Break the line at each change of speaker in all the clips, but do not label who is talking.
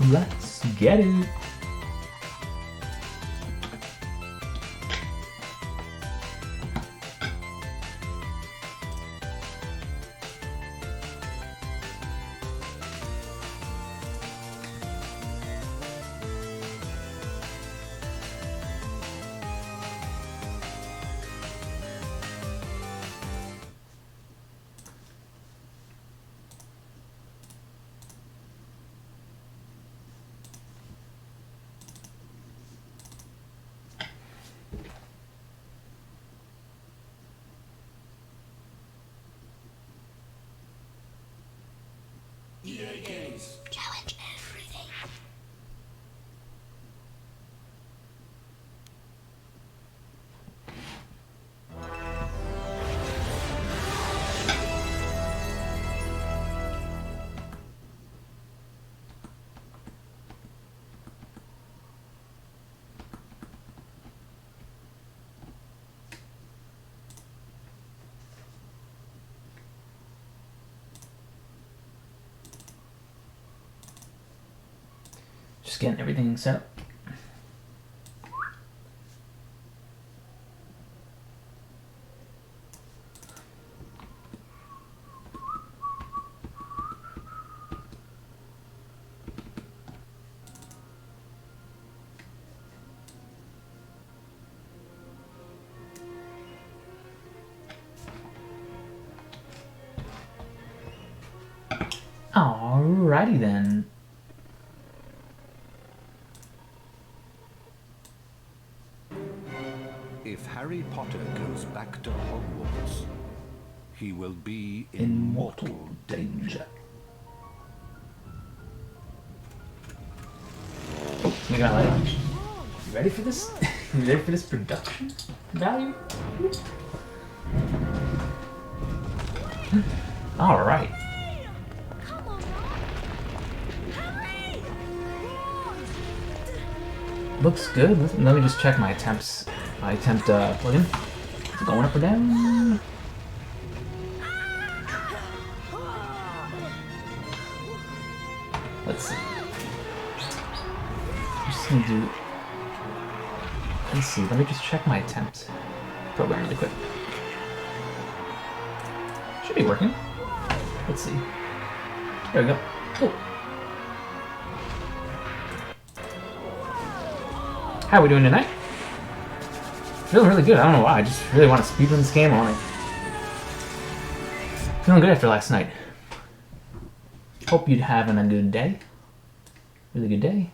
Let's get it.
Challenge everything.
Just getting everything set up. Alrighty then.
If Harry Potter goes back to Hogwarts, he will be in mortal danger.
Oh, you got light. You ready for this? You ready for this production value? All right. Looks good. Let me just check my attempts. My attempt plugin. Is it going up or down? Let's see. I'm just gonna do. Let's see. Let me just check my attempt program really quick. Should be working. Let's see. There we go. Cool. How are we doing tonight? Feeling really good. I don't know why. I just really want to speedrun this game on it. Feeling good after last night. Hope you're having a good day. Really good day.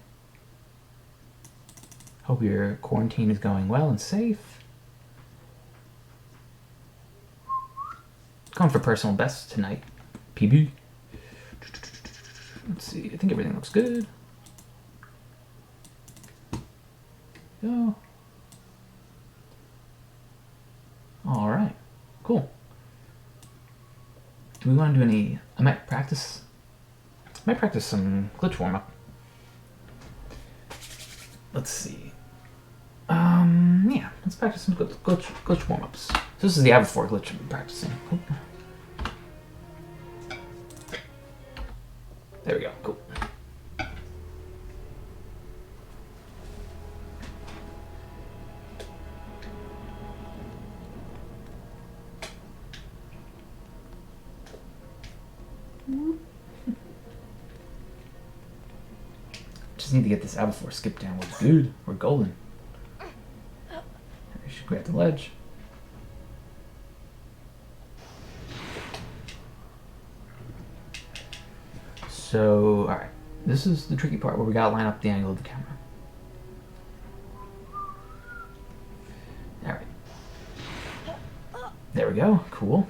Hope your quarantine is going well and safe. Going for personal best tonight. PB. Let's see. I think everything looks good. Go. All right. Cool. Do we want to do any? I might practice some glitch warm up. Let's see. Yeah, let's practice some glitch warm ups. So this is the Avatar glitch I'm practicing. Cool. There we go. Cool. Just need to get this Avatar skip down. We're good. We're golden. We should grab the ledge. So, alright. This is the tricky part where we gotta line up the angle of the camera. Alright. There we go. Cool.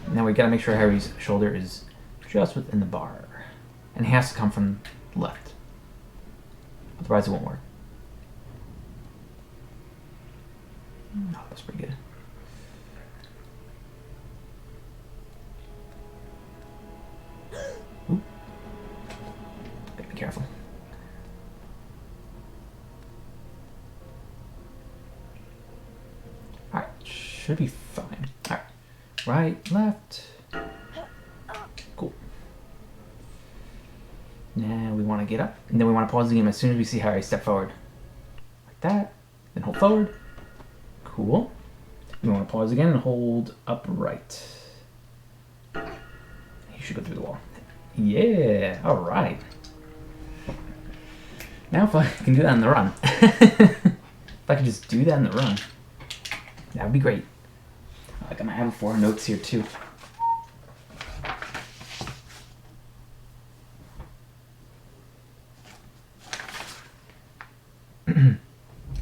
Now we gotta make sure Harry's shoulder is just within the bar. And it has to come from the left. Otherwise it won't work. Oh, that's pretty good. Ooh. Gotta be careful. Alright, should be fine. Alright. Right, left. want to get up, and then we want to pause the game as soon as we see Harry step forward. Like that. Then hold forward. Cool. We want to pause again and hold upright. You should go through the wall. Yeah, alright. Now if I can do that in the run. If I could just do that in the run, that would be great. I got my Avatar notes here too.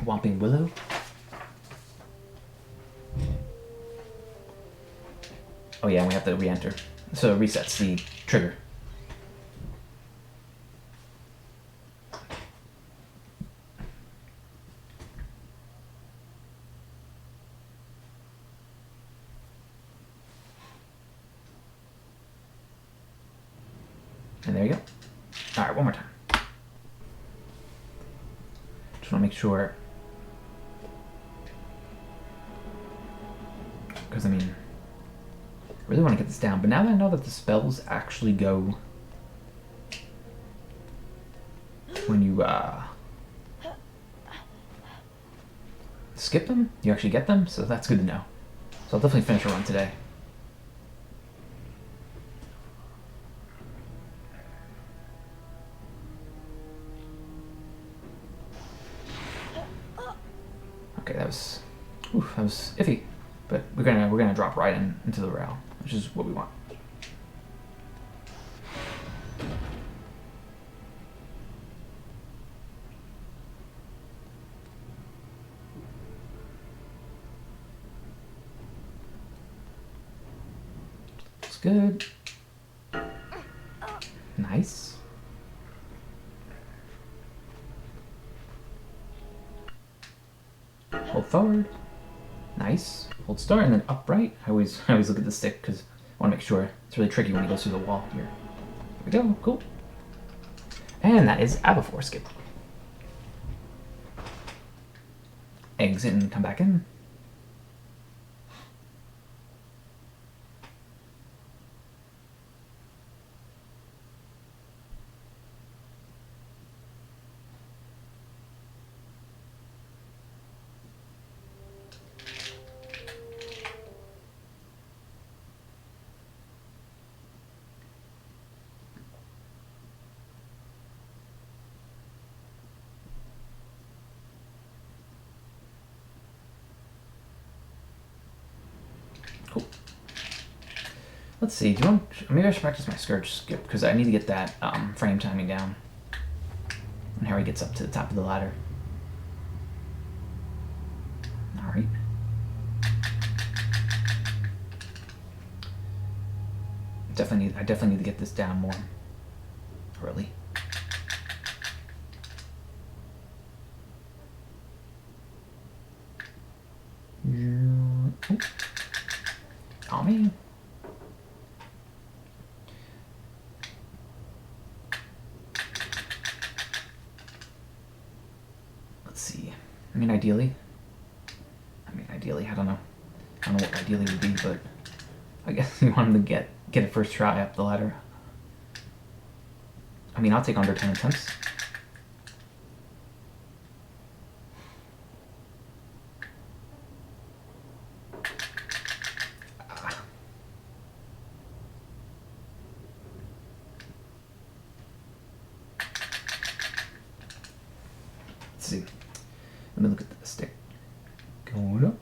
Whomping Willow. Oh yeah, we have to re-enter. So it resets the trigger. And there you go. Alright, one more time. Just want to make sure. Because, I mean, I really want to get this down. But now that I know that the spells actually go when you skip them, you actually get them. So that's good to know. So I'll definitely finish a run today. Okay, that was iffy, but we're gonna drop right into the rail, which is what we want. Looks good. Nice. Hold forward. Nice. Hold start and then upright. I always look at the stick because I want to make sure. It's really tricky when he goes through the wall here. There we go. Cool. And that is Avatar skip. Exit and come back in. Cool. Let's see. Do you want? Maybe I should practice my scourge skip because I need to get that frame timing down when Harry gets up to the top of the ladder. All right. I definitely need to get this down more early. Oh man. Let's see. I mean, ideally, I don't know. I don't know what ideally would be, but I guess you want him to get a first try up the ladder. I mean, I'll take under 10 attempts. Let's see. Let me look at the stick. Going up.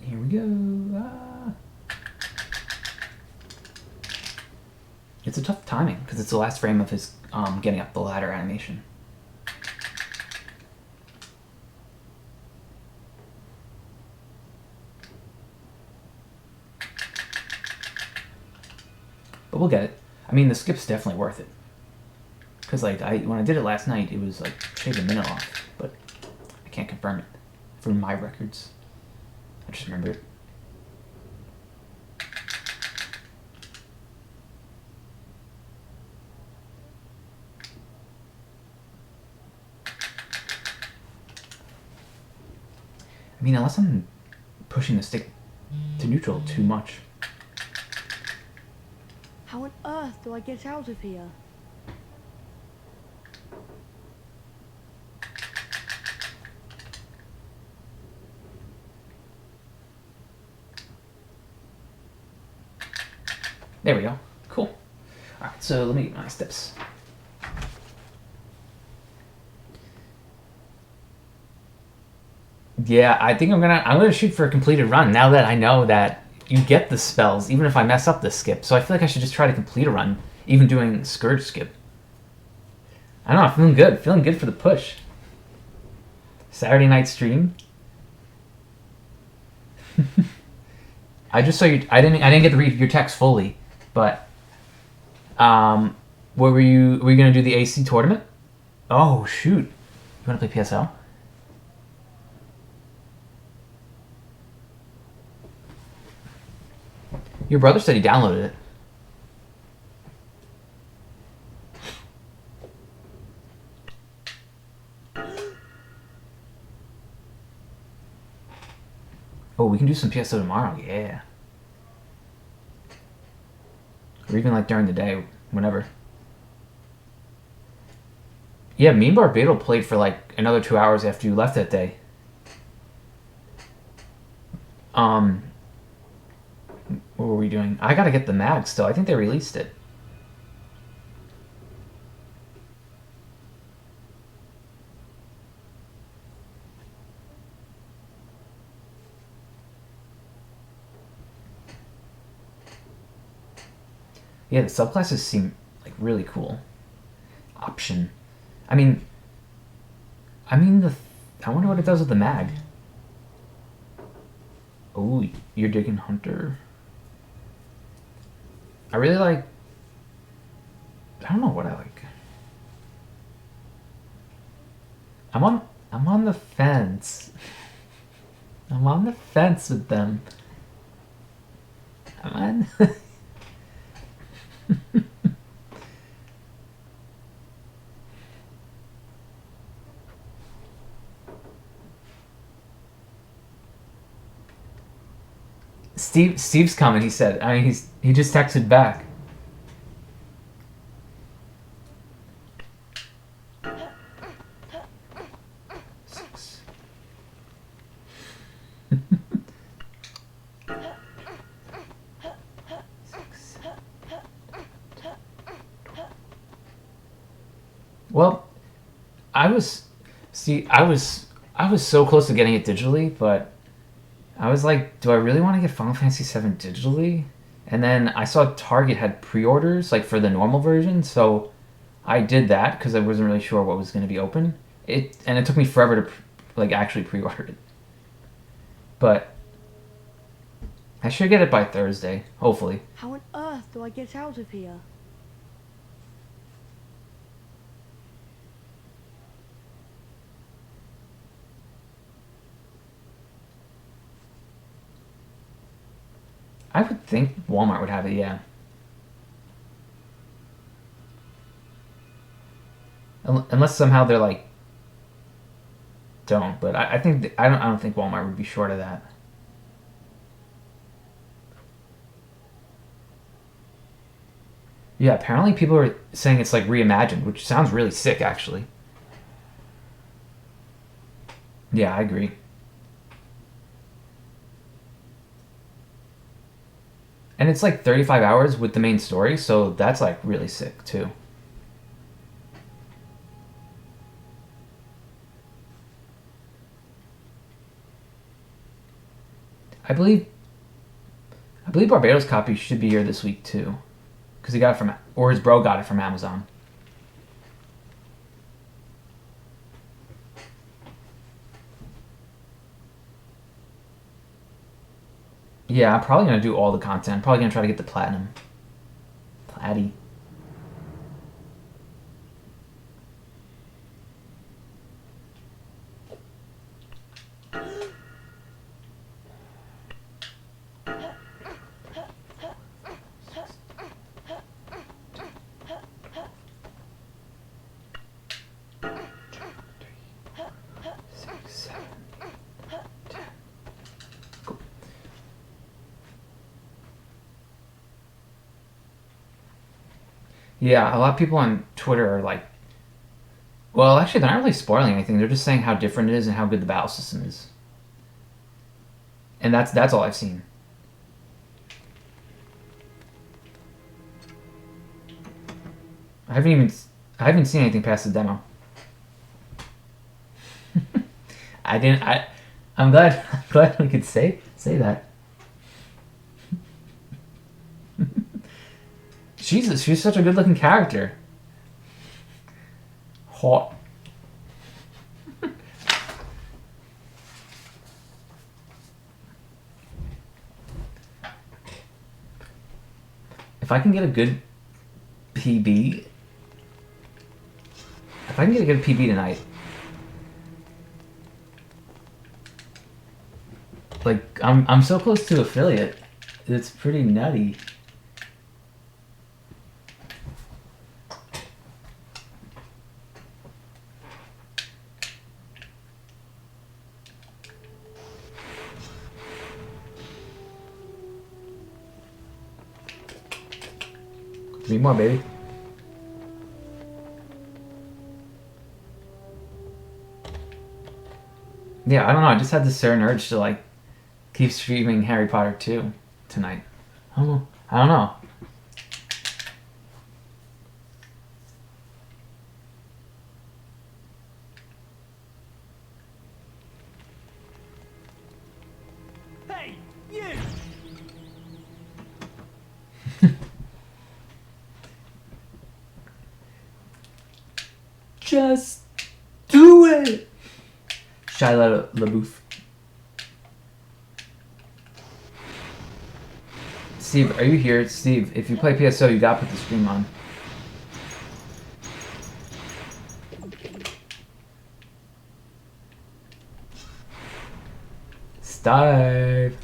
Here we go. It's a tough timing because it's the last frame of his getting up the ladder animation. But we'll get it. I mean, the skip's definitely worth it. Because like when I did it last night, it was like shaved a minute off, but I can't confirm it from my records. I just remember it. I mean, unless I'm pushing the stick to neutral too much.
How on earth do I get out of here?
There we go. Cool. Alright, so let me get my steps. Yeah, I think I'm gonna shoot for a completed run now that I know that you get the spells, even if I mess up the skip. So I feel like I should just try to complete a run, even doing Scourge skip. I don't know, I'm feeling good. Feeling good for the push. Saturday night stream. I just saw you. I didn't get to read your text fully, but were you gonna do the AC tournament? Oh shoot! You wanna play PSL? Your brother said he downloaded it. Oh, we can do some PSO tomorrow, yeah. Or even like during the day, whenever. Yeah, me and Barbado played for like another 2 hours after you left that day. What were we doing? I gotta get the mag still. I think they released it. Yeah, the subclasses seem like really cool. Option. I mean, I wonder what it does with the mag. Oh, you're digging Hunter. I really like... I don't know what I like. I'm on the fence. I'm on the fence with them. I'm on... Steve's coming, he said. I mean, he just texted back. Six. Six. Well, I was so close to getting it digitally, but I was like, do I really want to get Final Fantasy VII digitally? And then I saw Target had pre-orders, like for the normal version, so I did that because I wasn't really sure what was going to be open. And it took me forever to like actually pre-order it. But I should get it by Thursday, hopefully.
How on earth do I get out of here?
I would think Walmart would have it, yeah. Unless somehow they're like don't, but I think I don't think Walmart would be short of that. Yeah, apparently people are saying it's like reimagined, which sounds really sick actually. Yeah, I agree. And it's like 35 hours with the main story, so that's like really sick too. I believe Barbados' copy should be here this week too, because he got it from, or his bro got it from Amazon. Yeah, I'm probably gonna do all the content. I'm probably gonna try to get the platinum. Platty. Six, seven, 10. Yeah, a lot of people on Twitter are like, well, actually, they're not really spoiling anything. They're just saying how different it is and how good the battle system is. And that's all I've seen. I haven't seen anything past the demo. I didn't. I'm glad. I'm glad we could say that. She's such a good looking character. Hot. If I can get a good PB, if I can get a good PB tonight, like I'm so close to affiliate, it's pretty nutty. Three more, baby. Yeah, I don't know. I just had this certain urge to like keep streaming Harry Potter 2 tonight. I don't know.
Hey, you!
Just do it! Shia LaBeouf. Steve, are you here? Steve, if you play PSO, you gotta put the stream on. Steve.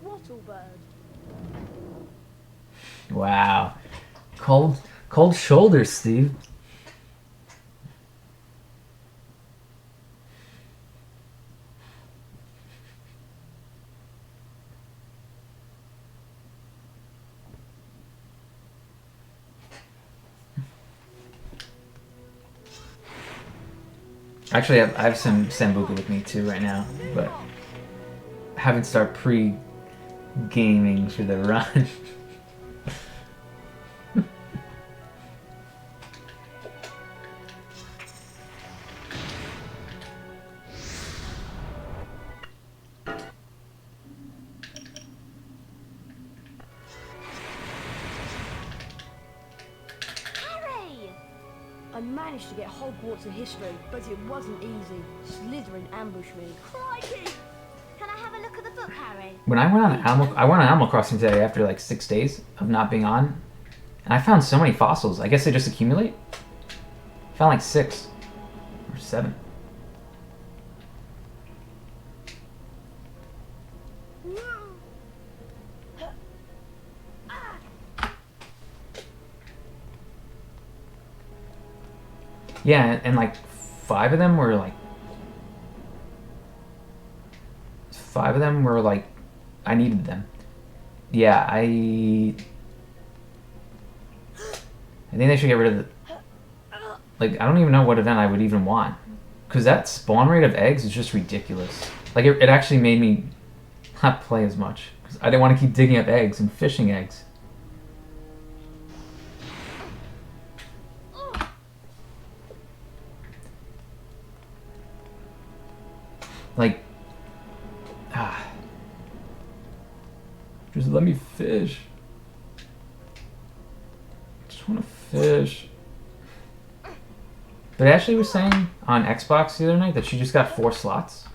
Wattlebird.
Wow. Cold shoulders, Steve. Actually, I have some Sambuca with me too right now, but I haven't started pre-gaming for the run.
Harry! I managed to get Hogwarts in history, but it wasn't easy. Slytherin ambushed me. Crikey!
Can I have a look at the book, Harry?
When I went on Animal Crossing today after like 6 days of not being on, and I found so many fossils. I guess they just accumulate. I found like 6 or 7. Yeah, and like 5 of them were like I needed them. Yeah, I think they should get rid of the, like, I don't even know what event I would even want, because that spawn rate of eggs is just ridiculous. Like it actually made me not play as much because I didn't want to keep digging up eggs and fishing eggs. Like, just let me fish. I just want to fish. But Ashley was saying on Xbox the other night that she just got 4 slots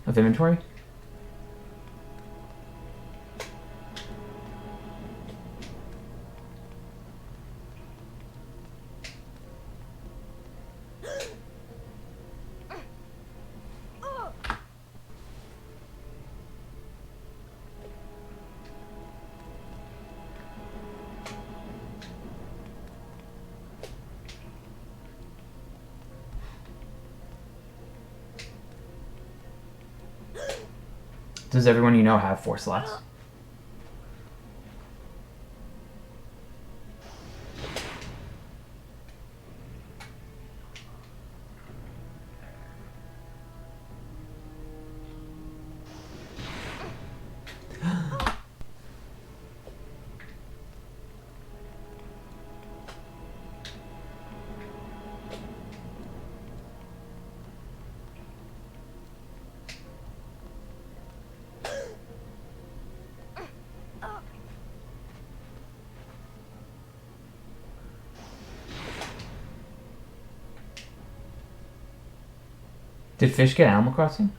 of inventory. Does everyone you know have 4 slots? Did Fish get Animal Crossing?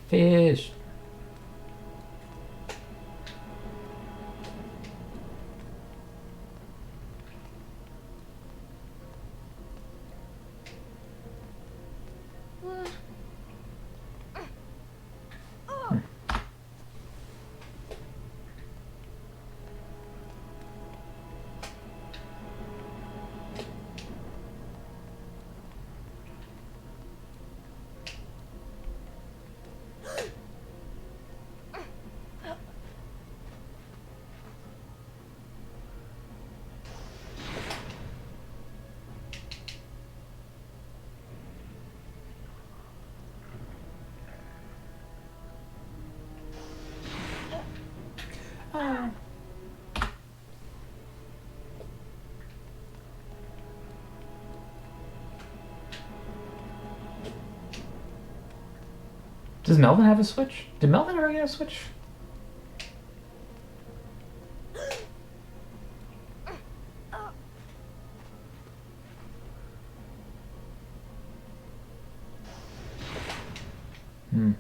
Fish. Does Melvin have a Switch? Did Melvin ever get a Switch? Hmm.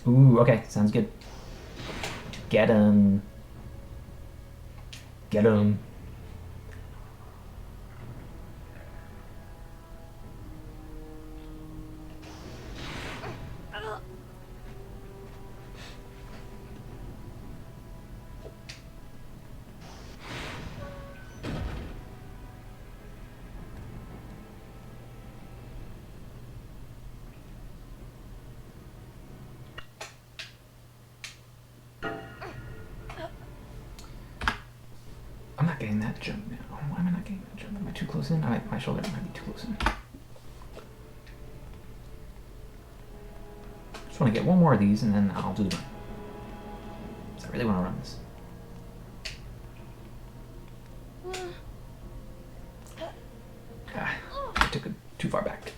Ooh, okay, sounds good. Get him. Get him. I'm not getting that jump now. Why am I not getting that jump? Am I too close in? My shoulder might be too close in. Just want to get one more of these and then I'll do the run. I really want to run this. I took it too far back.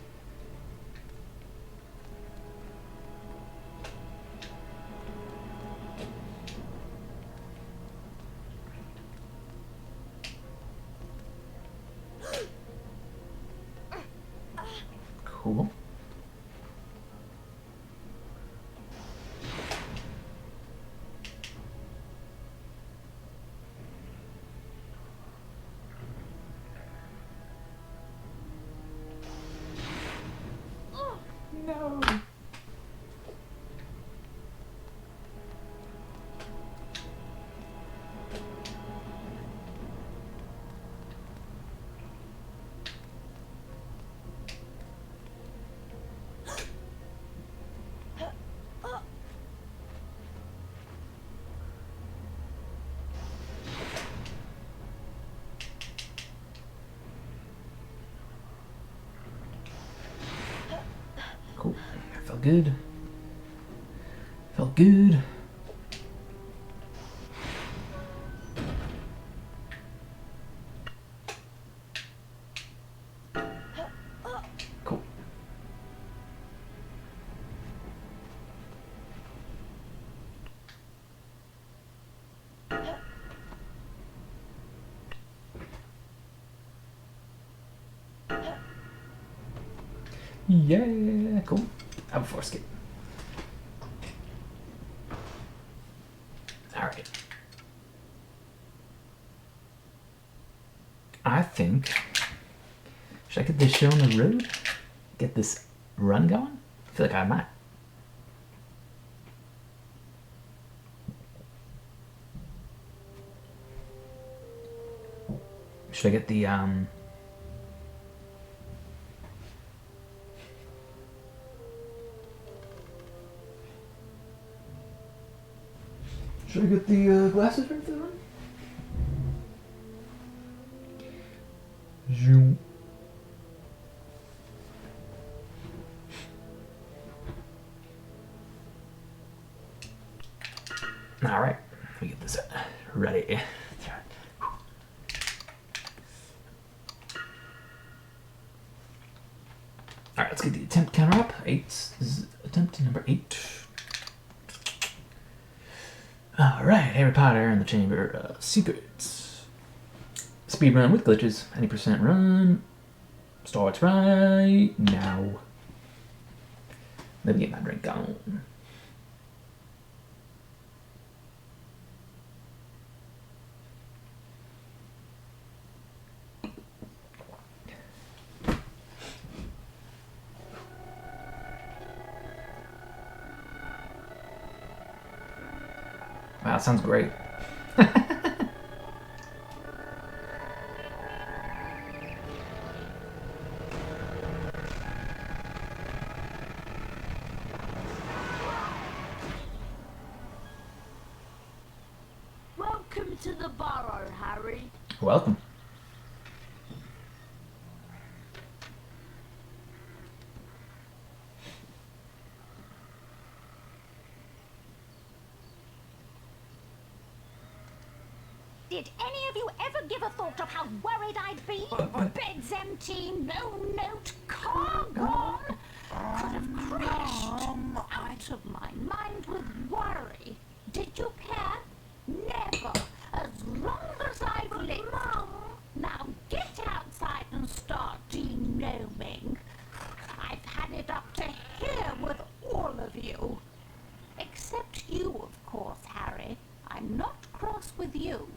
Cool. No. Felt good. Felt good. Cool. Yeah, cool. Have a force skip. Alright. I think. Should I get this show on the road? Get this run going? I feel like I might. Should I get the Should I get the glasses right there? Zoom. All right, let me get this ready. All right, let's get the attempt counter up. This is attempt number 8. All right, Harry Potter and the Chamber of Secrets. Speedrun with glitches. Any percent run. Starts right now. Let me get my drink on. Wow, that sounds great.
Welcome to the Burrow, Harry.
Welcome.
Did any of you ever give a thought of how worried I'd be? Bed's empty, no note, car gone. Could have crashed. Out of my mind with worry. Did you care? Never. As long as I've lived. Mom. Now get outside and start de-gnoming. I've had it up to here with all of you. Except you, of course, Harry. I'm not cross with you.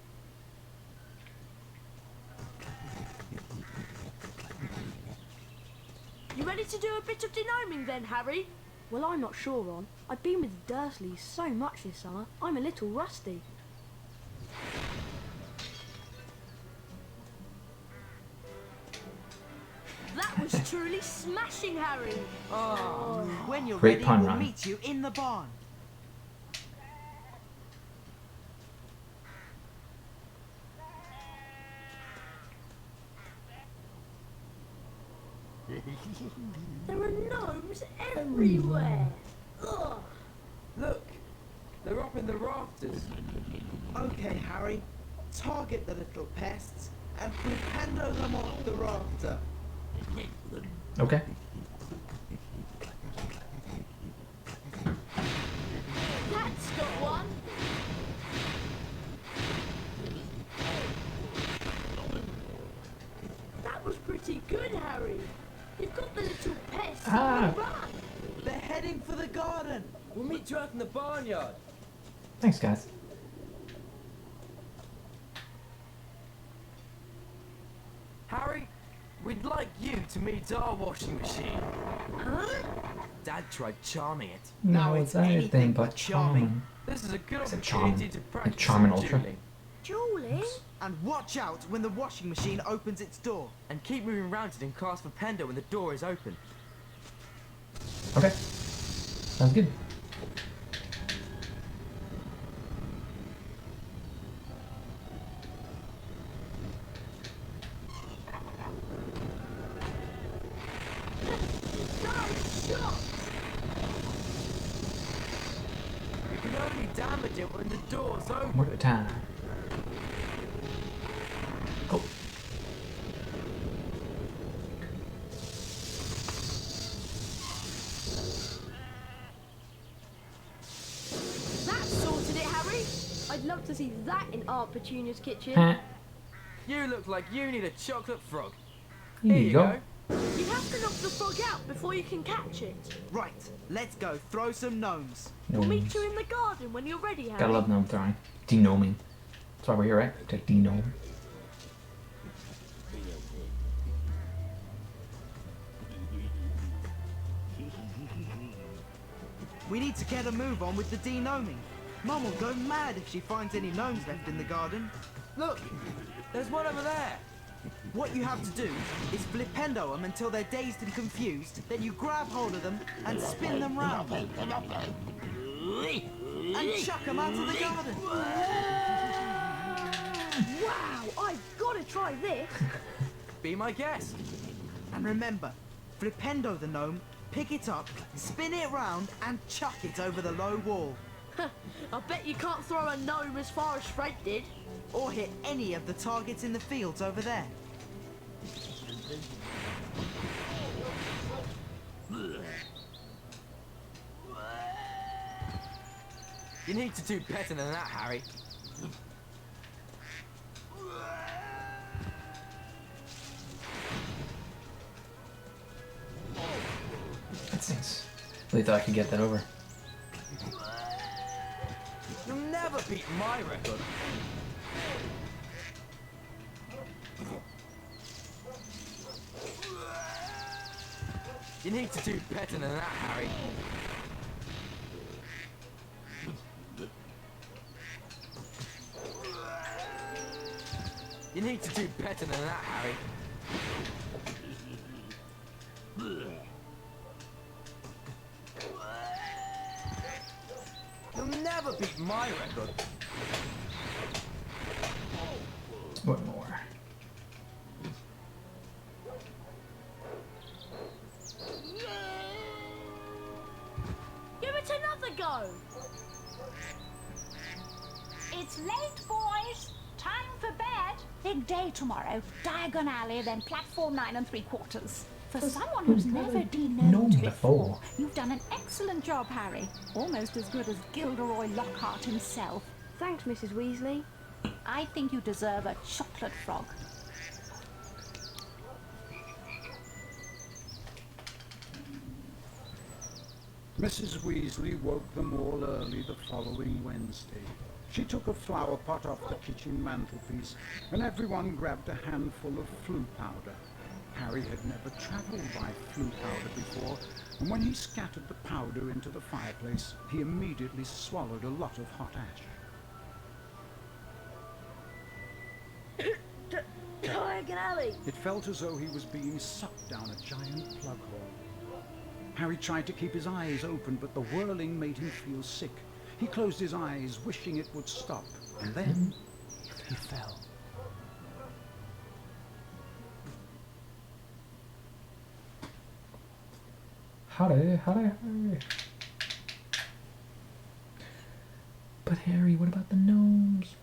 You ready to do a bit of denoming then, Harry? Well, I'm not sure, Ron. I've been with the Dursleys so much this summer, I'm a little rusty. That was truly smashing, Harry.
Oh, when you're
Great
ready,
pun,
we'll
Ron.
meet you in the barn.
There are gnomes everywhere. Ugh.
Look, they're up in the rafters.
Okay, Harry. Target the little pests and crescendo them off the rafter.
Okay.
That's got one. That was pretty good, Harry. You've got the little pests on the run.
They're heading for the garden.
We'll meet you out in the barnyard.
Thanks, guys.
Harry, we'd like you to meet our washing machine.
Huh?
Dad tried charming it.
No, it's anything but charming.
This is a good
I said
opportunity
charm.
to
Like
practice
Charmin
some
Ultra.
dueling.
Julie?
And watch out when the washing machine opens its door.
And keep moving around it and cast for Pendo when the door is open.
Okay. Sounds good.
Nice shot.
can only damage it when the door's open.
One at a time. Go.
That sorted it, Harry. I'd love to see that in Aunt Petunia's kitchen.
Huh.
You look like you need a chocolate frog.
Here
Here
you
you
go.
You have to knock the frog out before you can catch it.
Right, let's go throw some gnomes.
We'll meet
Gnomes.
you in the garden when you're ready, Harry.
Gotta love gnome throwing. Denoming. That's why we're here, right? To denome.
We need to get a move on with the denoming. Mum will go mad if she finds any gnomes left in the garden.
Look, there's one over there.
What you have to do is flipendo them until they're dazed and confused, then you grab hold of them and spin them round. And chuck them out of the garden.
Wow, I've got to try this.
Be my guest.
And remember, flipendo the gnome, pick it up, spin it round and chuck it over the low wall.
I bet you can't throw a gnome as far as Fred did.
Or hit any of the targets in the fields over there.
You need to do better than that, Harry.
That stinks. Really thought I could get that over.
You'll never beat my record. You need to do better than that, Harry. You need to do better than that, Harry. You'll never beat my record.
What more?
Give it another go.
It's late, boys. Time for bed. Big day tomorrow. Diagon Alley, then platform 9 3/4. For someone who's never denomed before, you've done an excellent job, Harry. Almost as good as Gilderoy Lockhart himself.
Thanks, Mrs. Weasley.
I think you deserve a chocolate frog.
Mrs. Weasley woke them all early the following Wednesday. She took a flower pot off the kitchen mantelpiece, and everyone grabbed a handful of flue powder. Harry had never travelled by flue powder before, and when he scattered the powder into the fireplace, he immediately swallowed a lot of hot ash.
Diagon Alley.
It felt as though he was being sucked down a giant plug hole. Harry tried to keep his eyes open, but the whirling made him feel sick. He closed his eyes, wishing it would stop, and then he fell.
Harry. But Harry, what about the gnomes?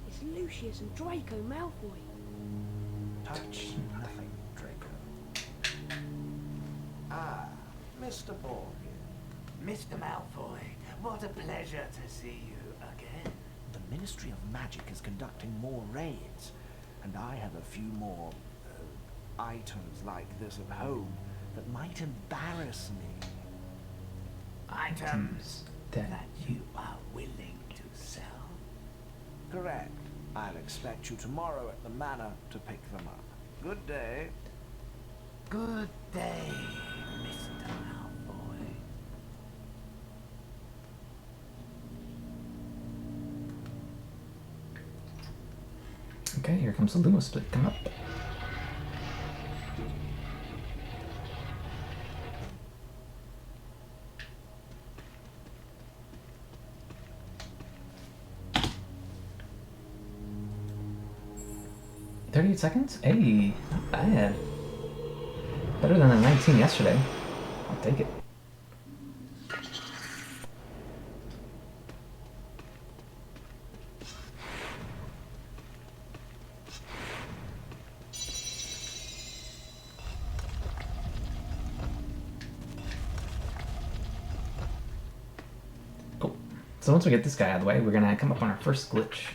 It's Lucius and Draco Malfoy.
Touch nothing, Draco. Ah, Mr. Borgin.
Mr. Malfoy, what a pleasure to see you again.
The Ministry of Magic is conducting more raids, and I have a few more items like this at home that might embarrass me.
Items
that
that you are willing to sell?
Correct. I'll expect you tomorrow at the manor to pick them up. Good day.
Good day, Mr. Malfoy.
Okay, here comes the Luma split. Come up. $38? Hey, not bad. Better than the 19 yesterday. I'll take it. Cool. So once we get this guy out of the way, we're gonna come up on our first glitch.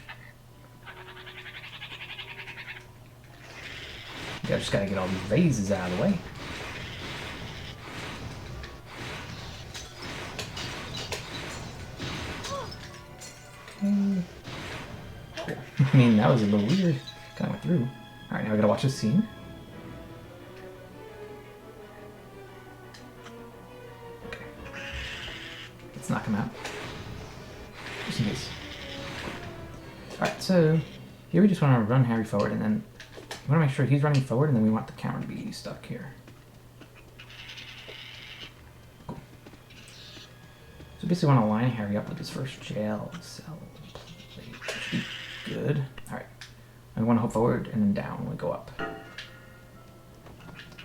Yeah, just gotta get all these vases out of the way. Okay. Cool. I mean, that was a little weird. Kind of went through. Alright, now we gotta watch this scene. Okay. Let's knock him out. Just in case. Alright, so here we just want to run Harry forward, and then we want to make sure he's running forward, and then we want the camera to be stuck here. Cool. So basically we want to line Harry up with his first jail cell plate. That should be good. Alright. And we want to hop forward and then down when we go up.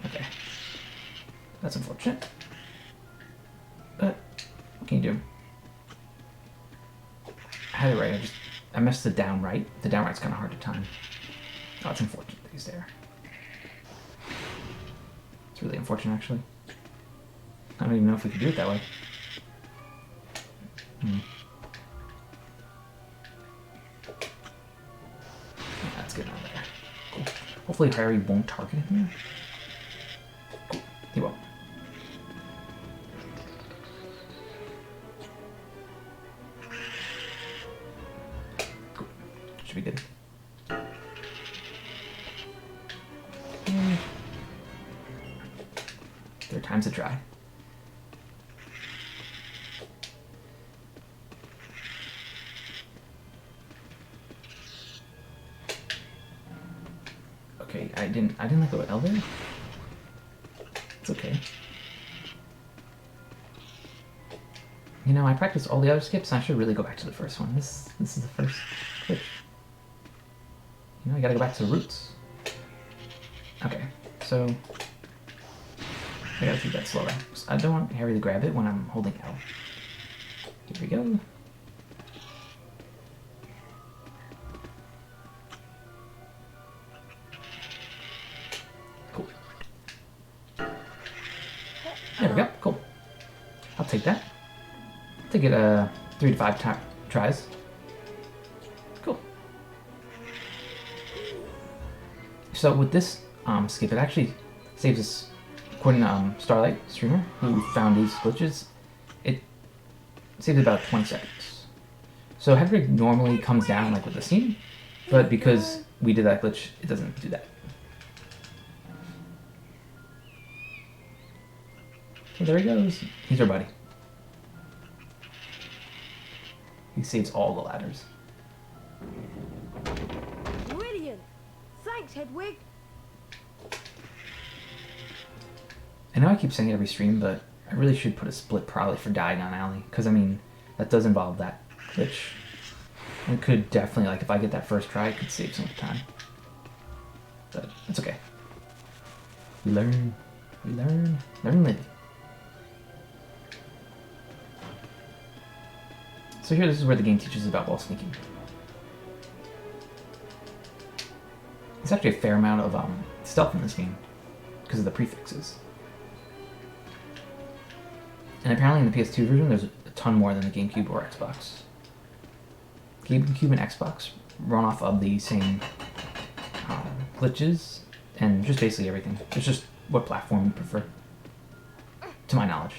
Okay. That's unfortunate. But what can you do? I had it right. I messed the down right. The down right's kind of hard to time. Oh, it's unfortunate that he's there. It's really unfortunate, actually. I don't even know if we could do it that way. That's good out there. Cool. Hopefully Harry won't target him. Cool. He won't. Cool. Should be good. Third time's a try. Okay, I didn't let go of L there. It's okay. You know, I practiced all the other skips, and I should really go back to the first one. This is the first glitch. You know, I gotta go back to the roots. Okay, so I gotta do that slower. I don't want Harry to grab it when I'm holding L. Here we go. Cool. There we go. Cool. I'll take that. Take it 3 to 5 tries. Cool. So with this skip, it actually saves us. According to Starlight Streamer, who found these glitches, it saves about 20 seconds. So Hedwig normally comes down like with the scene, but because we did that glitch, it doesn't do that. So there he goes. He's our buddy. He saves all the ladders.
Brilliant! Thanks, Hedwig.
I know I keep saying it every stream, but I really should put a split probably for Diagon Alley, because I mean, that does involve that glitch. And it could definitely, like, if I get that first try, it could save some time. But it's okay. We learn, learn and live. So here, this is where the game teaches about wall sneaking. There's actually a fair amount of stealth in this game, because of the prefixes. And apparently in the PS2 version, there's a ton more than the GameCube or Xbox. GameCube and Xbox run off of the same glitches and just basically everything. It's just what platform you prefer, to my knowledge.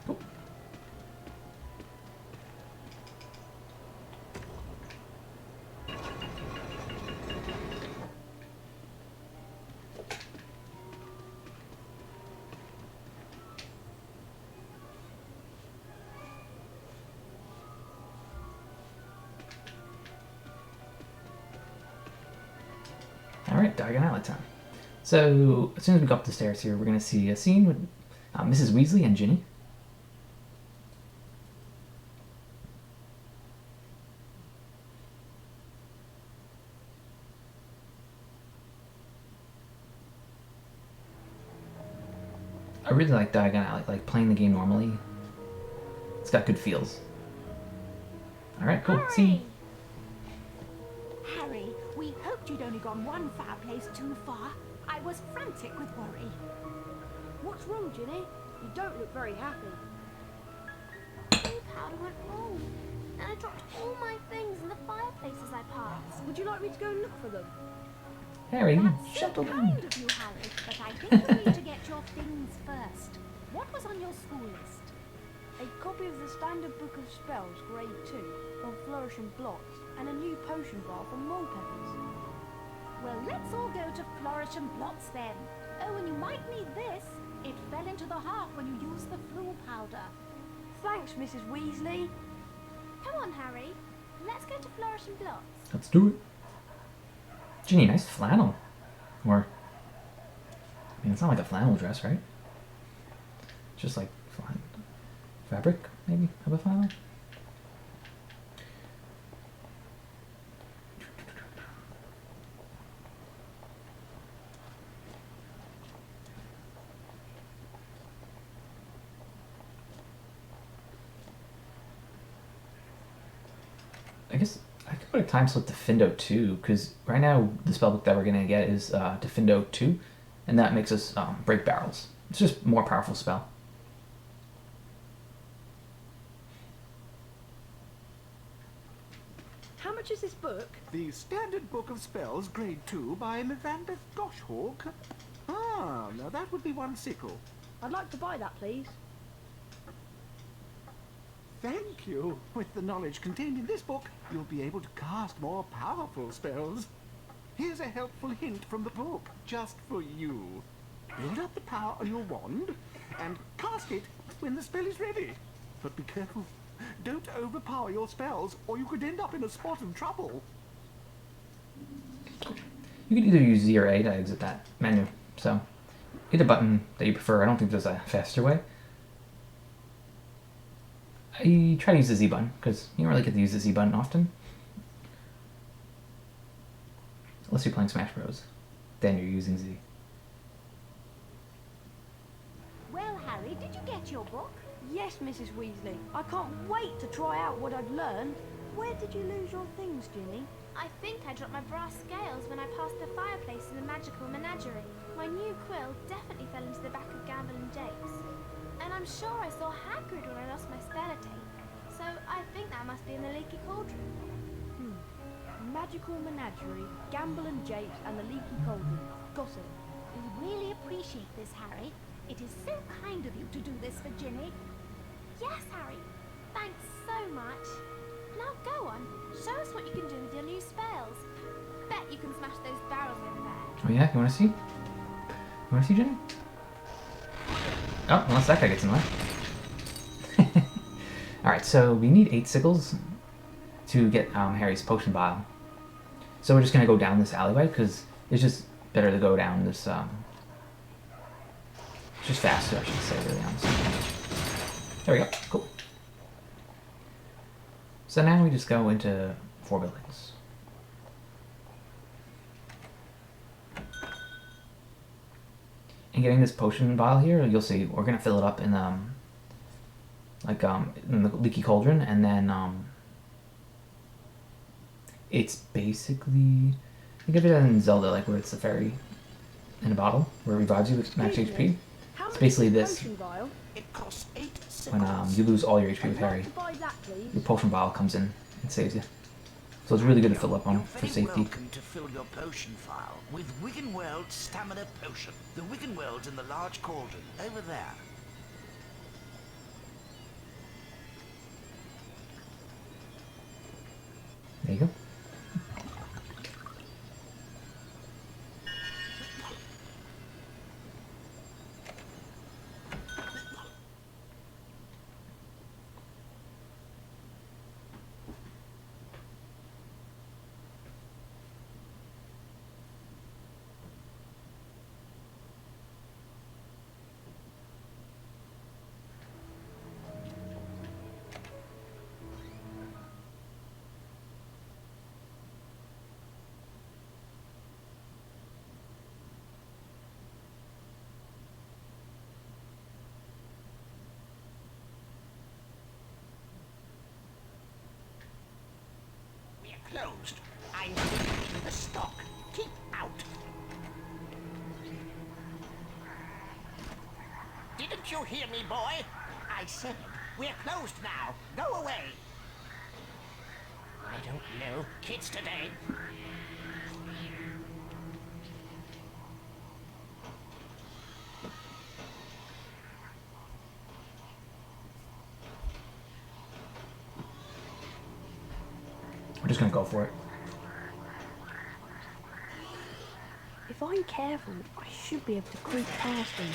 Cool. Alright, Diagon Alley time. So, as soon as we go up the stairs here, we're going to see a scene with Mrs. Weasley and Ginny. I really like Diagon Alley, like playing the game normally. It's got good feels. Alright, cool. See.
Harry, we hoped you'd only gone one fireplace too far. I was frantic with worry.
What's wrong, Ginny? You don't look very happy.
Blue powder went wrong, and I dropped all my things in the fireplaces I passed.
Would you like me to go and look for them?
Harry,
That's
shut
so
the
kind of you, Harry, but I think you need to get your things first. What was on your school list?
A copy of the Standard Book of Spells, Grade 2, from Flourish and Blots, and a new potion bar from Mulpepper's.
Well, let's all go to Flourish and Blots then. Oh, and you might need this. It fell into the hearth when you used the flue powder.
Thanks, Mrs. Weasley.
Come on, Harry. Let's go to Flourish and Blots.
Let's do it. Ginny, nice flannel. Or, I mean, it's not like a flannel dress, right? Just like fabric, maybe, of a flannel? I guess I could put a time slip to Findo 2, because right now the spellbook that we're going to get is to Findo 2, and that makes us break barrels. It's just a more powerful spell.
How much is this book?
The Standard Book of Spells, Grade 2, by Miranda Goshawk. Ah, now that would be one sickle.
I'd like to buy that, please.
Thank you. With the knowledge contained in this book, you'll be able to cast more powerful spells. Here's a helpful hint from the book, just for you. Build up the power on your wand, and cast it when the spell is ready. But be careful. Don't overpower your spells, or you could end up in a spot of trouble.
You can either use Z or A to exit that menu, so either button that you prefer. I don't think there's a faster way. I try to use the Z button, because you don't really get to use the Z button often. Unless you're playing Smash Bros. Then you're using Z.
Well, Harry, did you get your book?
Yes, Mrs. Weasley. I can't wait to try out what I've learned. Where did you lose your things, Ginny?
I think I dropped my brass scales when I passed the fireplace in the magical menagerie. My new quill definitely fell into the back of Gamble and Jake's. And I'm sure I saw Hagrid when I lost my spell tape. So I think that must be in the leaky cauldron.
Magical Menagerie, Gamble and Jakes, and the Leaky Cauldron. Got it.
We really appreciate this, Harry. It is so kind of you to do this for Ginny.
Yes, Harry. Thanks so much. Now go on. Show us what you can do with your new spells. Bet you can smash those barrels over there.
Oh yeah? You want to see? You want to see, Ginny? Oh, unless that guy gets in the way. Alright, so we need 8 sickles to get Harry's potion vial. So we're just going to go down this alleyway, because it's just better to go down this... it's just faster, I should say, really, honestly. There we go. Cool. So now we just go into 4 buildings. And getting this potion vial here, you'll see, we're going to fill it up in, in the leaky cauldron, and then, it's basically, think of it as in Zelda, like where it's the fairy in a bottle, where it revives you with max HP. It's basically this.
It costs 8
When you lose all your HP with Harry, your potion vial comes in and saves you. So it's really good to fill up on for safety.
Welcome to fill your potion vial with Wiggenweld's Stamina Potion. The Wiggenweld's in the large cauldron over there.
There you go.
closed. I'm taking the stock. Keep out. Didn't you hear me, boy? I said, we're closed now. Go away. I don't know. Kids today.
We're just gonna go for it.
If I'm careful, I should be able to creep past him.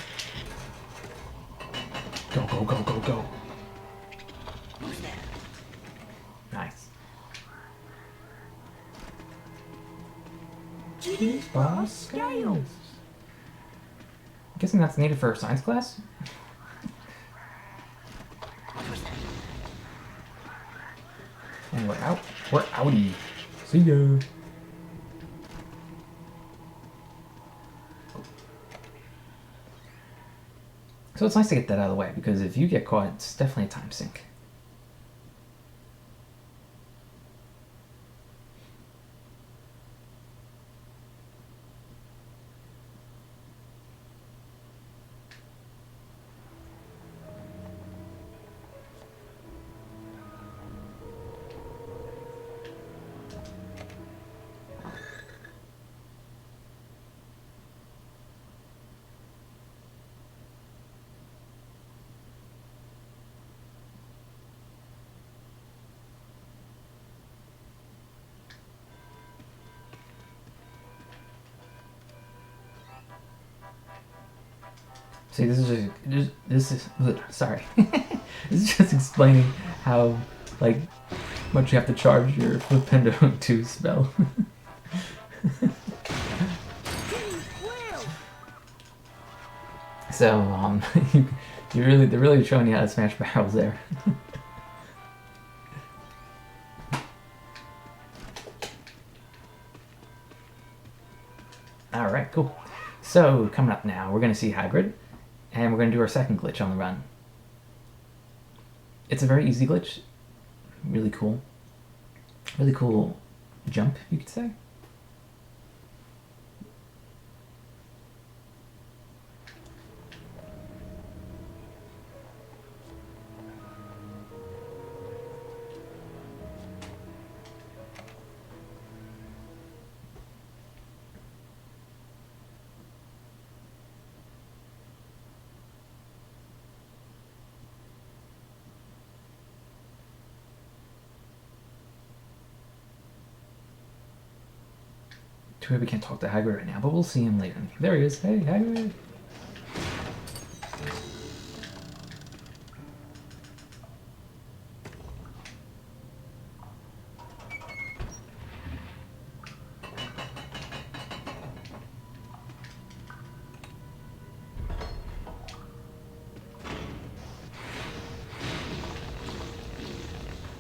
Go, go, go, go, go.
Who's there?
Nice.
Ginny's brass scales.
I'm guessing that's needed for a science class? And we're out. We're outie. See ya. So it's nice to get that out of the way, because if you get caught, it's definitely a time sink. See, this is sorry. This is just explaining how, like, much you have to charge your Flipendo to spell. So, they're really showing you how to smash barrels there. Alright, cool. So, coming up now, we're going to see Hagrid, and we're going to do our second glitch on the run. It's a very easy glitch. Really cool. Really cool jump, you could say. Too bad we can't talk to Hagrid right now, but we'll see him later. There he is. Hey, Hagrid.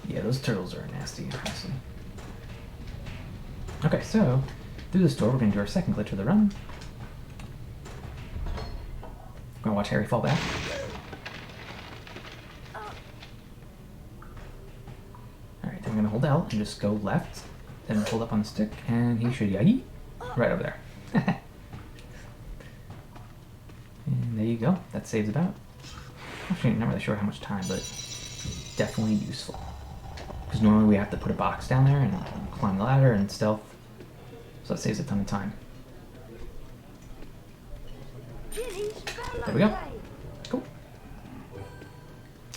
Yeah, those turtles are nasty, honestly. Okay, so through this door, we're going to do our second glitch of the run. We're going to watch Harry fall back. Alright, then we're going to hold L and just go left, then hold up on the stick, and he should yagi right over there. And there you go. That saves about. Actually, I'm not really sure how much time, but definitely useful. Because normally we have to put a box down there and climb the ladder and stealth. So that saves a ton of time. There we go. Cool.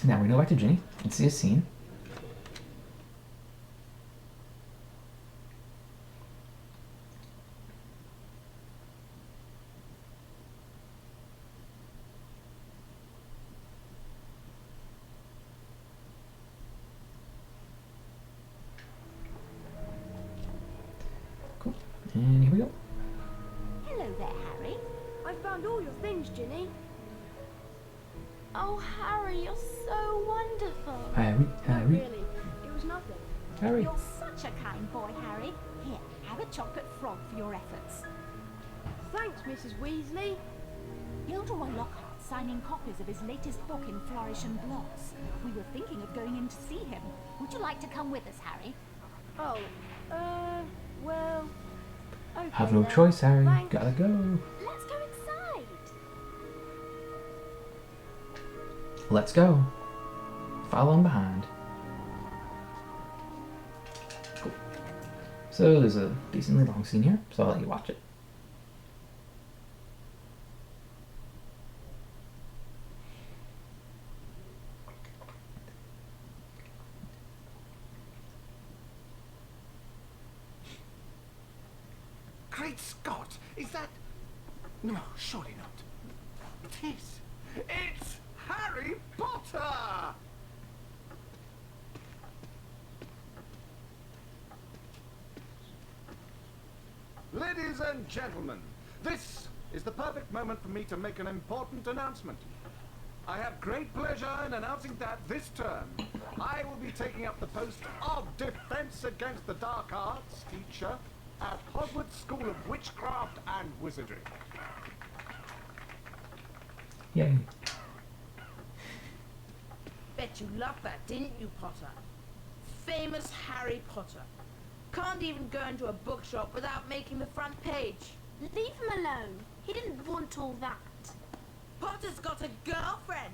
Now we go back to Ginny and see a scene. Cool. And here we go.
Hello there, Harry.
I found all your things, Ginny.
Oh, Harry, you're so wonderful.
Harry,
Not
Harry,
really. It was nothing.
Harry.
You're such a kind boy, Harry. Here, have a chocolate frog for your efforts.
Thanks, Mrs. Weasley.
Gilderoy Lockhart's signing copies of his latest book in Flourish and Gloss. We were thinking of going in to see him. Would you like to come with us, Harry?
Oh, Well, okay.
Have no
then.
choice, Harry.
Thanks.
Gotta go.
Let's go inside.
Let's go. Follow him behind. Cool. So there's a decently long scene here, so I'll let you watch it.
Great Scott! Is that... No, surely not. It is. It's Harry Potter! Ladies and gentlemen, this is the perfect moment for me to make an important announcement. I have great pleasure in announcing that this term, I will be taking up the post of Defense Against the Dark Arts teacher at Hogwarts School of Witchcraft and Wizardry.
Yay.
Bet you loved that, didn't you, Potter? Famous Harry Potter. Can't even go into a bookshop without making the front page.
Leave him alone. He didn't want all that.
Potter's got a girlfriend.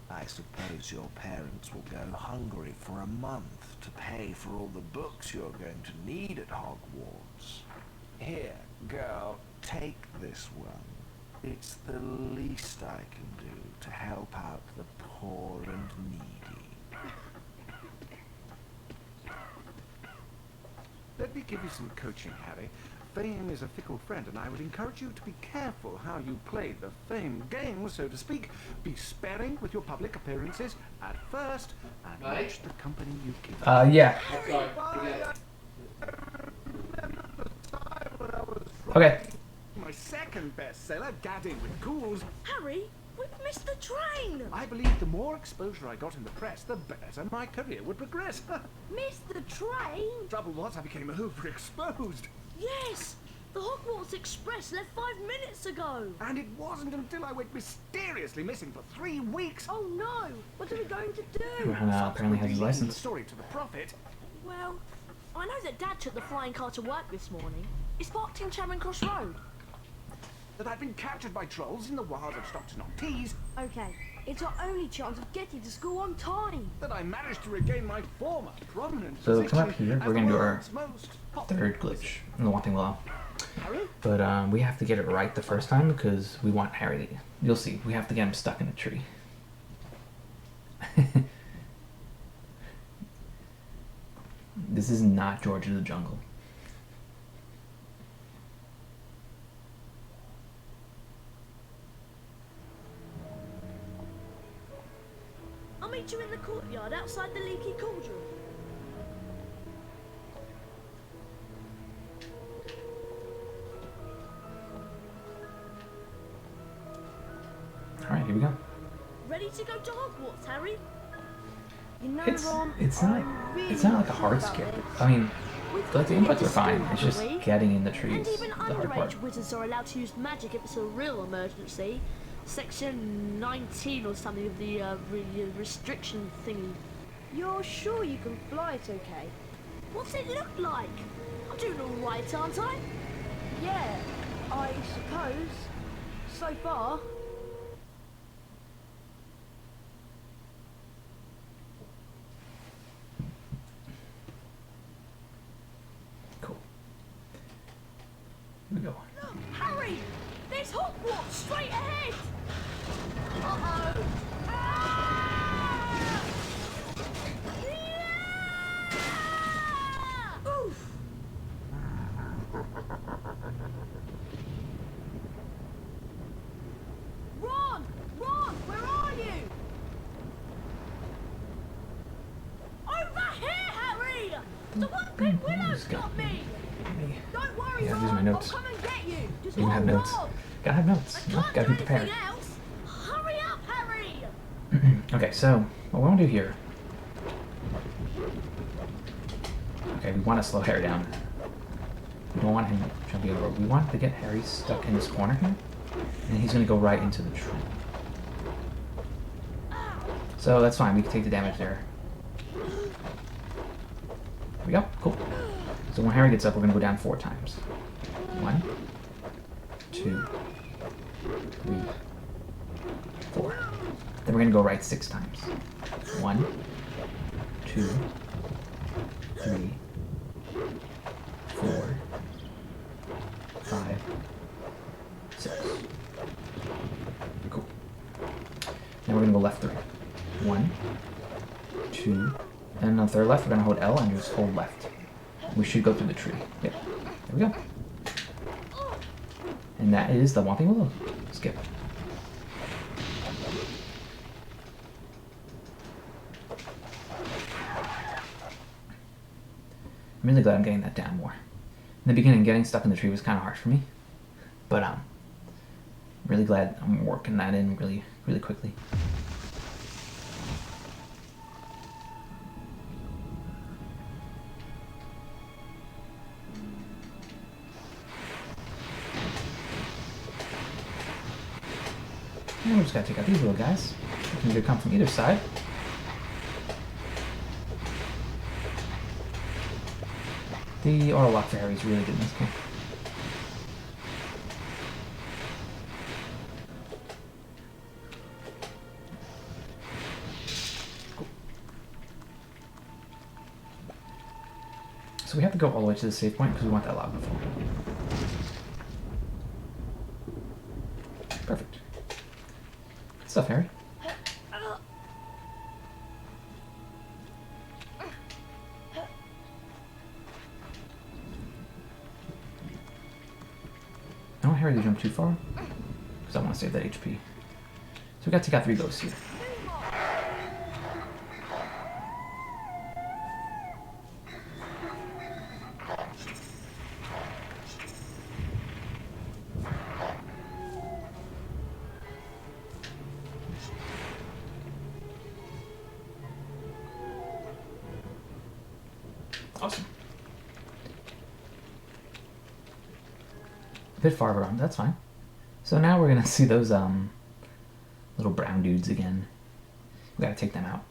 I suppose your parents will go hungry for a month to pay for all the books you're going to need at Hogwarts. Here, girl, take this one. It's the least I can do to help out the poor and needy.
Let me give you some coaching, Harry. Fame is a fickle friend, and I would encourage you to be careful how you play the fame game, so to speak. Be sparing with your public appearances at first, and watch the company you keep.
Yeah. Okay.
My second bestseller, Gadding with Ghouls.
Harry, we've missed the train.
I believe the more exposure I got in the press, the better my career would progress.
Missed the train?
Trouble was, I became overexposed.
Yes. The Hogwarts Express left 5 minutes ago.
And it wasn't until I went mysteriously missing for 3 weeks.
Oh no! What are we going to do?
Apparently has his
The
license.
story to the prophet.
Well, I know that Dad took the flying car to work this morning. It's parked in Charing Cross Road.
That I'd been captured by trolls in the wilds of Stockton-on-Tees.
Okay, it's our only chance of getting to school on time.
That I managed to regain my former prominent
So
position
come up here,
as
we're gonna
the
do our
world's most popular
third glitch in the Wanting Law.
Harry?
But we have to get it right the first time because we want Harry to... You'll see, we have to get him stuck in a tree. This is not George of the Jungle.
I'll meet you in the courtyard outside the Leaky Cauldron.
Alright, here we go.
Ready to go to Hogwarts, Harry? You know,
It's
Ron,
it's
I'm really
not like a hard
about
scare.
this.
I mean,
We've
like the
got to get
inputs
to
are fine.
school,
It's just
haven't we?
getting in the trees.
And even
the hard
underage
part.
wizards are allowed to use magic if it's a real emergency. Section 19 or something of the restriction thingy. You're sure you can fly it okay? What's it look like? I'm doing alright, aren't I? Yeah, I suppose. So far.
Cool. Here we go.
Look, Harry! There's Hogwarts straight ahead! Uh-oh! Ah! Yeah! Oof! Ron! Ron! Where are you? Over here, Harry! The one pin willow's got me! Don't worry,
Yeah,
Ron.
these are my notes.
I'll come and get you. Just
You have
hold
notes.
on.
Gotta have notes.
I
No,
can't
gotta
do
be prepared.
anything else. Hurry up, Harry!
Okay, so what we want to do here. Okay, we want to slow Harry down. We don't want him jumping over. We want to get Harry stuck in this corner here, and he's going to go right into the tree. So that's fine. We can take the damage there. There we go. Cool. So So when Harry gets up, we're going to go down 4 times. 1, 2, 3, 4. Then we're going to go right 6 times. 1, 2, 3, 4, 5, 6. Cool. Then we're going to go left 3. 1, 2, and on the third left, we're going to hold L and just hold left. We should go through the tree. Yep. There we go. And that is the Whomping Willow. Skip. I'm really glad I'm getting that down more. In the beginning, getting stuck in the tree was kind of hard for me. But really glad I'm working that in really, really quickly. And we just gotta take out these little guys. They can either come from either side. The auto lock for Harry is really good in this game. Cool. So we have to go all the way to the save point because we want that lock before. Perfect. Good stuff, Harry. I don't want Harry to jump too far because I want to save that HP. So we got to take out 3 ghosts here. Awesome. A bit farther on, that's fine. So now we're gonna see those little brown dudes again. We gotta take them out.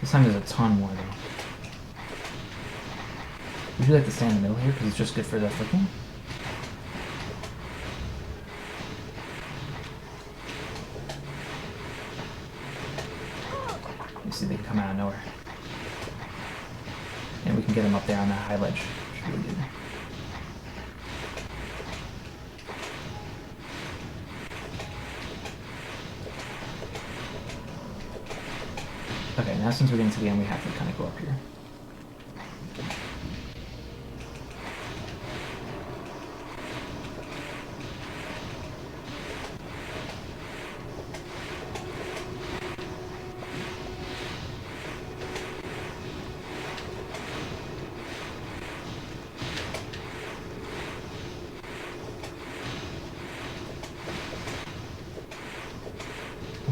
This time there's a ton more though. Would you like to stay in the middle here because it's just good for the flicking? You see they come out of nowhere. And we can get them up there on that high ledge, which is really good. Okay, now since we're getting to the end, we have to kind of go up here.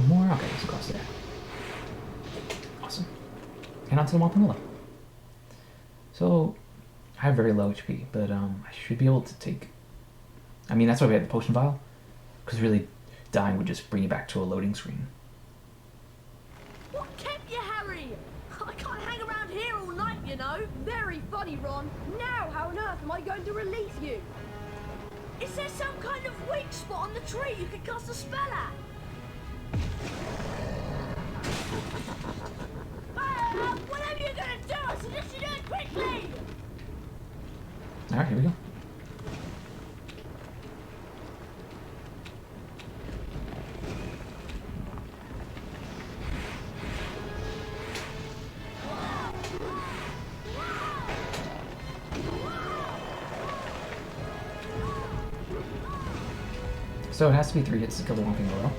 More? Okay, let's cross there. Awesome. And onto the Whomping Willow. So, I have very low HP, but I should be able to take... I mean, that's why we had the potion vial, because really, dying would just bring you back to a loading screen.
What kept you, Harry? I can't hang around here all night, you know. Very funny, Ron. Now, how on earth am I going to release you? Is there some kind of weak spot on the tree you could cast a spell at? Whatever you're gonna do, I suggest you do it quickly!
Alright, here we go. So it has to be 3 hits to kill the Whomping Willow.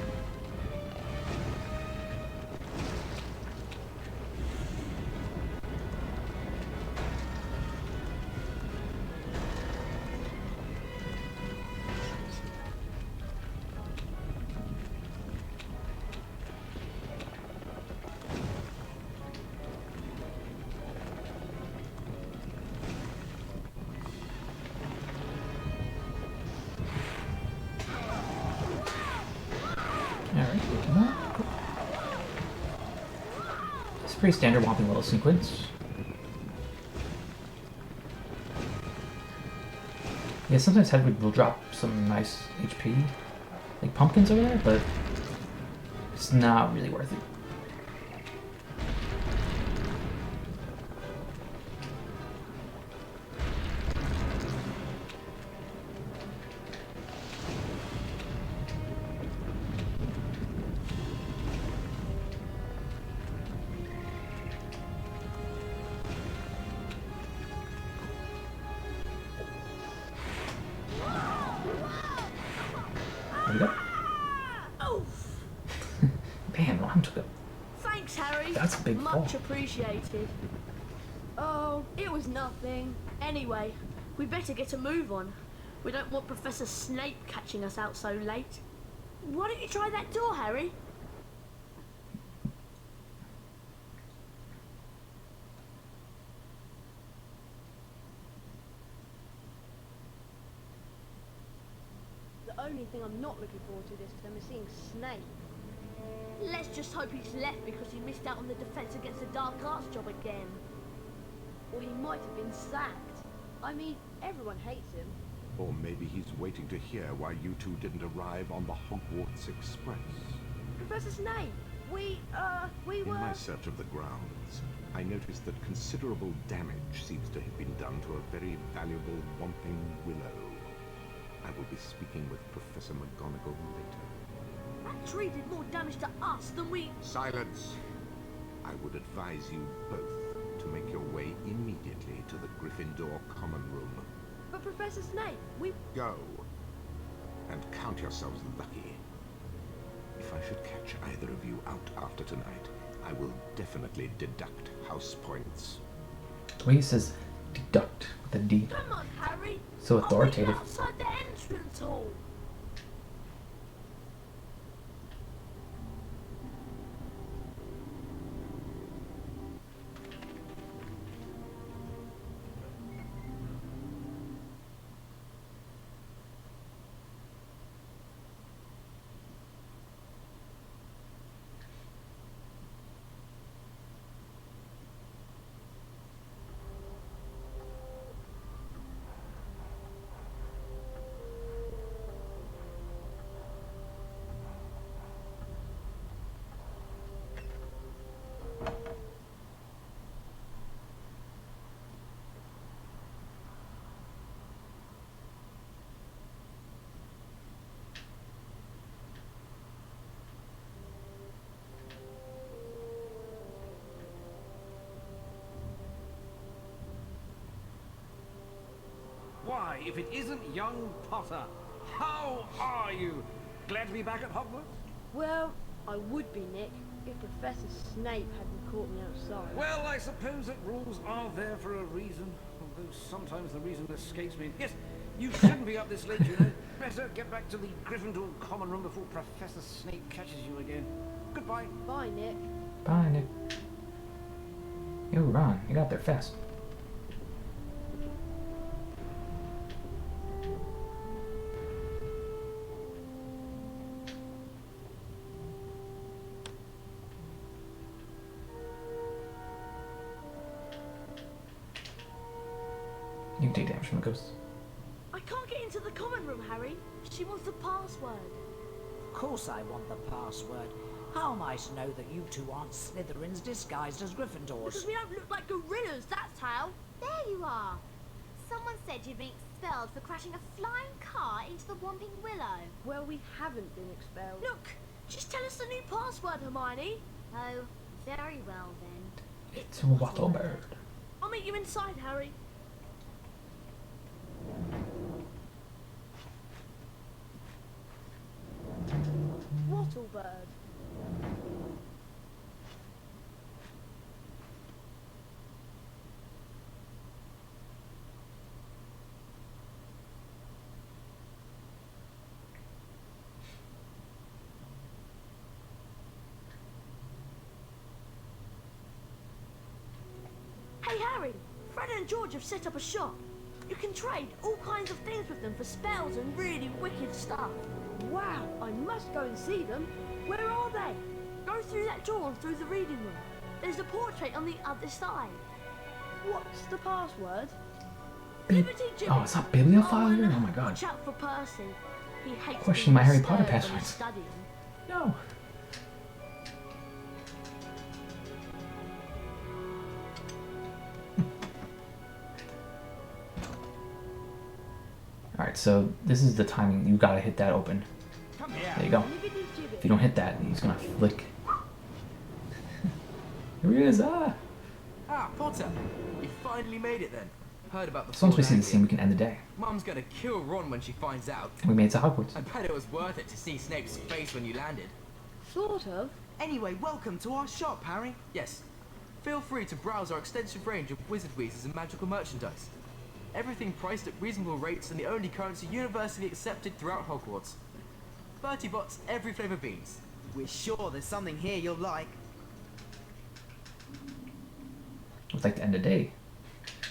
pretty standard Whomping Willow sequence. Yeah, sometimes Hedwig will drop some nice HP, like pumpkins over there, but it's not really worth it. There we go. Man, Ron took it.
Thanks, Harry.
That's a big fall.
Much appreciated. Oh, it was nothing. Anyway, we better get a move on. We don't want Professor Snape catching us out so late. Why don't you try that door, Harry?
The only thing I'm not looking forward to this term is seeing Snape.
Let's just hope he's left because he missed out on the Defense Against the Dark Arts job again.
Or he might have been sacked. I mean, everyone hates him.
Or maybe he's waiting to hear why you two didn't arrive on the Hogwarts Express.
Professor Snape, we
In
were...
my search of the grounds, I noticed that considerable damage seems to have been done to a very valuable Whomping Willow. I will be speaking with Professor McGonagall later.
That tree did more damage to us than we...
Silence! I would advise you both to make your way immediately to the Gryffindor Common Room.
But Professor Snape, we...
Go, and count yourselves lucky. If I should catch either of you out after tonight, I will definitely deduct house points.
The way he says deduct with a D.
Come on, Harry.
So authoritative.
Outside the entrance hall.
Why, if it isn't young Potter, how are you? Glad to be back at Hogwarts?
Well, I would be, Nick, if Professor Snape hadn't caught me outside.
Well, I suppose that rules are there for a reason, although sometimes the reason escapes me. Yes, you shouldn't be up this late, you know. Better get back to the Gryffindor Common Room before Professor Snape catches you again. Goodbye.
Bye, Nick.
Bye, Nick. Yo, Ron, you got there fast. You can take damage from the ghosts.
I can't get into the common room, Harry. She wants the password.
Of course I want the password. How am I to know that you two aren't Slytherins disguised as Gryffindors?
Because we don't look like gorillas, that's how.
There you are. Someone said you'd been expelled for crashing a flying car into the Whomping Willow.
Well, we haven't been expelled.
Look, just tell us the new password, Hermione.
Oh, very well then.
It's a Wattlebird.
I'll meet you inside, Harry.
Wattlebird.
Hey, Harry. Fred and George have set up a shop. You can trade all kinds of things with them for spells and really wicked stuff.
Wow, I must go and see them. Where are they?
Go through that door and through the reading room. There's a portrait on the other side.
What's the password?
Liberty Jimmy.
Oh, it's not bibliophile here? Oh my god.
Watch out for Percy. He hates
Questioning
being
my Harry Potter
disturbed when he's
passwords.
studying.
No. Alright, so this is the timing. You gotta hit that open. There you go. If you don't hit that, he's gonna flick. Here he is, ah!
Ah, Potter! You finally made it then. Heard about the
So once we
fall
see the
down
scene,
here.
we can end the day.
Mum's gonna kill Ron when she finds out.
And we made it to Hogwarts.
I bet it was worth it to see Snape's face when you landed.
Sort of.
Anyway, welcome to our shop, Harry.
Yes. Feel free to browse our extensive range of wizard wheezes and magical merchandise. Everything priced at reasonable rates and the only currency universally accepted throughout Hogwarts. 30 bots, every flavour beans.
We're sure there's something here you'll like.
Looks like the end of the day.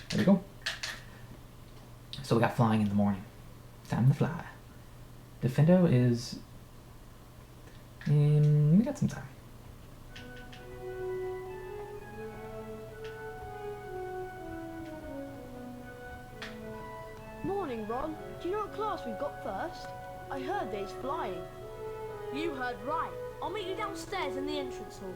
There we go. So we got flying in the morning. Time to fly. Defendo is... we got some time.
Morning, Ron. Do you know what class we've got first? I heard there's flying.
You heard right. I'll meet you downstairs in the entrance hall.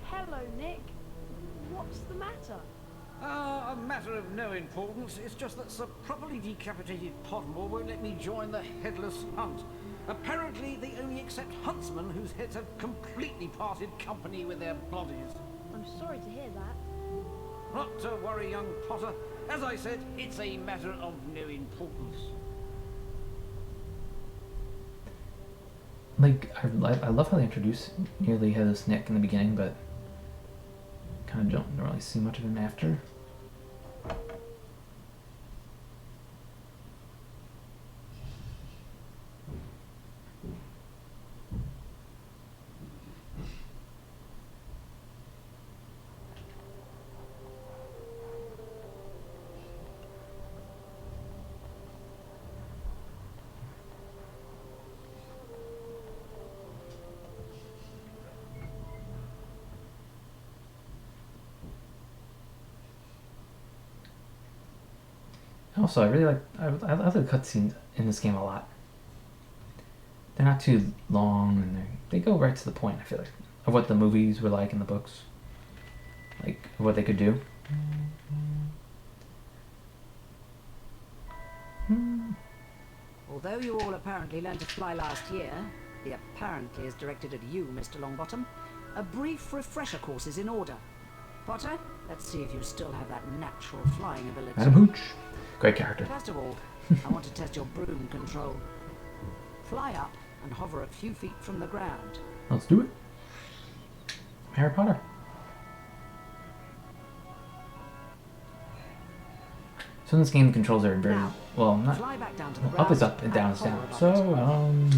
Hello, Nick. What's the matter?
A matter of no importance. It's just that Sir Properly Decapitated Pottermore won't let me join the headless hunt. Apparently, they only accept huntsmen whose heads have completely parted company with their bodies.
I'm sorry to hear that.
Not to worry, young Potter. As I said, it's a matter of no importance.
Like, I love how they introduce nearly headless Nick in the beginning, but kind of don't really see much of him after. Also, I really like I like the cutscenes in this game a lot. They're not too long, and they go right to the point. I feel like of what the movies were like in the books, like what they could do.
Although you all apparently learned to fly last year, the apparently is directed at you, Mr. Longbottom, a brief refresher course is in order. Potter, let's see if you still have that natural flying ability.
Adam Hooch. Great character.
First of all, I want to test your broom control. Fly up and hover a few feet from the ground.
Let's do it. Harry Potter. So in this game, the controls are very well. Not
Fly back down to the
up
ground
is up and down is
hover
down.
above
So
the ground.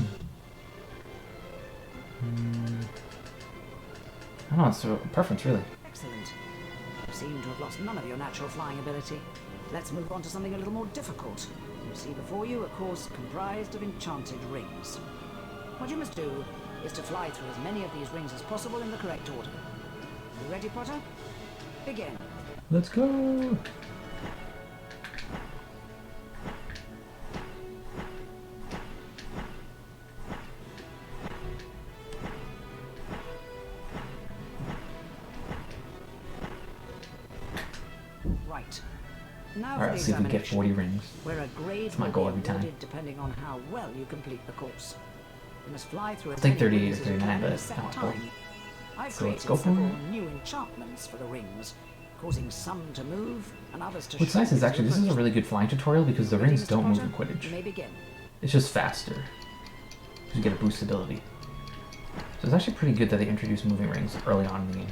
I don't know. It's a preference, really.
Excellent. You seem to have lost none of your natural flying ability. Let's move on to something a little more difficult. You see before you a course comprised of enchanted rings. What you must do is to fly through as many of these rings as possible in the correct order. You ready, Potter? Begin.
Let's go.
Right. Now
Alright,
for
let's
the
see if we get
examination,
40 rings.
where a grade
That's my
will
goal
be
every time.
awarded depending on how well you complete the course. You must fly through
I
as
think
many
38 or
rings as you
39,
can in a
but
set
not
time. I've
So let's
created
go for
several
it.
new enchantments for the rings, causing some to move and others to
What's nice is
shrink
actually
as
this
you
is a really good flying tutorial because the
Ready,
rings
Mr.
don't move
Potter?
in Quidditch.
You may begin.
It's just faster. You get a boost ability. So it's actually pretty good that they introduced moving rings early on in the game.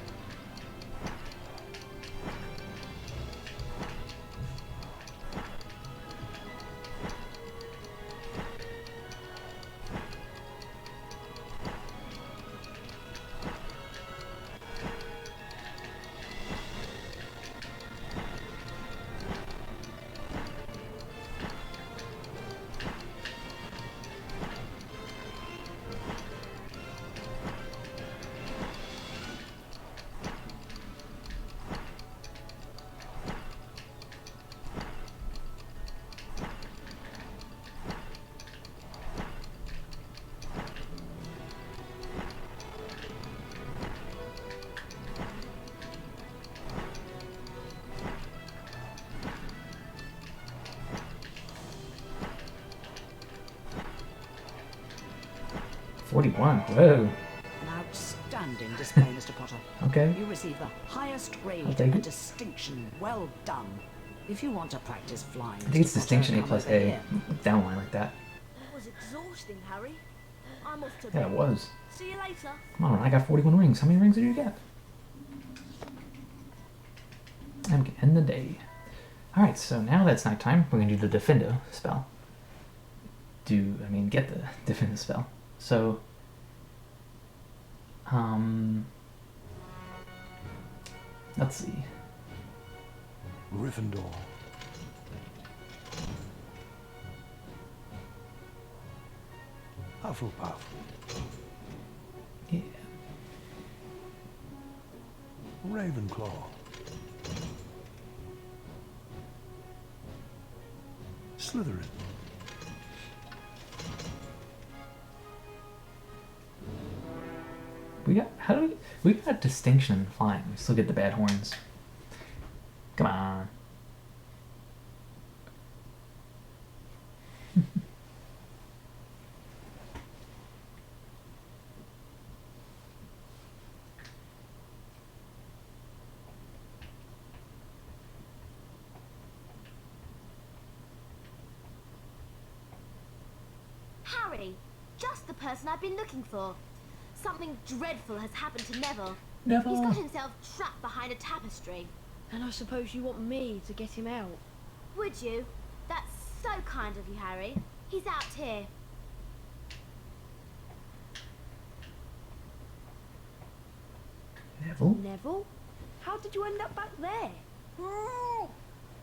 '41. Whoa.
An outstanding display, Mr. Potter.
Okay.
You receive the highest
I'll
grade
take
and
it.
distinction. Well done. If you want to practice flying,
I think it's
Mr.
distinction A
Potter,
plus
come over
A.
here.
Downline like that.
That was exhausting, Harry. I'm off to
Yeah,
bed.
it was.
See you later.
Come on, I got 41 rings. How many rings did you get? I'm gonna end the day. Alright, so now that's nighttime, we're gonna do the Defendo spell. Get the Defendo spell. So, let's see.
Gryffindor. Hufflepuff.
Yeah.
Ravenclaw. Slytherin.
We got distinction in flying. We still get the bad horns. Come on.
Harry, just the person I've been looking for. Something dreadful has happened to Neville.
Neville.
He's got himself trapped behind a tapestry.
And I suppose you want me to get him out?
Would you? That's so kind of you, Harry. He's out here.
Neville?
Neville? How did you end up back there?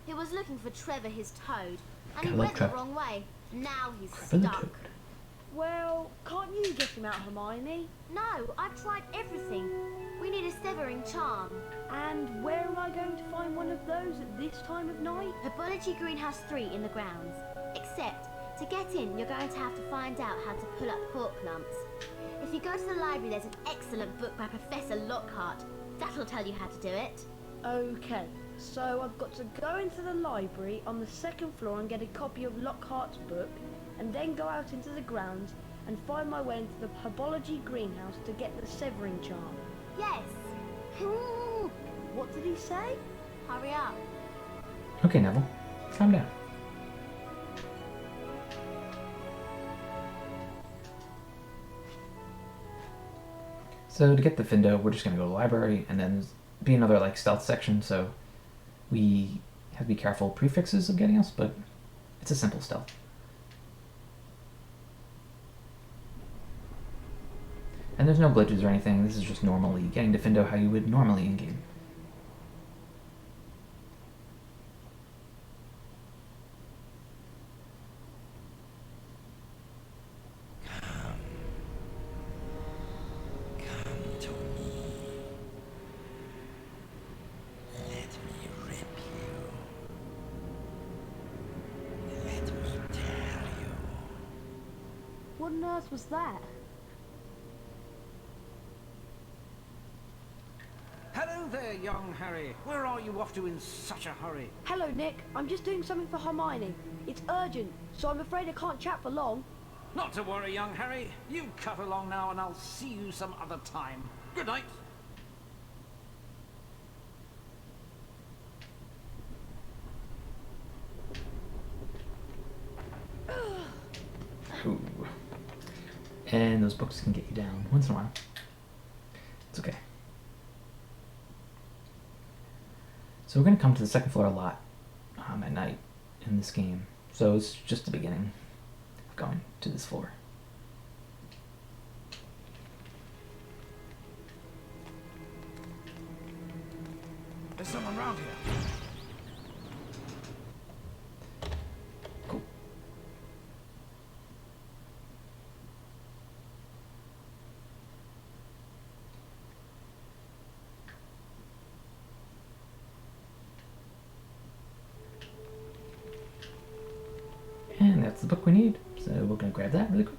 He was looking for Trevor, his toad, and
I
he
love
went the
Trevor.
wrong way. Now he's
Trevor the
stuck.
Toad.
Well, can't you get him out, Hermione?
No, I've tried everything. We need a severing charm.
And where am I going to find one of those at this time of night?
Herbology Greenhouse 3 in the grounds. Except, to get in, you're going to have to find out how to pull up pork lumps. If you go to the library, there's an excellent book by Professor Lockhart. That'll tell you how to do it.
Okay, so I've got to go into the library on the second floor and get a copy of Lockhart's book, and then go out into the grounds and find my way into the Herbology Greenhouse to get the severing charm.
Yes.
What did he say?
Hurry up.
Okay, Neville. Calm down. So to get the Findo, we're just going to go to the library and then be another like stealth section, so we have to be careful prefixes of getting us, but it's a simple stealth. And there's no glitches or anything, this is just normally getting to Findo how you would normally in-game.
What on earth was that?
Hello there, young Harry. Where are you off to in such a hurry?
Hello, Nick. I'm just doing something for Hermione. It's urgent, so I'm afraid I can't chat for long.
Not to worry, young Harry. You cut along now and I'll see you some other time. Good night.
Ooh. And those books can get you down once in a while. It's okay. So we're going to come to the second floor a lot at night in this game. So it's just the beginning of going to this floor.
There's someone around here.
Cool. And that's the book we need. So we're going to grab that really quick.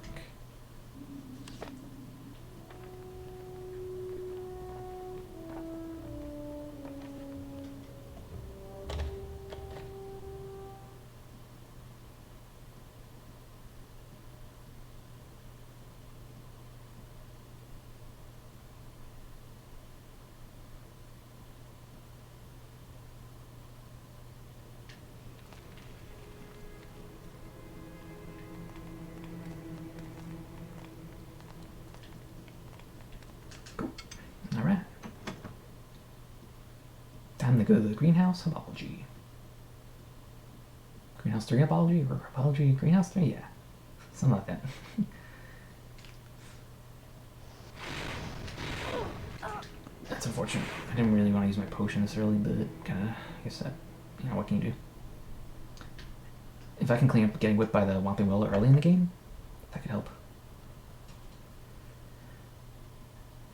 Alright. Time to go to the greenhouse herbology. Greenhouse 3 herbology or herbology greenhouse 3? Yeah. Something like that. That's unfortunate. I didn't really want to use my potion this early, but kinda, I guess that, you know, what can you do? If I can clean up getting whipped by the Whomping Willow early in the game, that could help.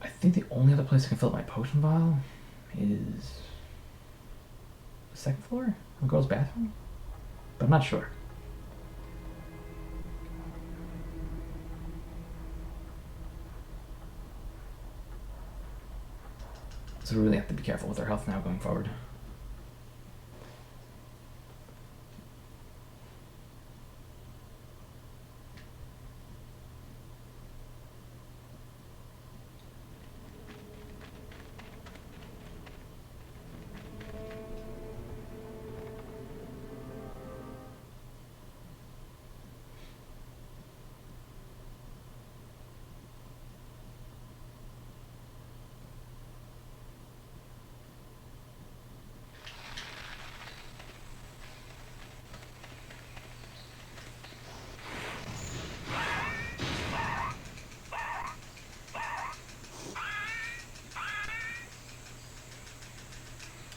I think the only other place I can fill up my potion vial is the second floor, the girls' bathroom, but I'm not sure. So we really have to be careful with our health now going forward.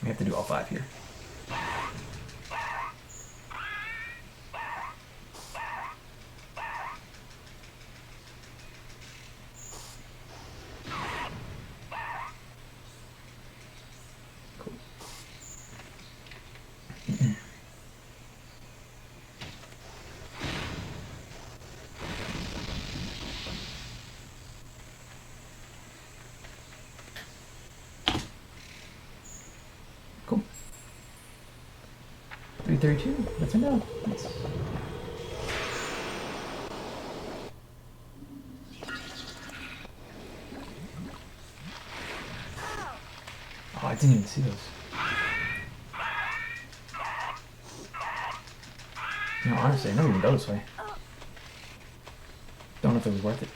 We have to do all 5 here. Cool. Cool. 332. Let's find out. Nice. Oh, I didn't even see those. No, honestly, I never even go this way. Don't know if it was worth it.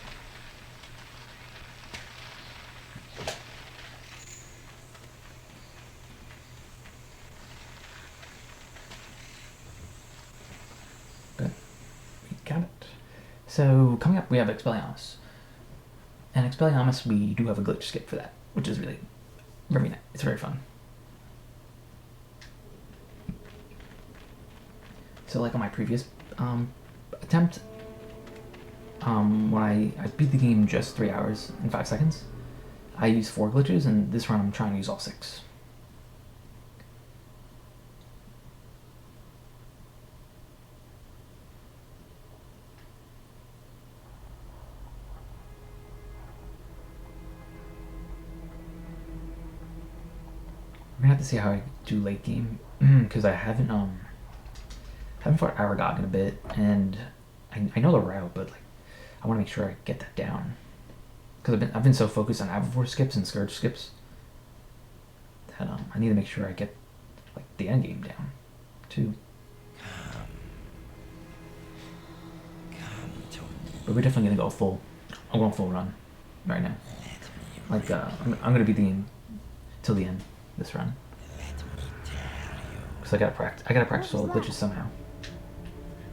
But we got it. So coming up, we have Expelliarmus. And Expelliarmus, we do have a glitch skip for that, which is really very nice. It's very fun. So like on my previous attempt, when I beat the game just 3 hours and 5 seconds, I used 4 glitches, and this run I'm trying to use all 6. We're gonna have to see how I do late game, because I haven't fought Aragog in a bit, and I know the route, but like I want to make sure I get that down. Because I've been so focused on Avivore skips and Scourge skips that I need to make sure I get like the end game down too. But we're definitely gonna go full. I'm going full run right now. Like I'm gonna be till the end this run. Because I gotta practice all the glitches somehow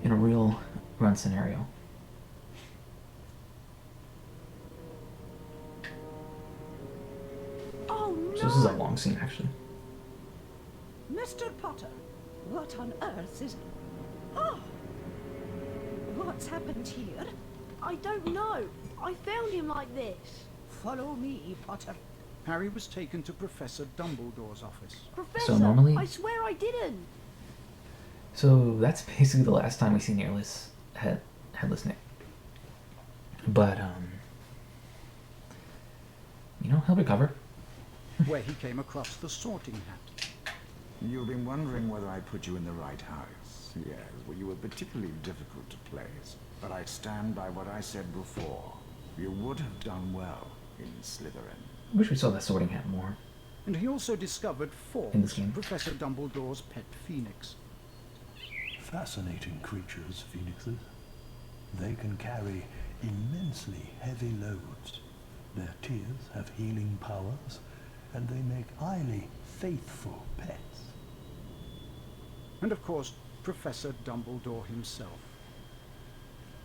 in a real run scenario. So this is a long scene, actually.
Mr. Potter, what on earth is... Oh! What's happened here?
I don't know. I found him like this.
Follow me, Potter.
Harry was taken to Professor Dumbledore's office.
Professor,
So normally...
I swear I didn't.
So that's basically the last time we see Headless Nick. But, you know, he'll recover.
Where he came across the Sorting Hat.
You've been wondering whether I put you in the right house. Yes, well, you were particularly difficult to place. But I stand by what I said before. You would have done well in Slytherin.
I wish we saw that Sorting Hat more.
And he also discovered
in this
Forks,
game.
Professor Dumbledore's pet phoenix.
Fascinating creatures, phoenixes. They can carry immensely heavy loads. Their tears have healing powers, and they make highly faithful pets.
And of course, Professor Dumbledore himself.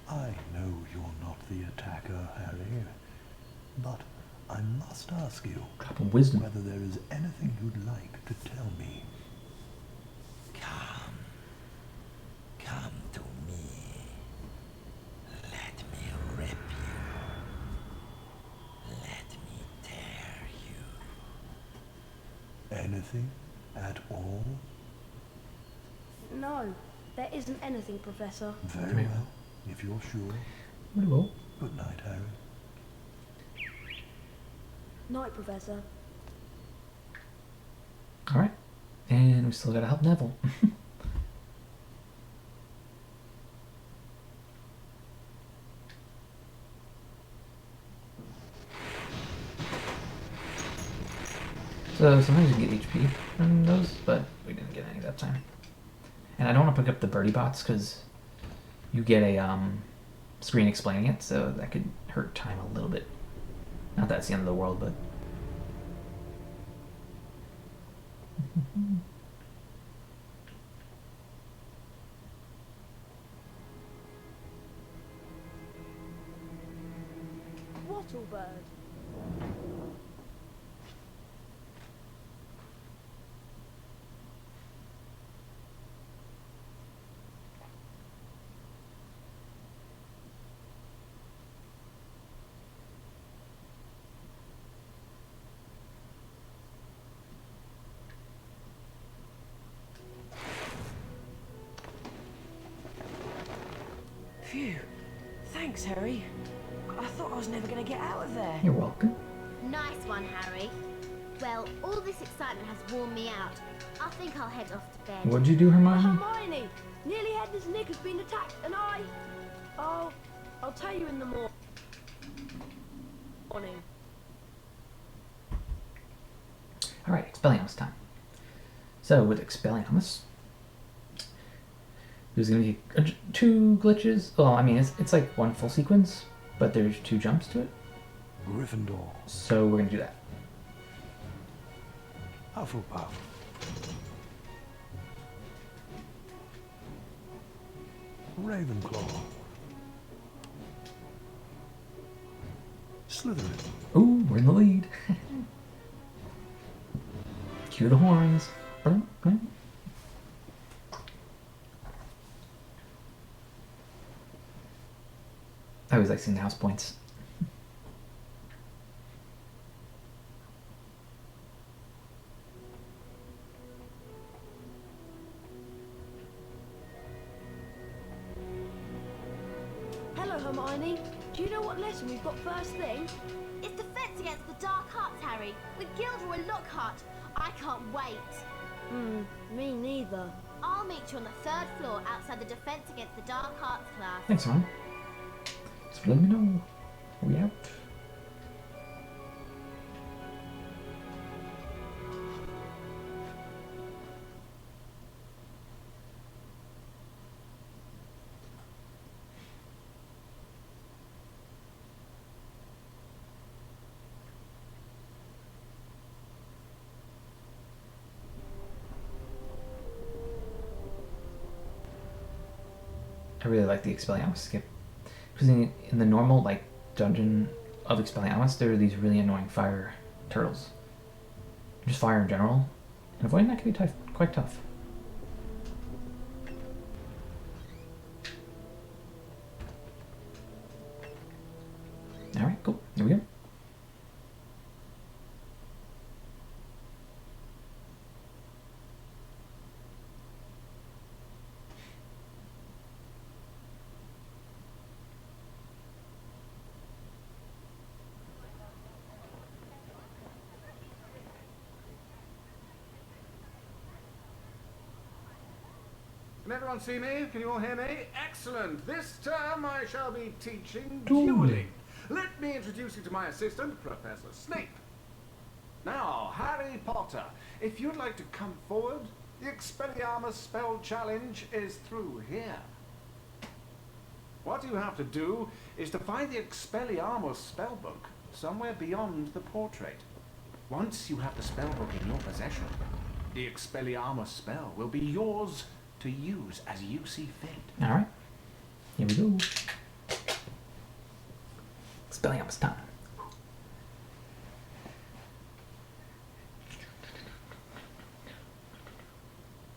I know you're not the attacker, Harry, but I must ask you
Drop of wisdom.
whether there is anything you'd like to tell me.
Come to me. Let me rip you. Let me tear you.
Anything at all?
No, there isn't anything, Professor.
Very well, if you're sure.
Very well.
Good night, Harry.
Night, Professor.
Alright. And we still gotta help Neville. So sometimes you get HP from those, but we didn't get any that time. And I don't want to pick up the birdie bots because you get a screen explaining it, so that could hurt time a little bit. Not that it's the end of the world, but...
Wattlebird.
Phew. Thanks, Harry. I thought I was never going to get out of there.
You're welcome.
Nice one, Harry. Well, all this excitement has worn me out. I think I'll head off to bed.
What'd you do, Hermione?
Hermione! Nearly Headless Nick has been attacked, and I'll tell you in the morning.
Alright, Expelliarmus time. So, with Expelliarmus, there's going to be 2 glitches. Well, I mean, it's like one full sequence, but there's 2 jumps to it.
Gryffindor.
So we're going to do that.
Hufflepuff. Ravenclaw. Slytherin.
Ooh, we're in the lead. Cue the horns. I always like seeing the house points.
Hello, Hermione. Do you know what lesson we've got first thing?
It's defense against the dark arts, Harry, with Gilderoy Lockhart. I can't wait.
Me neither.
I'll meet you on the 3rd floor outside the defense against the dark arts class.
Thanks, Ron. Just let me know. We out. I really like the Expelliarmus skip. Because in the normal, like, dungeon of Expelliarmus, there are these really annoying fire turtles. Just fire in general. And avoiding that can be quite tough. Alright, cool. Here we go.
Can everyone see me? Can you all hear me? Excellent. This term I shall be teaching dueling. Let me introduce you to my assistant, Professor Snape. Now, Harry Potter, if you'd like to come forward, the Expelliarmus spell challenge is through here. What you have to do is to find the Expelliarmus spellbook somewhere beyond the portrait. Once you have the spellbook in your possession, the Expelliarmus spell will be yours to use as you see fit.
Alright. Here we go. Expelliarmus time.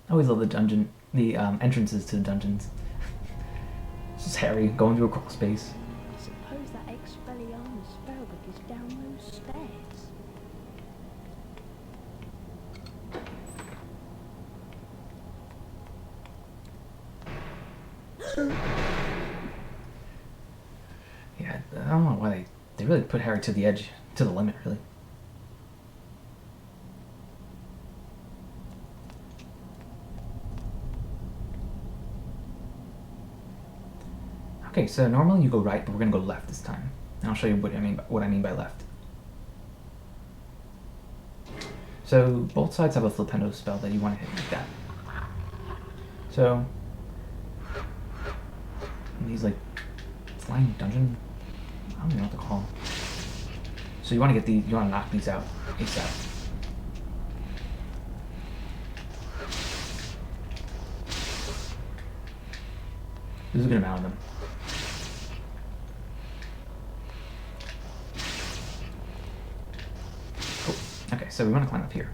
I always love the entrances to the dungeons. This is Harry going through a crawl space.
I suppose that Expelliarmus spellbook is down those stairs.
Yeah, I don't know why they really put Harry to the edge, to the limit, really. Okay, so normally you go right, but we're gonna go left this time. And I'll show you what I mean by left. So both sides have a flipendo spell that you want to hit like that. So these like flying dungeon, I don't even know what to call them. So you want to get these, you want to knock these out ASAP. There's a good amount of them. Cool. Okay, so we want to climb up here.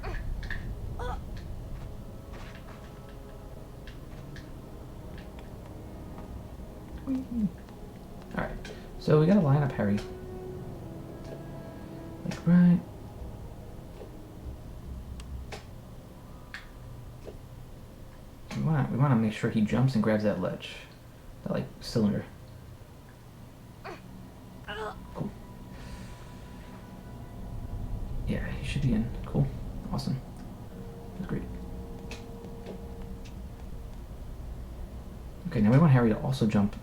Alright, so we gotta line up Harry. Like right. We wanna make sure he jumps and grabs that ledge. That like cylinder. Cool. Yeah, he should be in. Cool. Awesome. That's great. Okay, now we want Harry to also jump.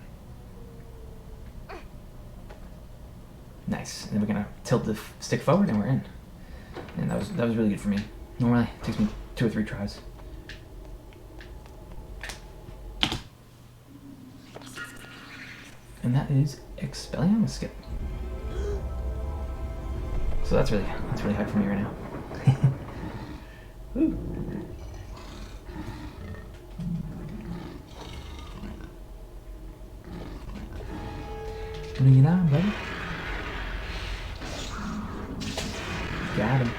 Nice. And then we're gonna tilt the stick forward and we're in. And that was really good for me. Normally it takes me 2 or 3 tries. And that is Expelliarmus skip. So that's really hard for me right now. Woo. Bring it on, brother. Got him.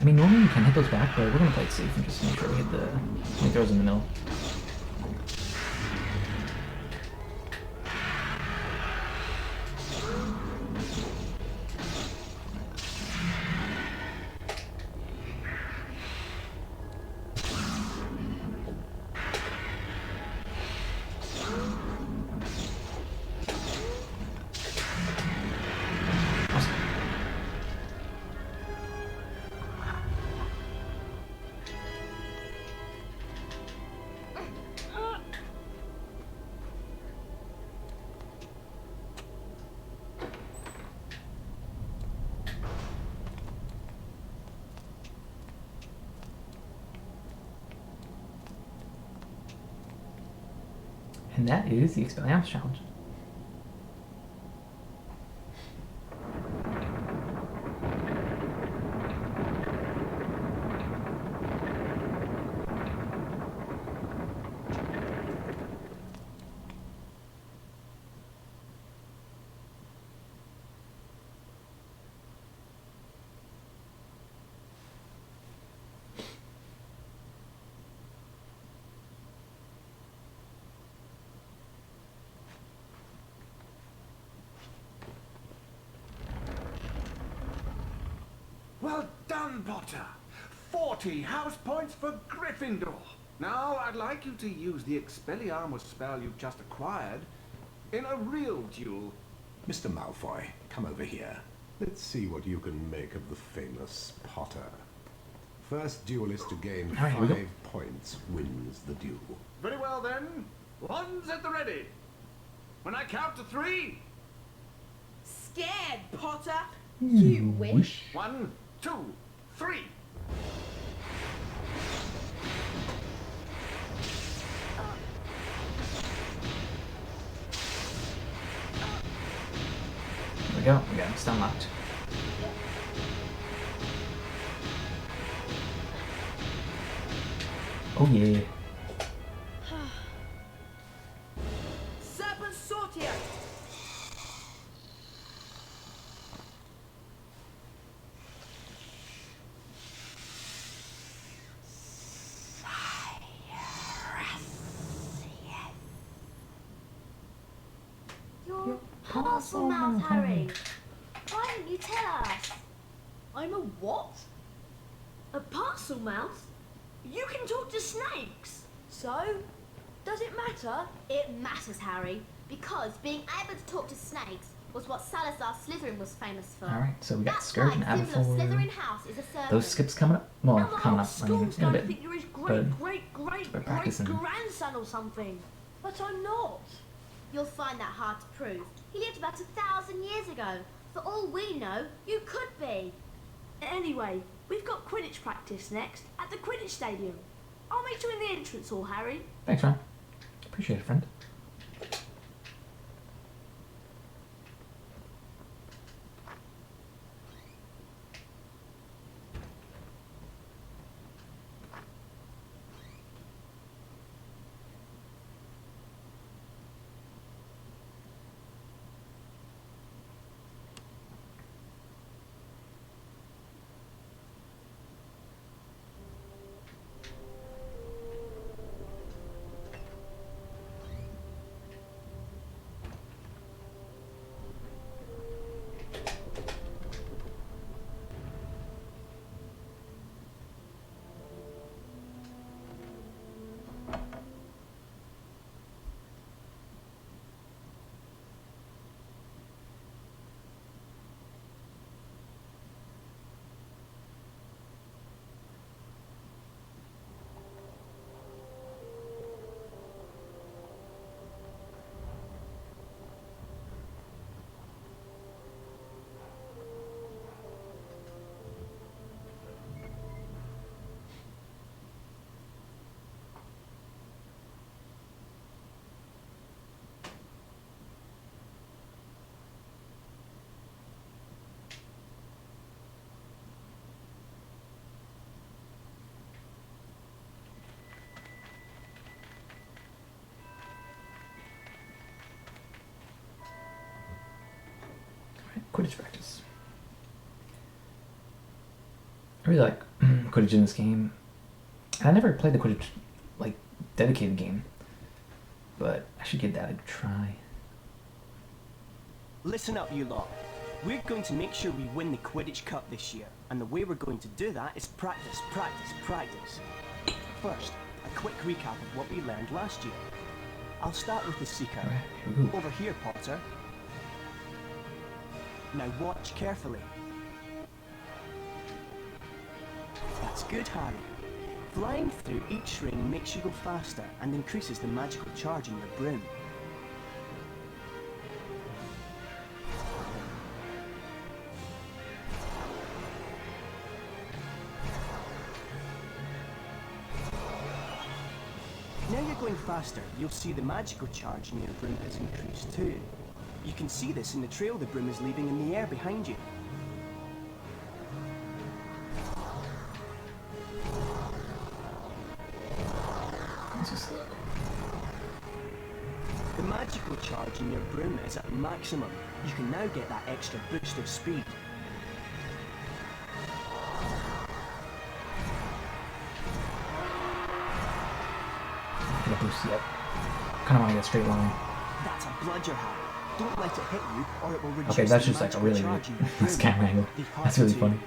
I mean, normally you can hit those back, but we're gonna play it safe and just make sure we hit the when he throws in the middle. And that is the Expelliarmus challenge.
Well done, Potter! 40 house points for Gryffindor! Now, I'd like you to use the Expelliarmus spell you've just acquired in a real duel.
Mr. Malfoy, come over here. Let's see what you can make of the famous Potter. First duelist to gain 5 points wins the duel.
Very well then. One's at the ready. When I count to 3.
Scared, Potter?
You wish.
1, 2, 3.
There we go. We got him stun locked. Oh yeah.
Serpent Sortier!
You're parcel mouth, Harry. Why didn't you tell us?
I'm a what? A parcel mouth? You can talk to snakes.
So, does it matter?
It matters, Harry, because being able to talk to snakes was what Salazar Slytherin was famous for.
Alright, so we got
That's
Scourge
why
and
the symbol of
Aberforth.
Slytherin House is a serpent.
Those skips coming up? Well,
And the
coming
whole
up, I mean,
school's
in a
going to
bit.
think you're his
But
great
practicing.
grandson or something.
But I'm not.
You'll find that hard to prove. He lived about 1,000 years ago. For all we know, you could be.
Anyway, we've got Quidditch practice next at the Quidditch Stadium. I'll meet you in the entrance hall, Harry.
Thanks, man. Appreciate it, friend. Quidditch practice. I really like Quidditch in this game. I never played the Quidditch, like, dedicated game, but I should give that a try.
Listen up, you lot. We're going to make sure we win the Quidditch Cup this year, and the way we're going to do that is practice, practice, practice. First, a quick recap of what we learned last year. I'll start with the Seeker. Over here, Potter. Now watch carefully. That's good, Harry. Flying through each ring makes you go faster and increases the magical charge in your broom. Now you're going faster, you'll see the magical charge in your broom has increased too. You can see this in the trail the broom is leaving in the air behind you. The magical charge in your broom is at maximum. You can now get that extra boost of speed.
Get a boost yet. Kind of want to get a straight line.
That's a bludger, Harry. Don't let it hit you, or it will reduce
Okay, that's
the
just like a
magical
really
charge in your
that's
broom.
camera angle.
Be hard
That's really
to-
funny.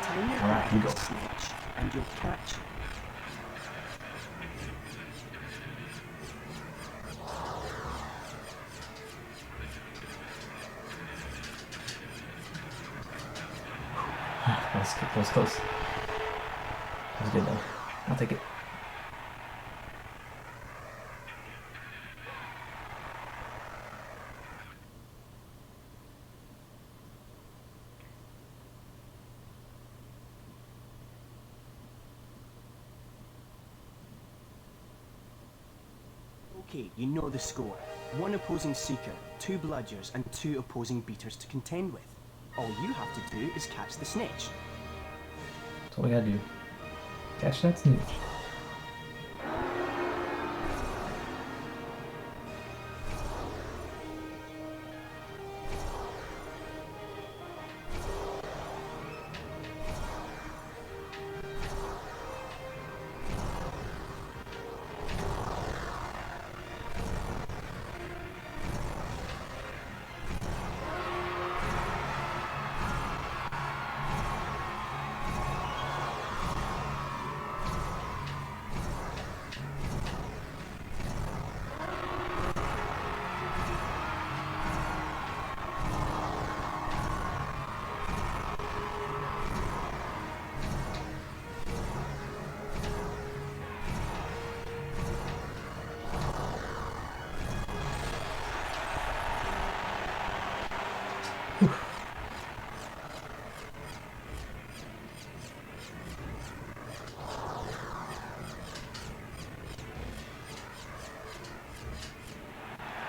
Time your
Alright, here we go.
snitch, and you'll catch it.
That was close. That was good though. I'll take it.
Okay, you know the score. 1 opposing seeker, 2 bludgers, and 2 opposing beaters to contend with. All you have to do is catch the snitch.
That's all we gotta do. Catch that snitch.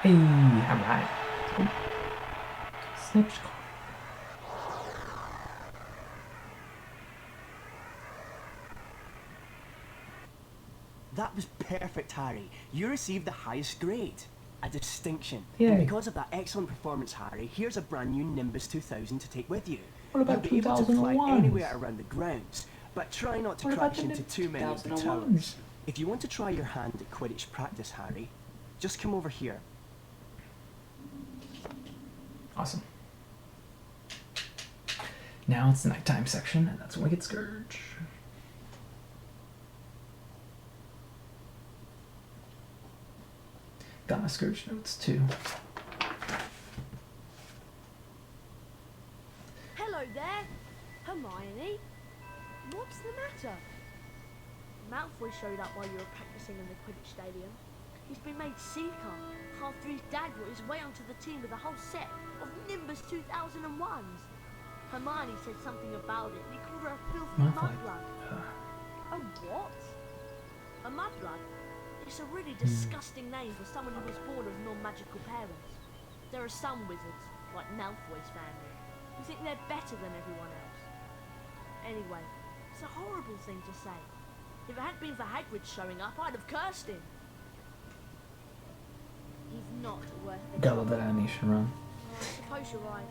Hey, I'm right. Snitch.
That was perfect, Harry. You received the highest grade. A distinction.
Yay.
And because of that excellent performance, Harry, here's a brand new Nimbus 2000 to take with you.
What about
You'll be able to fly
2001s?
anywhere around the grounds, but try not to
What about
crash
the
into too many of the
2001s?
towers. If you want to try your hand at Quidditch practice, Harry, just come over here.
Awesome. Now it's the nighttime section, and that's when we get Scourge. Got my Scourge notes too.
Hello there, Hermione. What's the matter? Malfoy showed up while you were practicing in the Quidditch Stadium. He's been made Seeker. After his dad brought his way onto the team with a whole set of Nimbus 2001s. Hermione said something about it, and he called her a filthy
Malfoy.
mudblood. A what? A mudblood? It's a really disgusting name for someone who was born of non-magical parents. There are some wizards, like Malfoy's family, who think they're better than everyone else. Anyway, it's a horrible thing to say. If it hadn't been for Hagrid showing up, I'd have cursed him. He's not worth the
Gotta love
trouble.
that animation run.
I suppose you're right.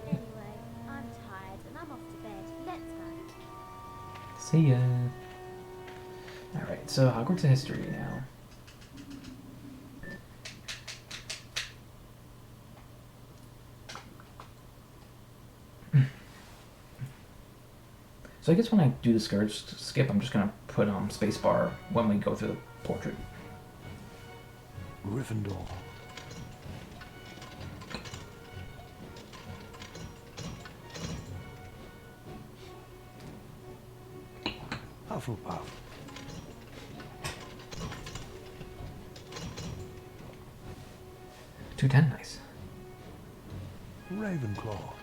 Anyway, I'm tired and I'm off to bed. Let's go.
See ya. Alright, so Hogwarts history now. So I guess when I do the Scourge skip, I'm just gonna put spacebar when we go through the portrait.
Gryffindor. Hufflepuff.
210, nice.
Ravenclaw.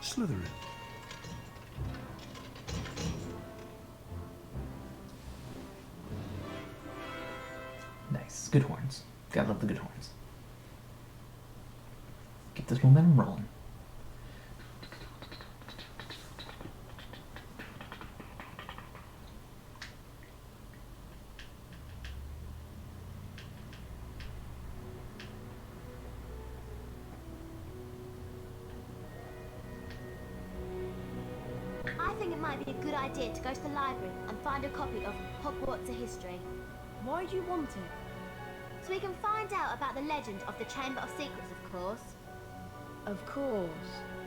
Slytherin.
Nice. Good horns. Gotta love the good horns. Get this momentum rolling.
I think it might be a good idea to go to the library and find a copy of Hogwarts: A History.
Why do you want it?
So we can find out about the legend of the Chamber of Secrets, of course.
Of course.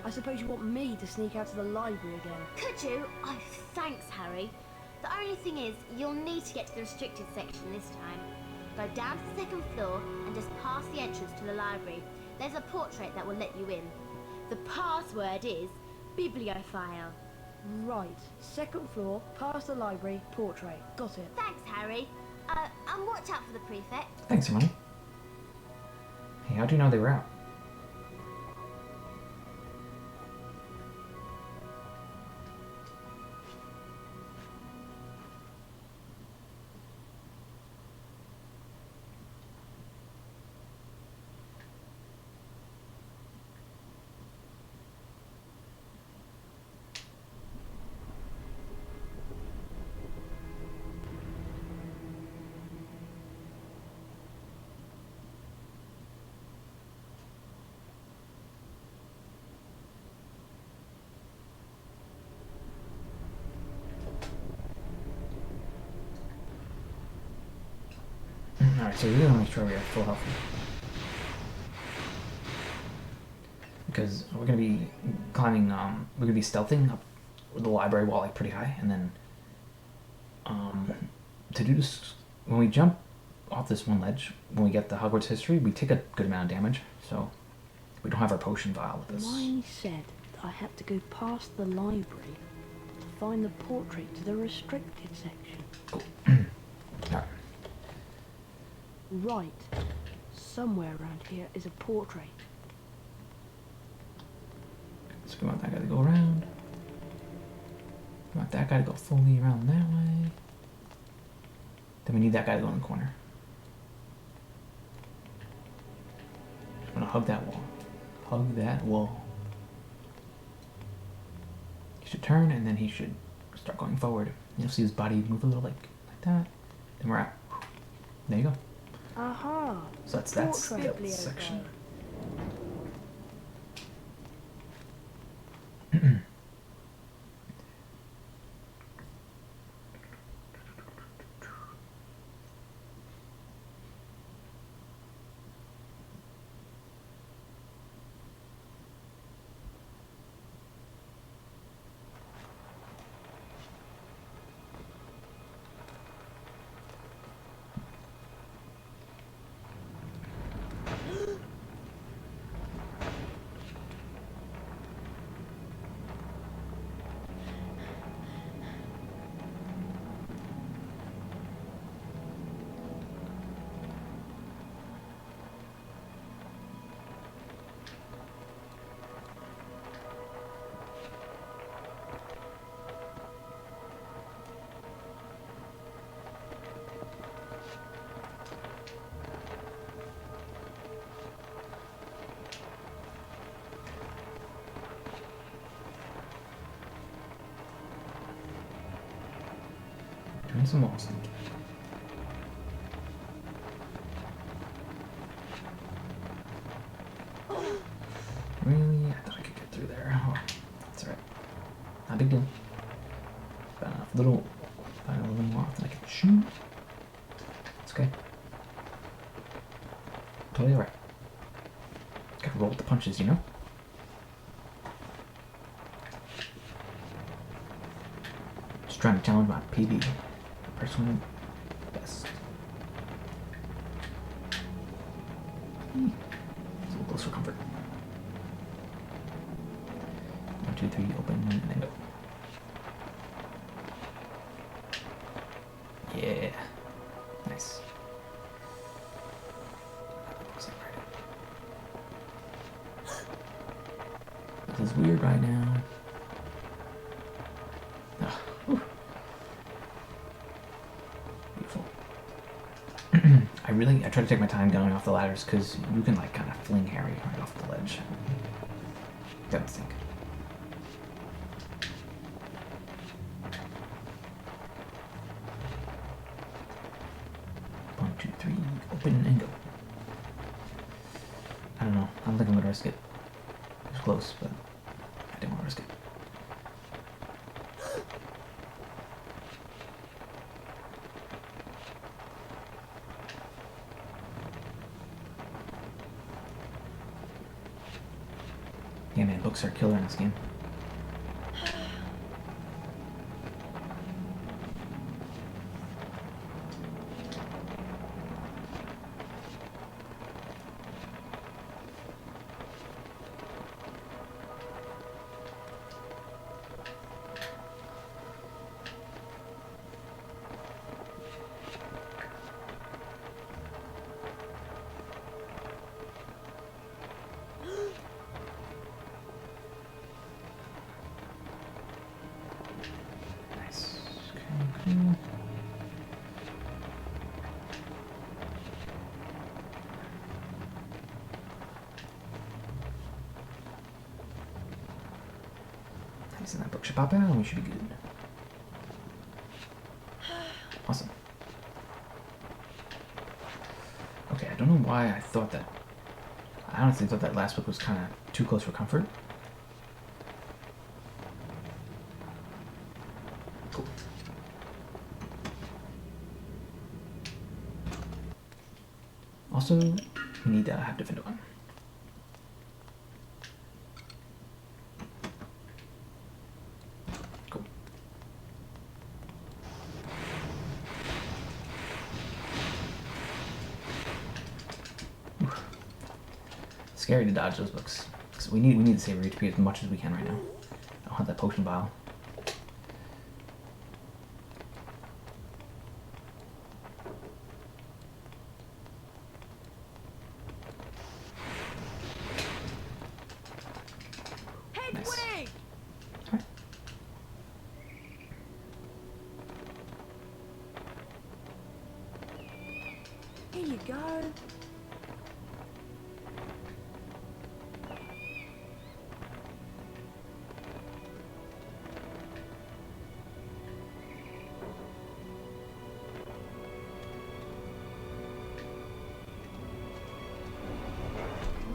I suppose you want me to sneak out to the library again.
Could you? Oh, thanks, Harry. The only thing is, you'll need to get to the restricted section this time. Go down to the second floor and just past the entrance to the library. There's a portrait that will let you in. The password is bibliophile.
Right. Second floor, past the library, portrait. Got it.
Thanks, Harry. And watch out for the prefect.
Thanks, Hermione. Hey, how do you know they were out? Alright, so we really want to make sure we have full health. Because we're going to be climbing, we're going to be stealthing up the library wall like pretty high, and then to do this, when we jump off this one ledge, when we get the Hogwarts history, we take a good amount of damage, so we don't have our potion vial with us.
Hermione said that I had to go past the library to find the portrait to the restricted section.
Cool. Alright.
Right. Somewhere around here is a portrait.
So we want that guy to go around. We want that guy to go fully around that way. Then we need that guy to go in the corner. Just gonna hug that wall. Hug that wall. He should turn and then he should start going forward. You'll see his body move a little like that. Then we're out. There you go.
Aha.
So that's that section. Doing some wall sneaking. Really? I thought I could get through there. Oh, that's alright. Not a big deal. About enough. Little more often I can shoot. It's okay. Totally alright. Gotta roll with the punches, you know? Just trying to challenge my PB. Personal best. It's a little close for comfort. I try to take my time going off the ladders because you can like kind of fling Harry right off the ledge. Don't think. One, two, three, open and go. I don't know. I don't think I'm gonna risk it. It was close, but I didn't want to risk it. Yeah, man, books are killer in this game. Nice, and that book should pop out and we should be good. Awesome. Okay, I don't know why I thought that. I honestly thought that last book was kind of too close for comfort. Cool. Also, we need to have Defender on. Cool. Oof. Scary to dodge those books. So we need to save our HP as much as we can right now. I don't have that potion vial.
Here you go.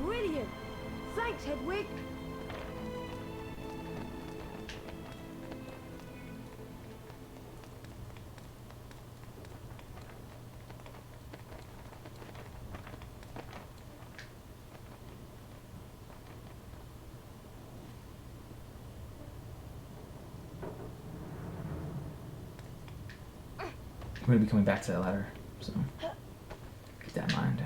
Brilliant. Thanks, Hedwig.
We're going to be coming back to that ladder, so keep that in mind.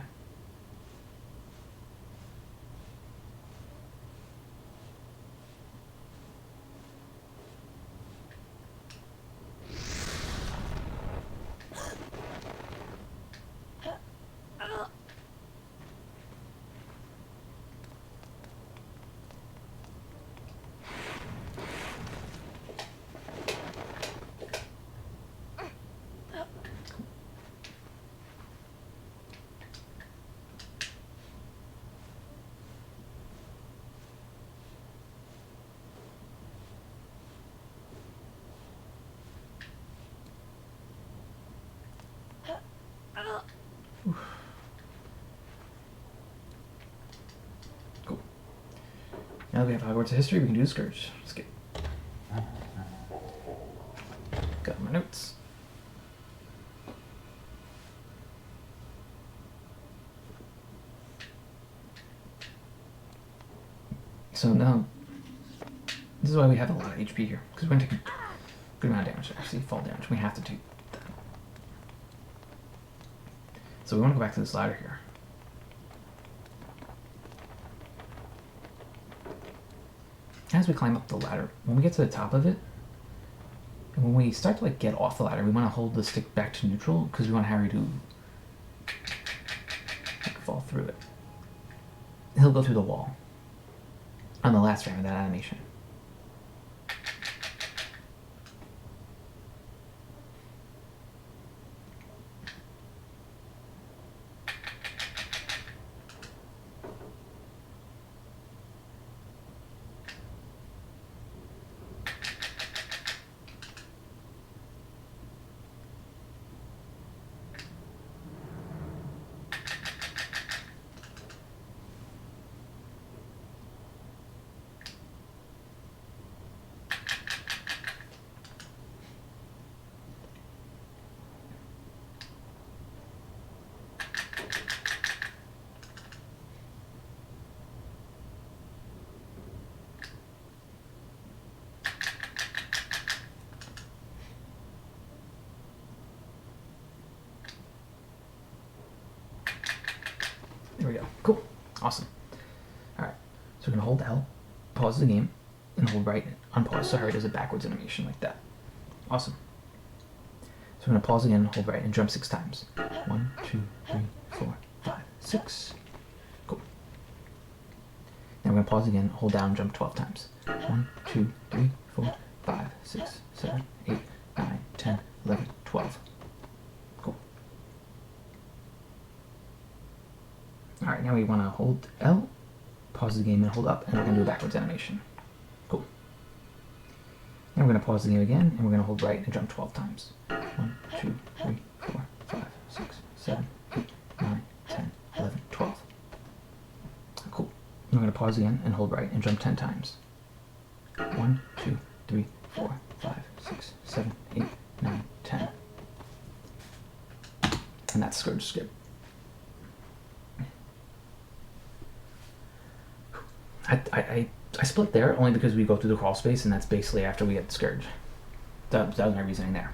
Cool. Now that we have Hogwarts history, we can do the Scourge. Let's get. Got my notes. So now, this is why we have a lot of HP here, because we're going to take a good amount of damage, actually fall damage. We have to take that. So we want to go back to this ladder here. As we climb up the ladder, when we get to the top of it, and when we start to like get off the ladder, we want to hold the stick back to neutral because we want Harry to like, fall through it. He'll go through the wall on the last frame of that animation. Awesome. Alright, so we're going to hold L, pause the game, and hold right, unpause, so Harry does a backwards animation like that. Awesome. So we're going to pause again, hold right, and jump 6 times. 1, 2, 3, 4, 5, 6. Cool. Now we're going to pause again, hold down, jump 12 times. 1, 2, 3, 4, 5, 6, 7, 8, 9, 10, 11, 12. Cool. Alright, now we want to hold L, pause the game and hold up, and we're going to do a backwards animation. Cool. Now we're going to pause the game again, and we're going to hold right and jump 12 times. 1, 2, 3, 4, 5, 6, 7, 8, 9, 10, 11, 12. Cool. We're going to pause again and hold right and jump 10 times. 1, 2, 3, 4, 5, 6, 7, 8, 9, 10. And that's Scourge Skip. I split there only because we go through the crawl space, and that's basically after we get Scourge. That was my reasoning there.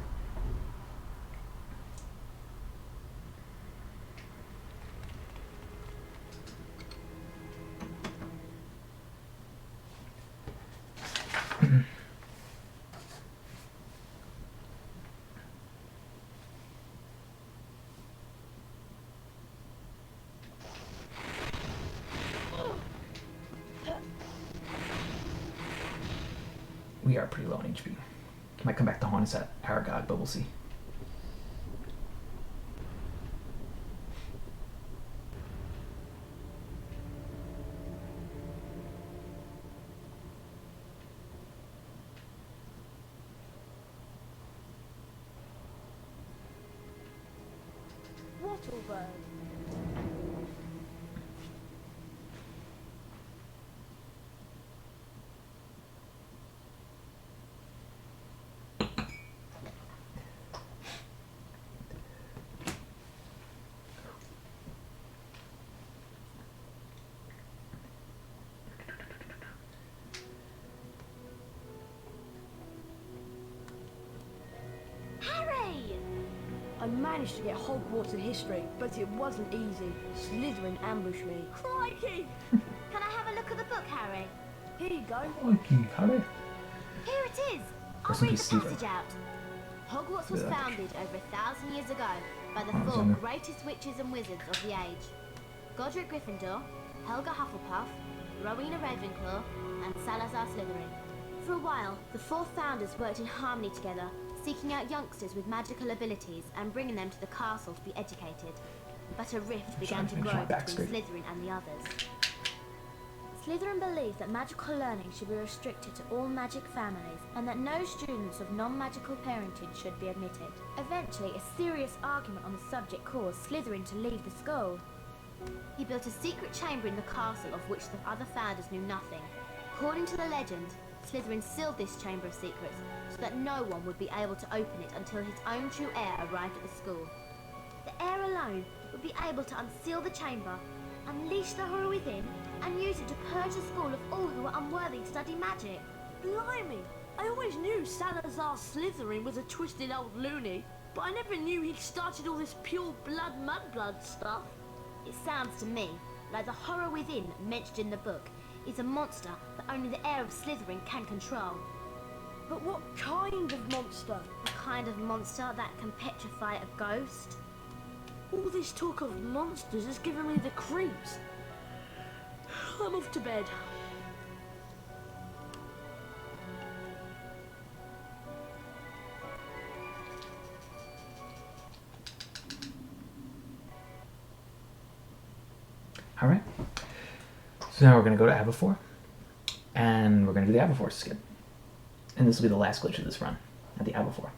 We are pretty low on HP. Might come back to haunt us at Aragog, but we'll see.
Wattlebird. I managed to get Hogwarts in history, but it wasn't easy. Slytherin ambushed me.
Crikey! Can I have a look at the book, Harry?
Here you go.
Crikey, Harry.
Here it is. I'll
Rest in
read
peace,
the
Stephen.
passage out. Hogwarts was founded over 1,000 years ago by the
Oh,
4
Xander.
greatest witches and wizards of the age. Godric Gryffindor, Helga Hufflepuff, Rowena Ravenclaw, and Salazar Slytherin. For a while, the 4 founders worked in harmony together, seeking out youngsters with magical abilities and bringing them to the castle to be educated. But a rift began to
make sure
grow
my back's
between
straight.
Slytherin and the others. Slytherin believed that magical learning should be restricted to all magic families and that no students of non-magical parentage should be admitted. Eventually, a serious argument on the subject caused Slytherin to leave the school. He built a secret chamber in the castle of which the other founders knew nothing. According to the legend, Slytherin sealed this chamber of secrets so that no one would be able to open it until his own true heir arrived at the school. The heir alone would be able to unseal the chamber, unleash the horror within, and use it to purge the school of all who were unworthy to study magic.
Blimey! I always knew Salazar Slytherin was a twisted old loony, but I never knew he'd started all this pure blood mudblood stuff.
It sounds to me like the horror within mentioned in the book is a monster that only the heir of Slytherin can control.
But what kind of monster?
The kind of monster that can petrify a ghost.
All this talk of monsters is giving me the creeps. I'm off to bed.
Alright. So now we're going to go to Aberforth, and we're going to do the Aberforth skip. And this will be the last glitch of this run, at the Aberforth.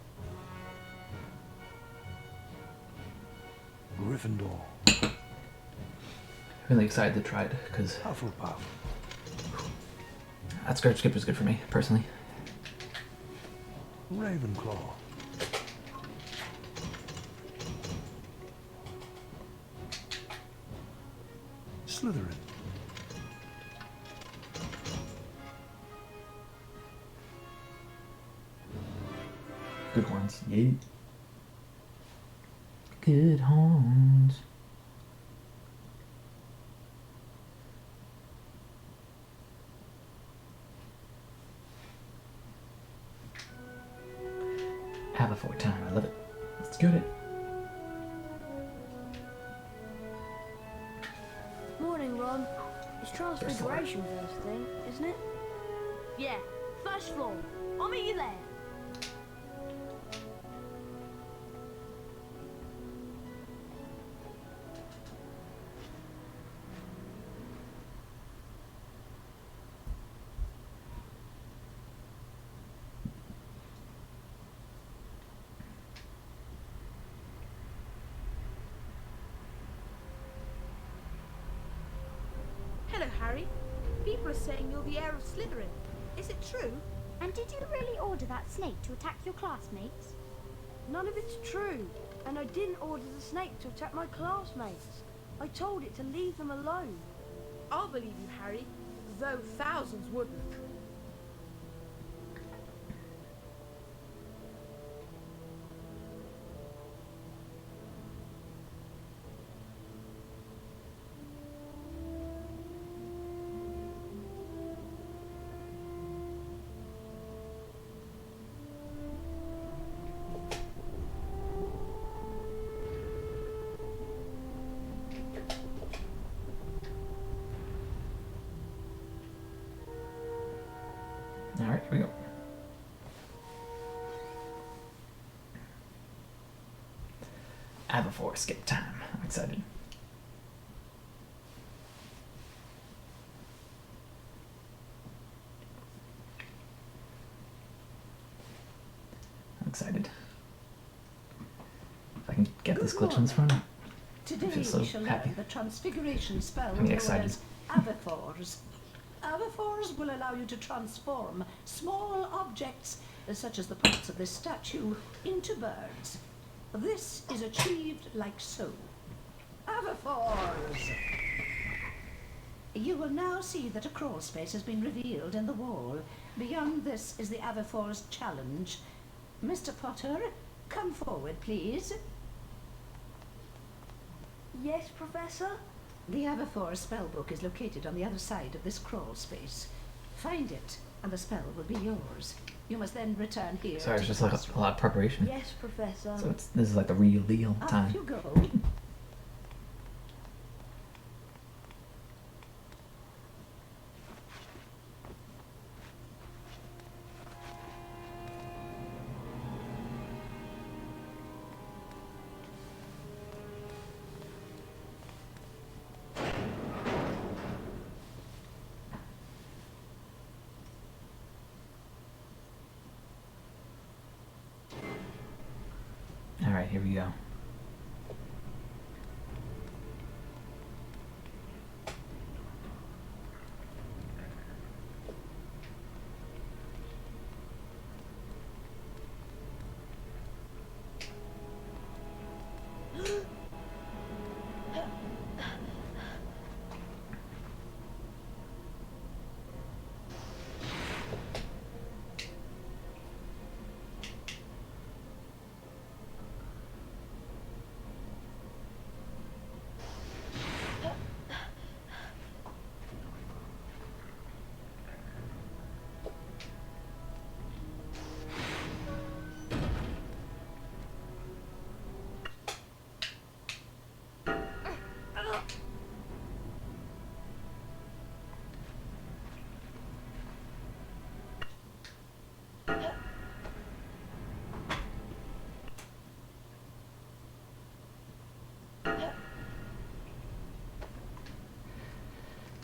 Gryffindor.
Really excited to try it, because
Hufflepuff.
that Scourge skip was good for me, personally.
Ravenclaw. Slytherin.
Good horns. Yeah. Good horns. Avatar time. I love it. Let's get it.
Morning, Ron. It's Transfiguration first thing, isn't it?
Yeah, first floor. I'll meet you there.
Hello, Harry. People are saying you're the heir of Slytherin. Is it true?
And did you really order that snake to attack your classmates?
None of it's true. And I didn't order the snake to attack my classmates. I told it to leave them alone.
I'll believe you, Harry, though thousands wouldn't.
Alright, here we go. Avatar skip time. I'm excited. I'm excited. If I can get this glitch on this front.
Today
I feel so
we shall
happy.
learn the transfiguration spell
I'm
known
excited.
as Avifors. Avifors will allow you to transform small objects, such as the parts of this statue, into birds. This is achieved like so. Avifors! You will now see that a crawl space has been revealed in the wall. Beyond this is the Avifors challenge. Mr. Potter, come forward, please.
Yes, Professor?
The Avifors spellbook is located on the other side of this crawl space. Find it, and the spell will be yours. You must then return here.
Sorry,
to
it's just
the
like a lot of preparation.
Yes, Professor.
So this is like the real deal time.
Off you go.
Alright, here we go.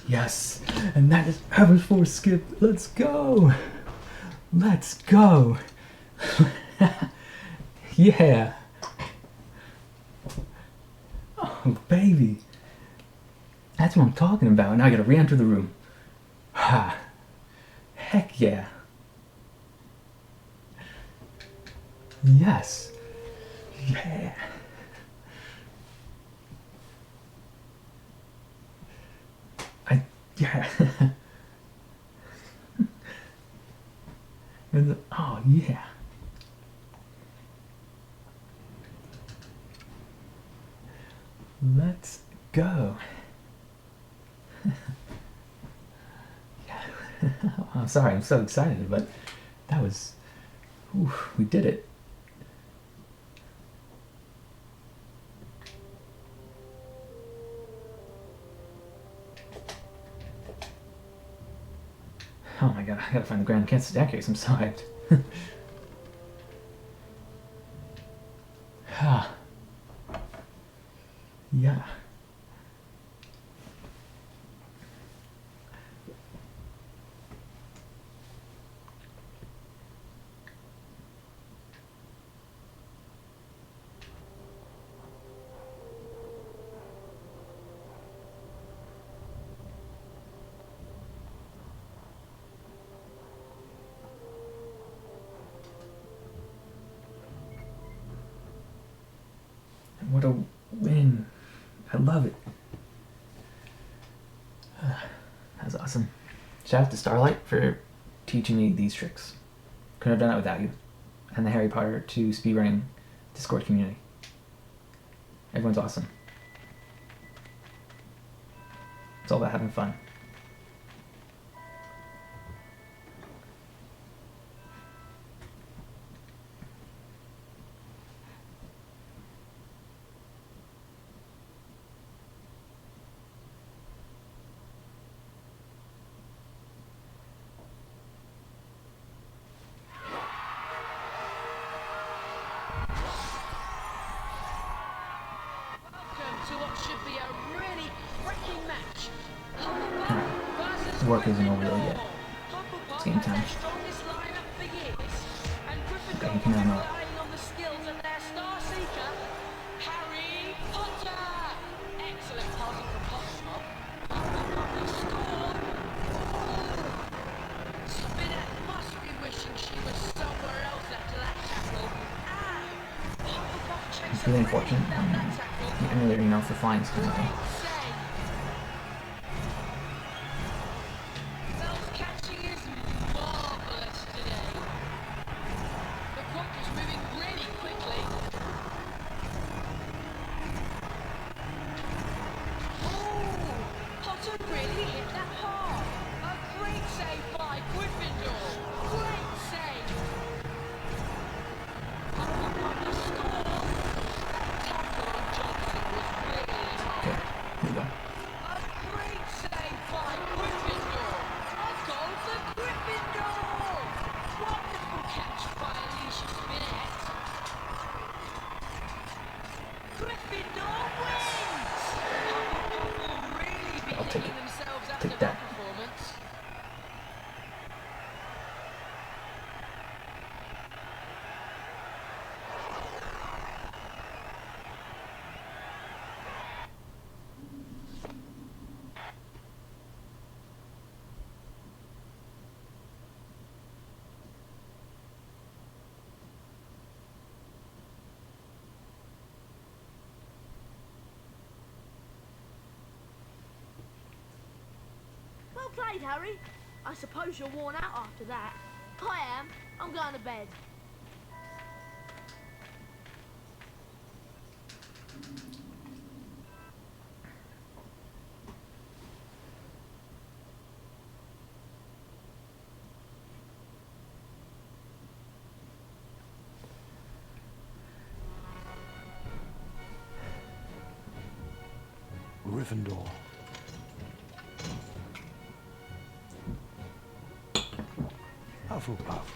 Yes, and that is Avatar skip. Let's go. Let's go. Yeah. Oh, baby. That's what I'm talking about. Now I gotta re-enter the room. Ha. Heck yeah. Yes. Yeah. Yeah. Oh, yeah. Let's go. Yeah. I'm sorry, I'm so excited, but that was... Ooh, we did it. I gotta find the Grand Cancer staircase. I'm so hyped. Yeah. What a win. I love it. That's awesome. Shout out to Starlight for teaching me these tricks. Couldn't have done it without you. And the Harry Potter 2 speedrunning Discord community. Everyone's awesome. It's all about having fun.
To what should be a really cracking match.
Work isn't over yet. It's game time. Okay, you can run off.
On the skills of their star seeker, Harry Potter. Excellent passing from Potter. Score. Spinner must be wishing she was somewhere else after that tackle.
It's really unfortunate. The emulator, you know, for flying is kind of thing.
Catching is marvelous today. The clock is moving really quickly. Oh, Potter really hit that hard. A great save by Gryffindor. Great save. The score. Tackle on Johnson was really hard.
Okay, here we go.
A great save by Gryffindor. A goal for Gryffindor. Wonderful catch by Alicia Spinett. Gryffindor wins. Hufflepuff will really be
I'll take
kicking
it.
themselves
Take
after
that.
that performance.
Well played, Harry. I suppose you're worn out after that. I am. I'm going to bed.
Gryffindor. Hufflepuff.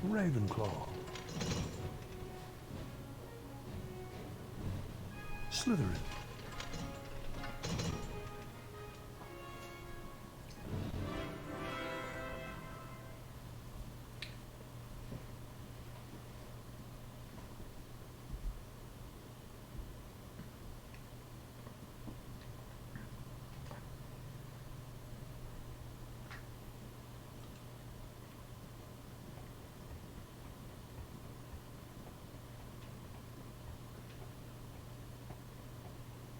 Ravenclaw. Slytherin.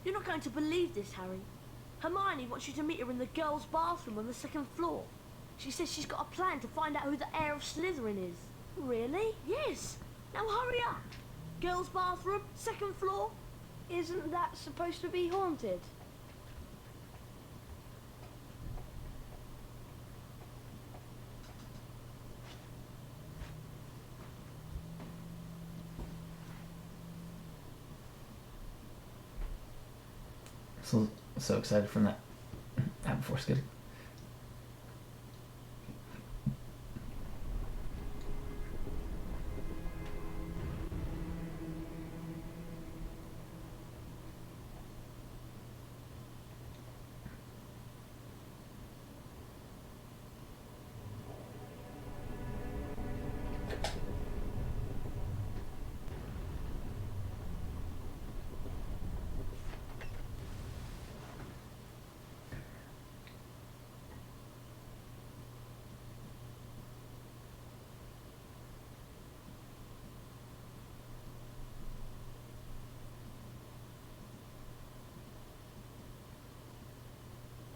You're not going to believe this, Harry. Hermione wants you to meet her in the girls' bathroom on the second floor. She says she's got a plan to find out who the heir of Slytherin is.
Really?
Yes. Now hurry up. Girls' bathroom, second floor.
Isn't that supposed to be haunted?
so excited from that before skip.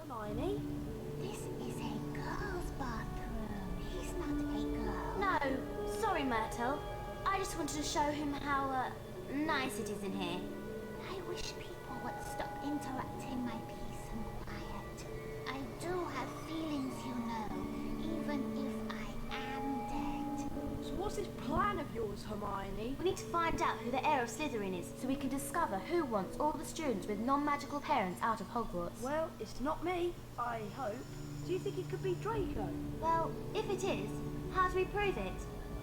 Hermione?
This is a girl's bathroom. He's not a girl.
No, sorry, Myrtle. I just wanted to show him how nice it is in here.
I wish people would stop interrupting my peace and quiet. I do have feelings, you know, even if I am dead.
So what's this plan of yours, Hermione?
We need to find out who the heir of Slytherin is, so we can discover who wants all the students with non-magical parents out of Hogwarts.
Well, it's not me, I hope. Do you think it could be Draco?
Well, if it is, how do we prove it?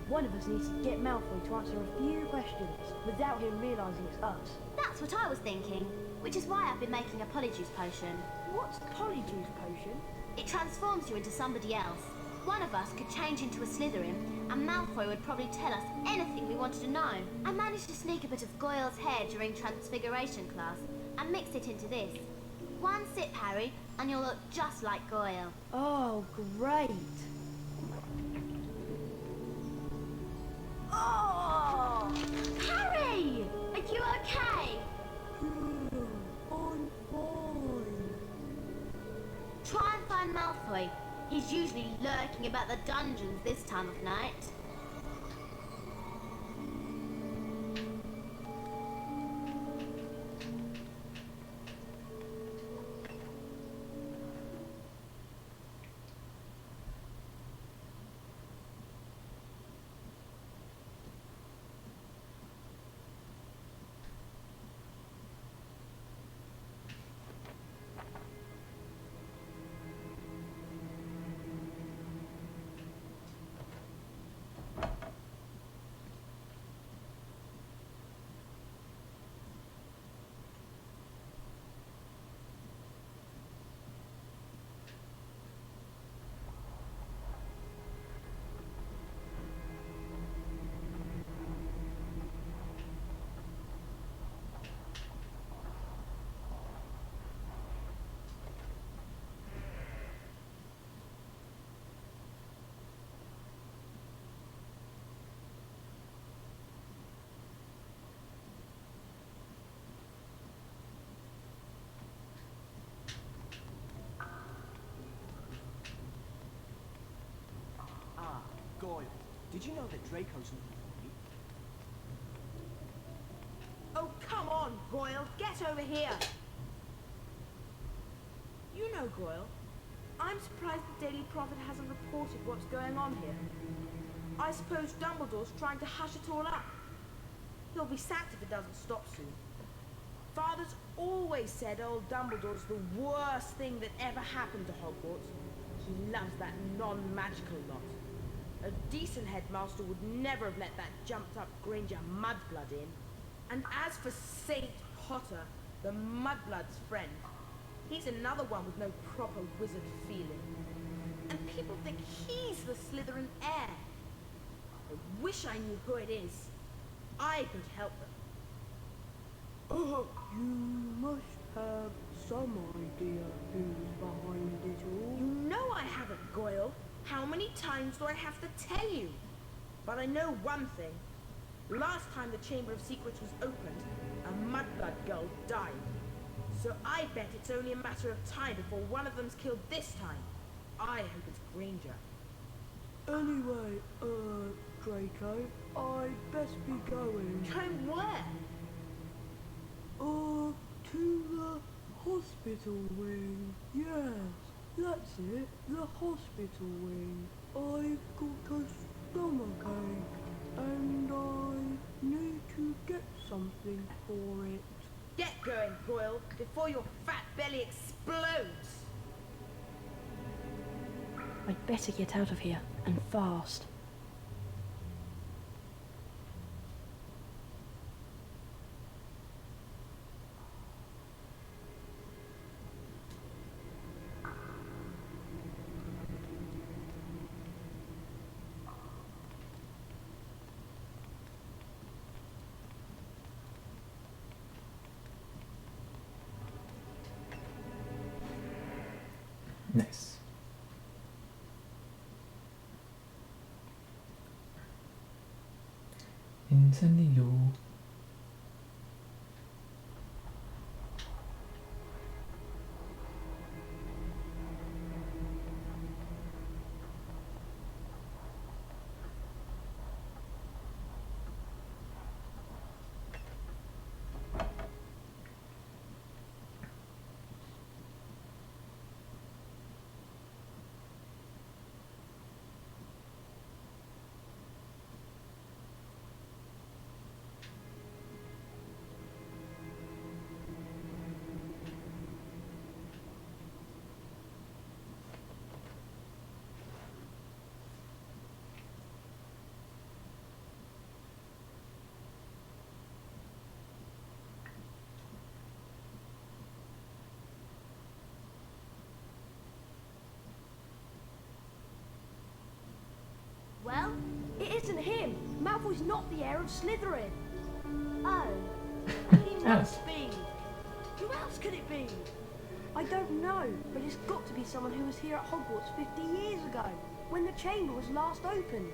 One of us needs to get Malfoy to answer a few questions without him realising it's us.
That's what I was thinking, which is why I've been making a Polyjuice potion.
What's Polyjuice potion?
It transforms you into somebody else. One of us could change into a Slytherin, and Malfoy would probably tell us anything we wanted to know. I managed to sneak a bit of Goyle's hair during Transfiguration class, and mixed it into this. One sip, Harry, and you'll look just like Goyle.
Oh, great.
Oh! Harry! Are you okay?
I'm fine.
Try and find Malfoy. He's usually lurking about the dungeons this time of night.
Goyle, did you know that Draco's looking for you?
Oh, come on, Goyle. Get over here. You know, Goyle, I'm surprised the Daily Prophet hasn't reported what's going on here. I suppose Dumbledore's trying to hush it all up. He'll be sacked if it doesn't stop soon. Father's always said old Dumbledore's the worst thing that ever happened to Hogwarts. He loves that non-magical lot. A decent headmaster would never have let that jumped-up Granger mudblood in. And as for Saint Potter, the mudblood's friend, he's another one with no proper wizard feeling. And people think he's the Slytherin heir. I wish I knew who it is. I could help them. You must have some idea who's behind it all. You know I haven't, Goyle. How many times do I have to tell you? But I know one thing. Last time the Chamber of Secrets was opened, a mudblood girl died. So I bet it's only a matter of time before one of them's killed this time. I hope it's Granger. Anyway, Draco, I'd best be going. Going where? To the hospital wing. Yes, that's it, the hospital wing. I've got a stomachache, and I need to get something for it. Get going, Goyle, before your fat
belly explodes.
I'd better get out of here, and fast.
Nice. Incendio.
Well,
It isn't him! Malfoy's not the heir of Slytherin!
oh, he must be. Who else could it be?
I don't know, but it's got to be someone who was here at Hogwarts 50 years ago, when the chamber was last opened.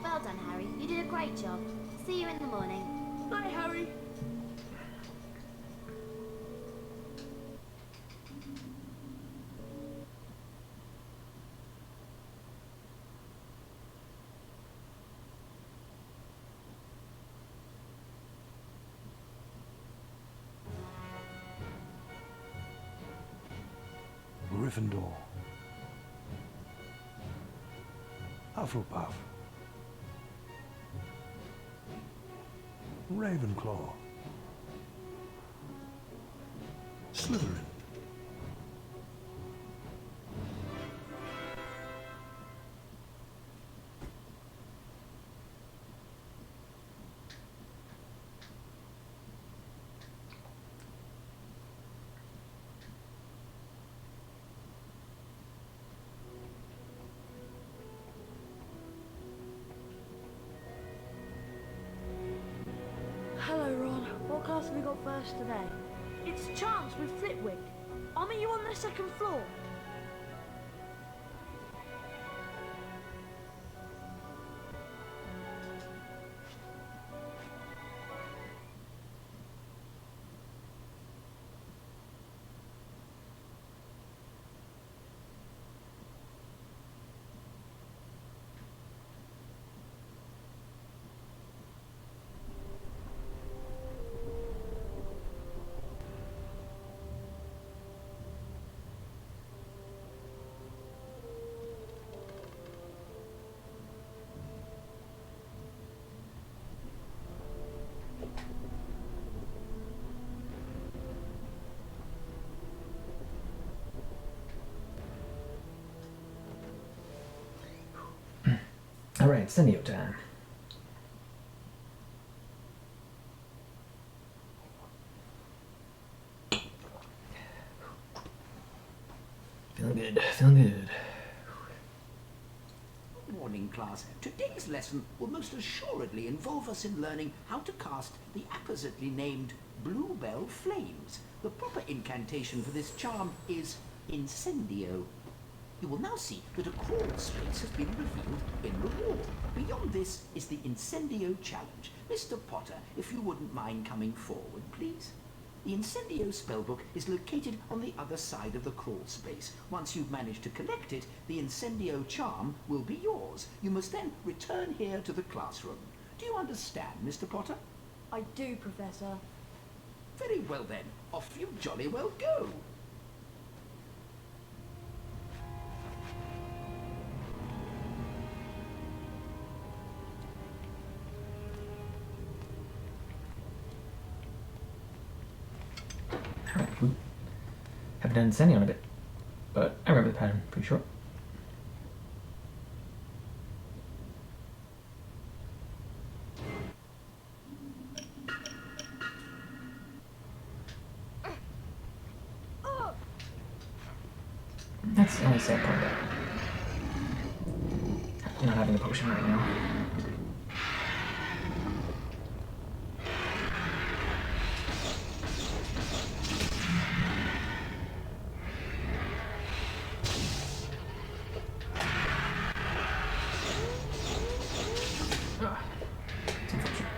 Well done, Harry. You did a great job. See you in the morning.
Bye, Harry.
Gryffindor. Hufflepuff. Ravenclaw. Slytherin.
Hello, Ron. What class have we got first today?
It's Chance with Flitwick. I'll meet you on the second floor.
All right, Senio time. Feeling good, feeling good.
Morning, class. Today's lesson will most assuredly involve us in learning how to cast the appositely named Bluebell Flames. The proper incantation for this charm is Incendio. You will now see that a crawl space has been revealed in the wall. Beyond this is the Incendio challenge. Mr. Potter, if you wouldn't mind coming forward, please. The Incendio spellbook is located on the other side of the crawl space. Once you've managed to collect it, the Incendio charm will be yours. You must then return here to the classroom. Do you understand, Mr. Potter?
I do, Professor.
Very well then, off you jolly well go.
Alright, haven't done Incendio in a bit, but I remember the pattern pretty short. That's the only sad part about it. I'm not having the potion right now. It's unfortunate.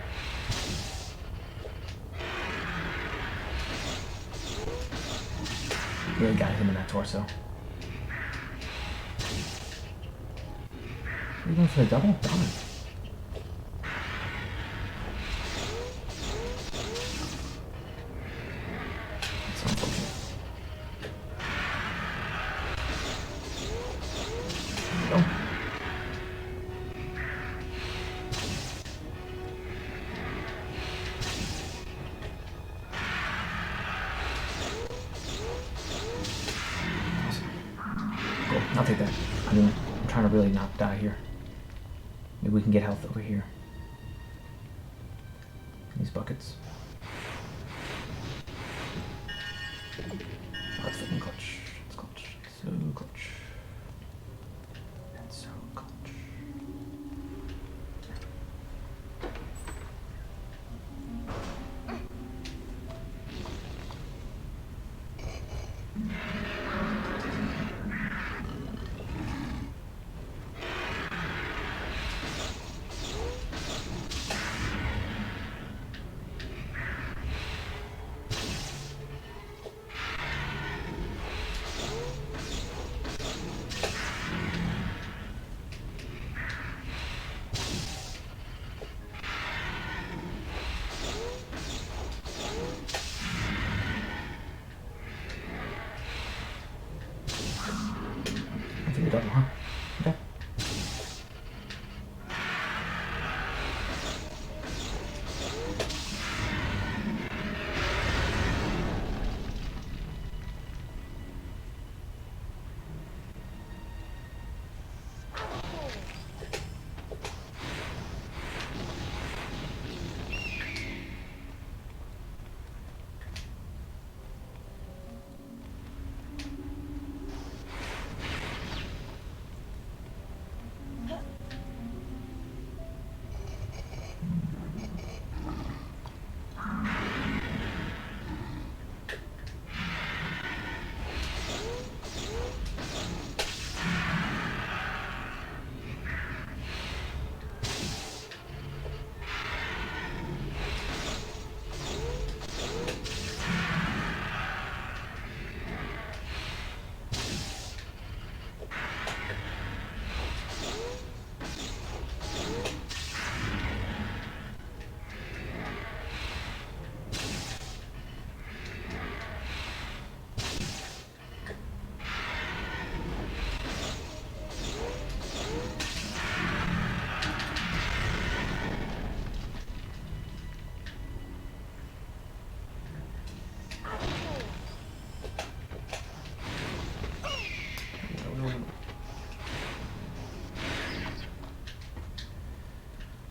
Really got him in that torso. Are you going for the double? Darn. That's unfortunate. There we go. Cool, I'll take that. I mean, I'm trying to really not die here. Maybe we can get health over here. These buckets. Oh, it's fucking clutch. It's clutch. It's so clutch. It's so clutch. I think a double, huh? Okay.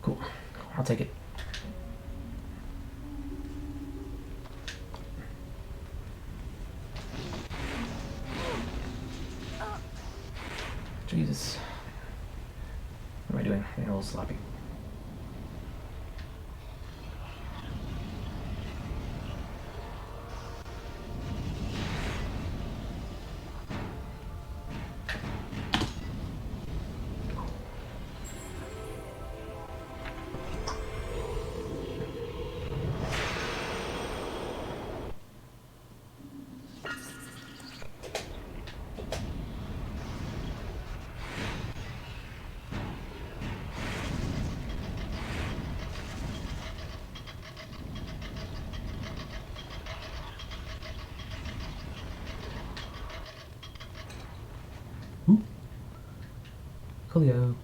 Cool. I'll take it. Jesus. What am I doing? I'm a little sloppy. Coolio.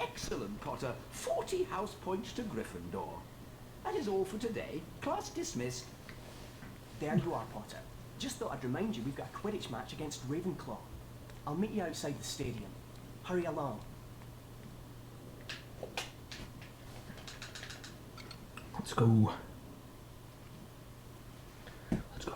Excellent, Potter. 40 house points to Gryffindor. That is all for today. Class dismissed.
There you are, Potter. Just thought I'd remind you we've got a Quidditch match against Ravenclaw. I'll meet you outside the stadium. Hurry along.
Let's go. Let's go.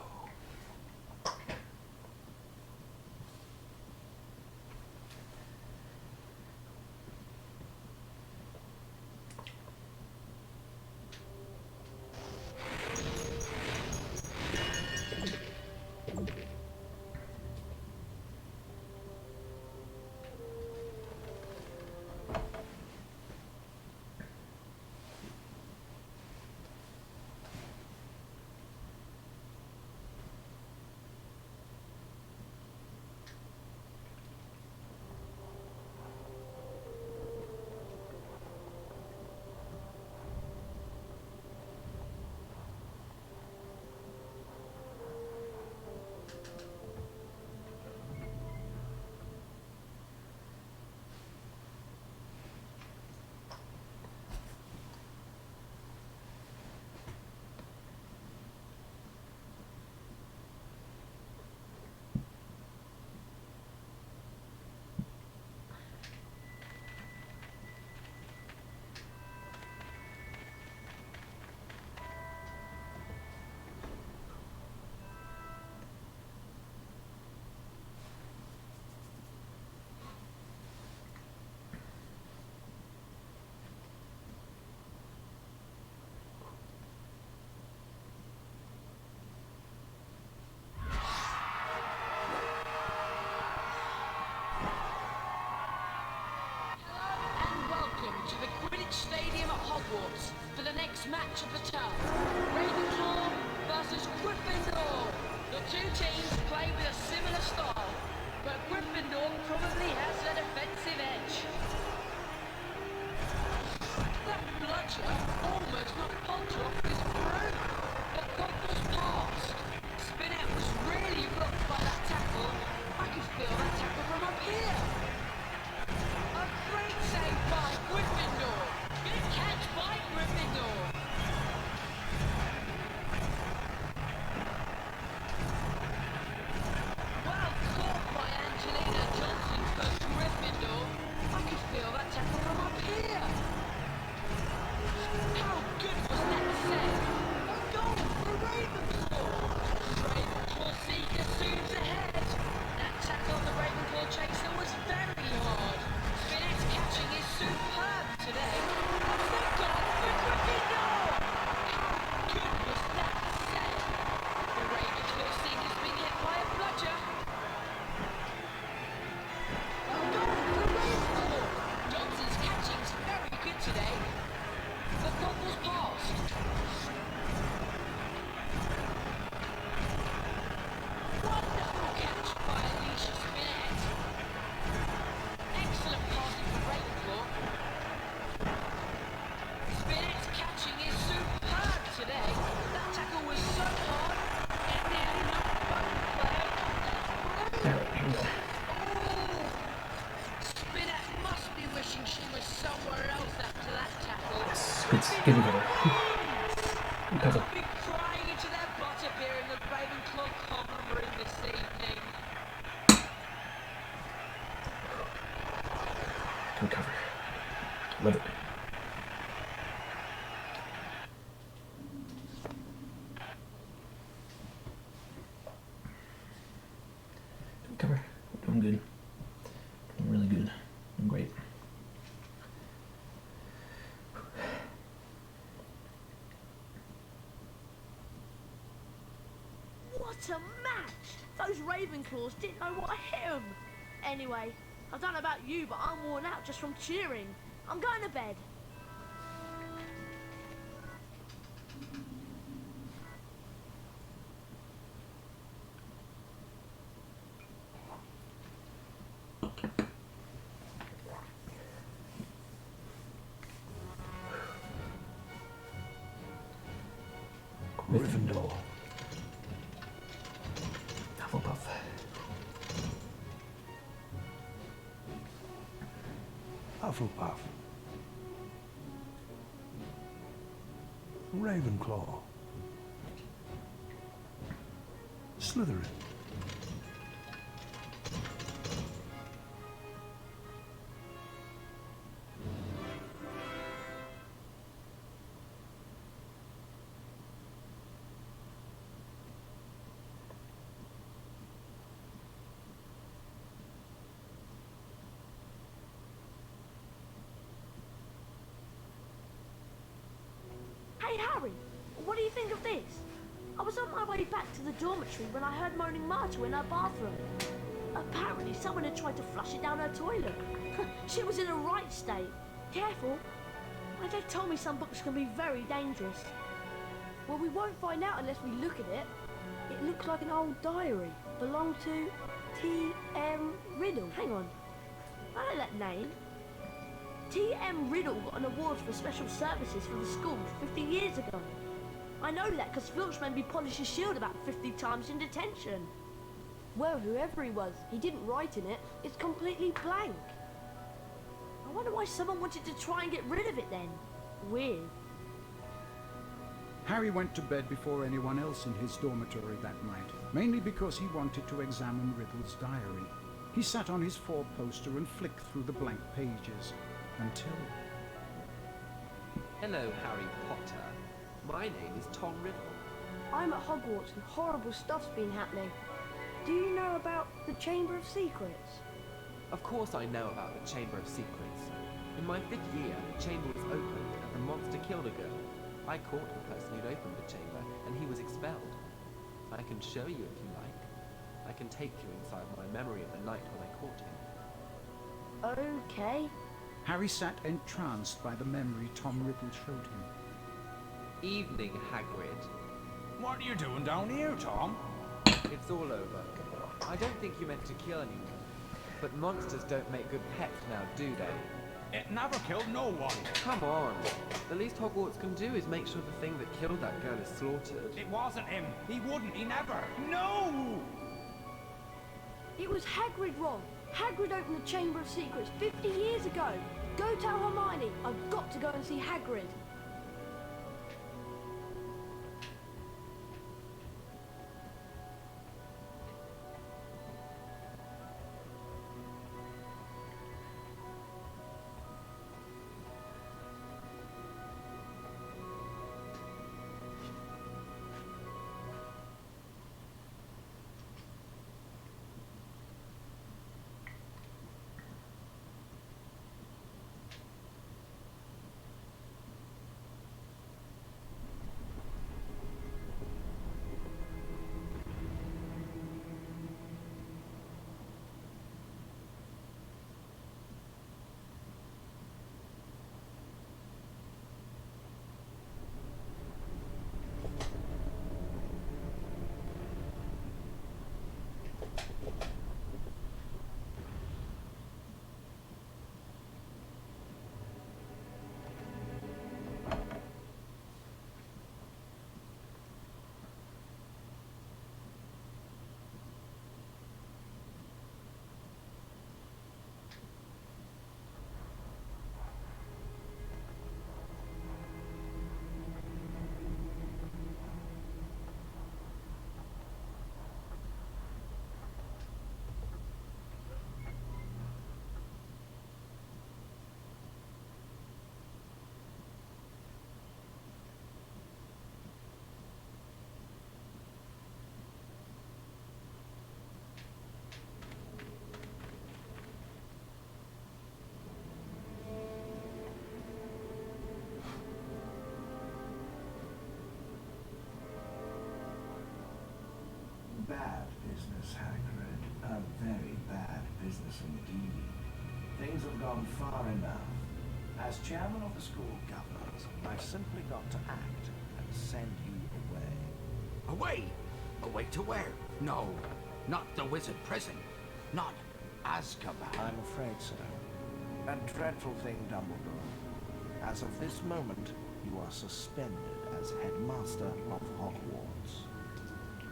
Stadium at Hogwarts for the next match of the term. Ravenclaw versus Gryffindor. The two teams play with a similar style, but Gryffindor probably has a defensive edge. That bludger almost knocked Potter off his broom, but Potter passed. Spinnet was really rocked by that tackle. I could feel that tackle from up here. A great save by Gryffindor. Good catch by Gryffindor. Well caught by Angelina Johnson for Gryffindor. I could feel that tackle from up here. How good was that save? A goal for Ravenclaw. Ravenclaw seeker zooms ahead. That tackle on the Ravenclaw chaser was very hard. Spinnet's catching is superb today. Thank God for Gryffindor! How good was that save? The Ravenclaw seeker's been hit by a bludger. A goal for Ravenclaw! Johnson's catching's very good today. The Goggles passed. Wonderful catch by Alicia Spinnet. Excellent passing for Ravenclaw. Spinnet's catching is superb today. That tackle was so hard, it nearly knocked both players off their broom. Spinnet must be wishing she was somewhere else after that tackle.
Yes, good cover. Good cover.
They'll be crying into their butterbeer in the Ravenclaw common room this evening.
Good cover. Love it. Did we cover? We're doing good. Doing really good. Doing great.
What a match! Those Ravenclaws didn't know what hit 'em. Anyway, I don't know about you, but I'm worn out just from cheering. I'm going to bed.
Gryffindor.
Hufflepuff.
Hufflepuff. Ravenclaw. Slytherin.
Hey Harry, what do you think of this? I was on my way back to the dormitory when I heard moaning Myrtle in her bathroom. Apparently someone had tried to flush it down her toilet. She was in a right state. Careful. My dad told me some books can be very dangerous.
Well, we won't find out unless we look at it. It looks like an old diary. Belonged to T.M. Riddle.
Hang on. I know that name. T.M. Riddle got an award for special services for the school 50 years ago. I know that because Filch made me polish his shield about 50 times in detention.
Well, whoever he was, he didn't write in it. It's completely blank.
I wonder why someone wanted to try and get rid of it then. Weird.
Harry went to bed before anyone else in his dormitory that night, mainly because he wanted to examine Riddle's diary. He sat on his four-poster and flicked through the blank pages, until...
Hello, Harry Potter. My name is Tom Riddle.
I'm at Hogwarts and horrible stuff's been happening. Do you know about the Chamber of Secrets?
Of course I know about the Chamber of Secrets. In my 5th year, the chamber was opened and the monster killed a girl. I caught the person who'd opened the chamber and he was expelled. I can show you if you like. I can take you inside my memory of the night when I caught him.
Okay.
Harry sat entranced by the memory Tom Riddle showed him.
Evening, Hagrid.
What are you doing down here, Tom?
It's all over. I don't think you meant to kill anyone. But monsters don't make good pets now, do they?
It never killed no one.
Come on. The least Hogwarts can do is make sure the thing that killed that girl is slaughtered.
It wasn't him. He wouldn't. He never. No!
It was Hagrid, Ron. Hagrid opened the Chamber of Secrets 50 years ago. Go tell Hermione. I've got to go and see Hagrid.
business indeed. Things have gone far enough. As chairman of the school governors, I've simply got to act and send you away.
Away? Away to where? No, not the wizard prison. Not Azkaban.
I'm afraid so. A dreadful thing, Dumbledore. As of this moment, you are suspended as headmaster of Hogwarts.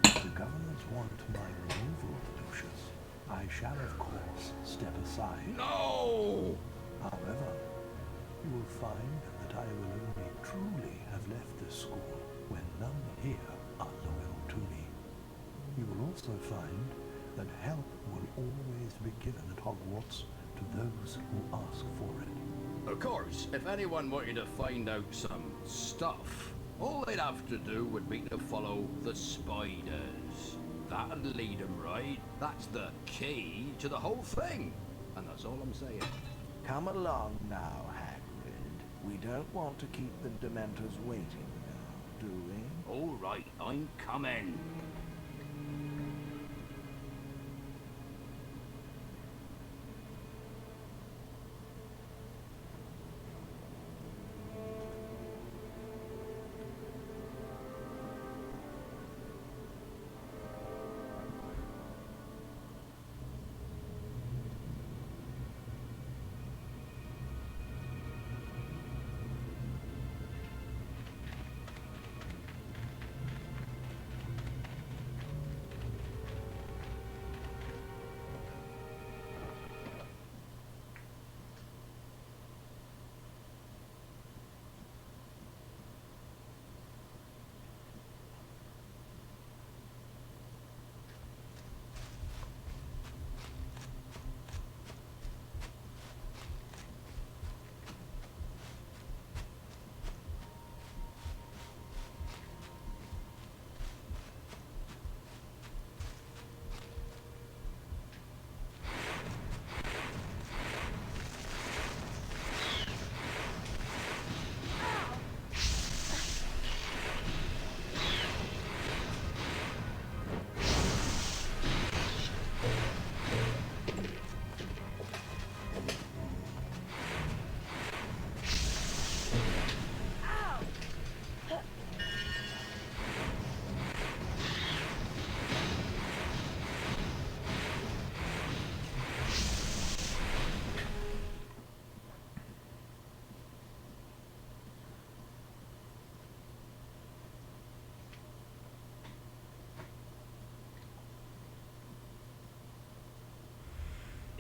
If the governors want my removal, Lucius, I shall, of course, step aside.
No!
However, you will find that I will only truly have left this school when none here are loyal to me. You will also find that help will always be given at Hogwarts to those who ask for it.
Of course, if anyone wanted to find out some stuff, all they'd have to do would be to follow the spiders. That'd lead them right. That's the key to the whole thing. And that's all I'm saying.
Come along now, Hagrid. We don't want to keep the Dementors waiting now, do we?
All right, I'm coming.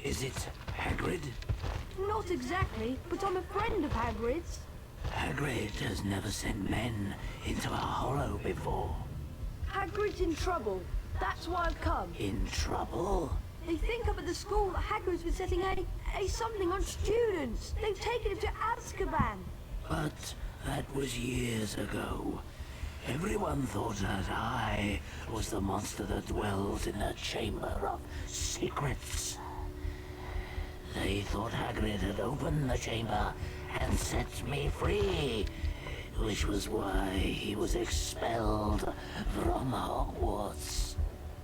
Is it Hagrid?
Not exactly, but I'm a friend of Hagrid's.
Hagrid has never sent men into a hollow before.
Hagrid's in trouble. That's why I've come.
In trouble?
They think up at the school that Hagrid's been setting a something on students. They've taken him to Azkaban.
But that was years ago. Everyone thought that I was the monster that dwells in the Chamber of Secrets. They thought Hagrid had opened the chamber and set me free, which was why he was expelled from Hogwarts.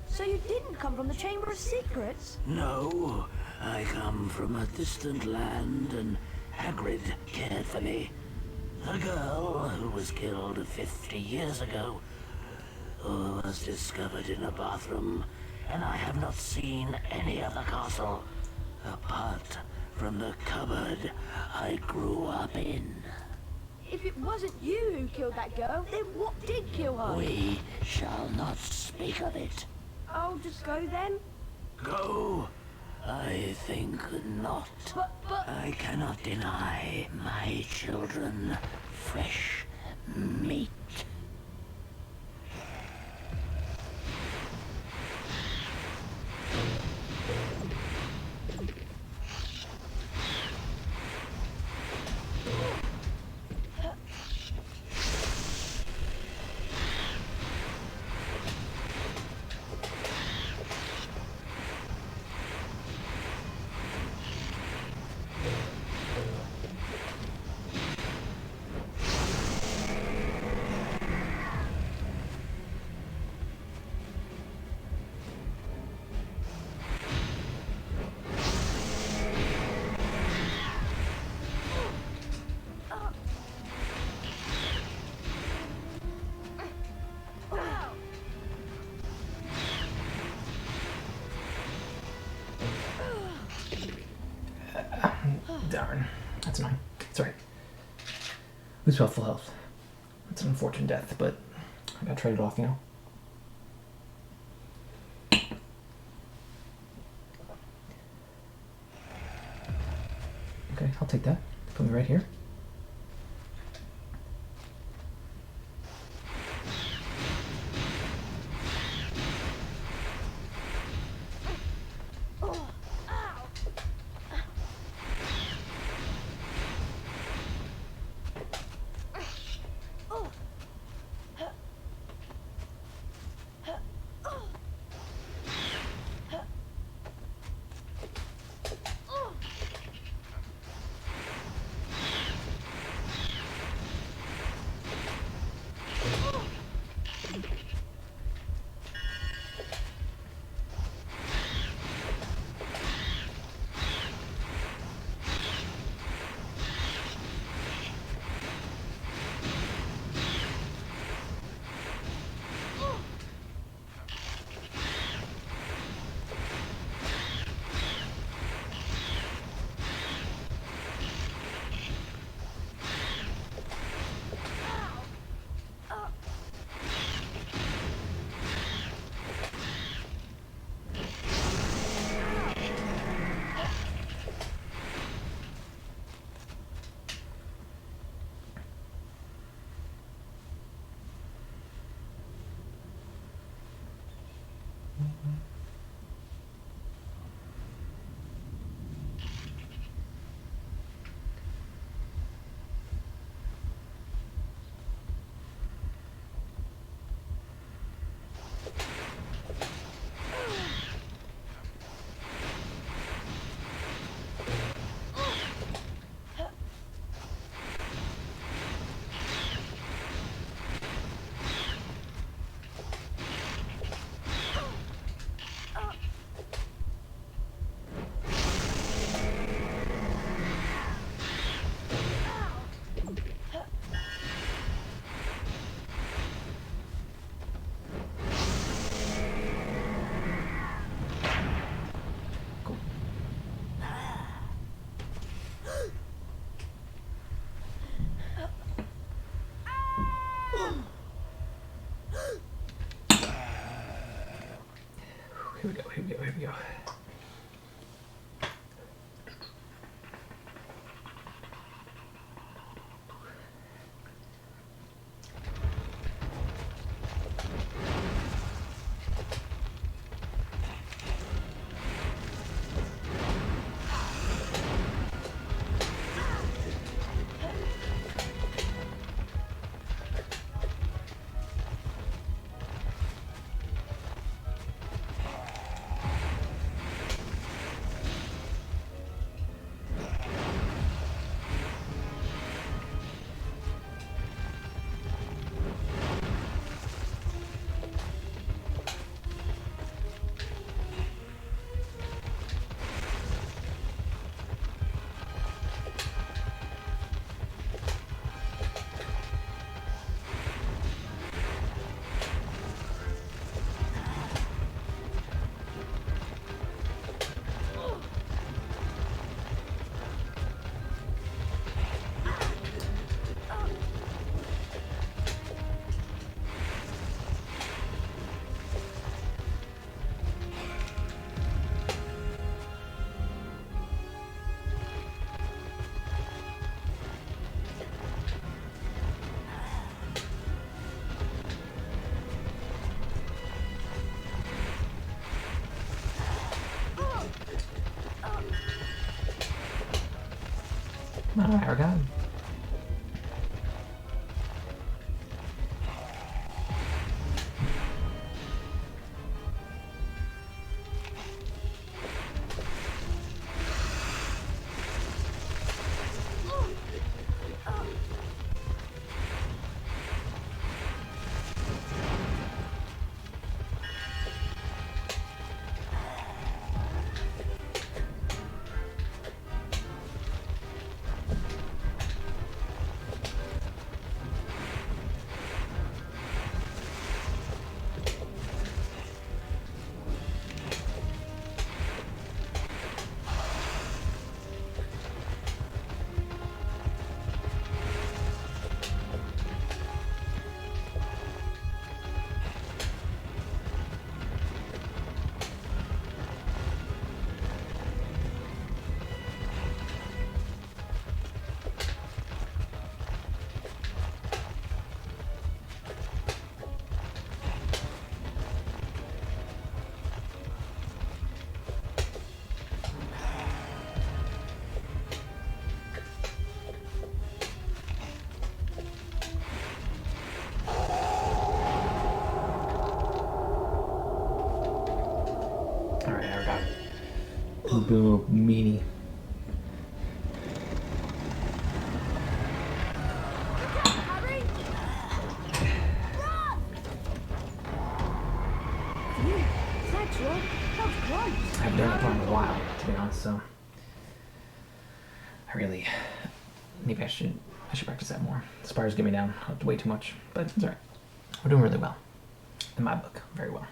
So you didn't come from the Chamber of Secrets?
No, I come from a distant land and Hagrid cared for me. The girl who was killed 50 years ago was discovered in a bathroom, and I have not seen any of the castle apart from the cupboard I grew up in.
If it wasn't you who killed that girl, then what did kill her?
We shall not speak of it.
I'll just go then?
Go? I think not.
But...
I cannot deny my children fresh meat.
Darn. That's annoying. It's alright. Lose full health. It's an unfortunate death, but I gotta trade it off, you know? Okay, I'll take that. Put me right here. Here we go. Alright, we're gone. Stupid little meanie.
Harry! Run!
Thanks, Ron. That was close.
I haven't done it in a while, to be honest, so I really maybe I should practice that more. The spars get me down way too much, but it's alright. We're doing really well. In my book, very well.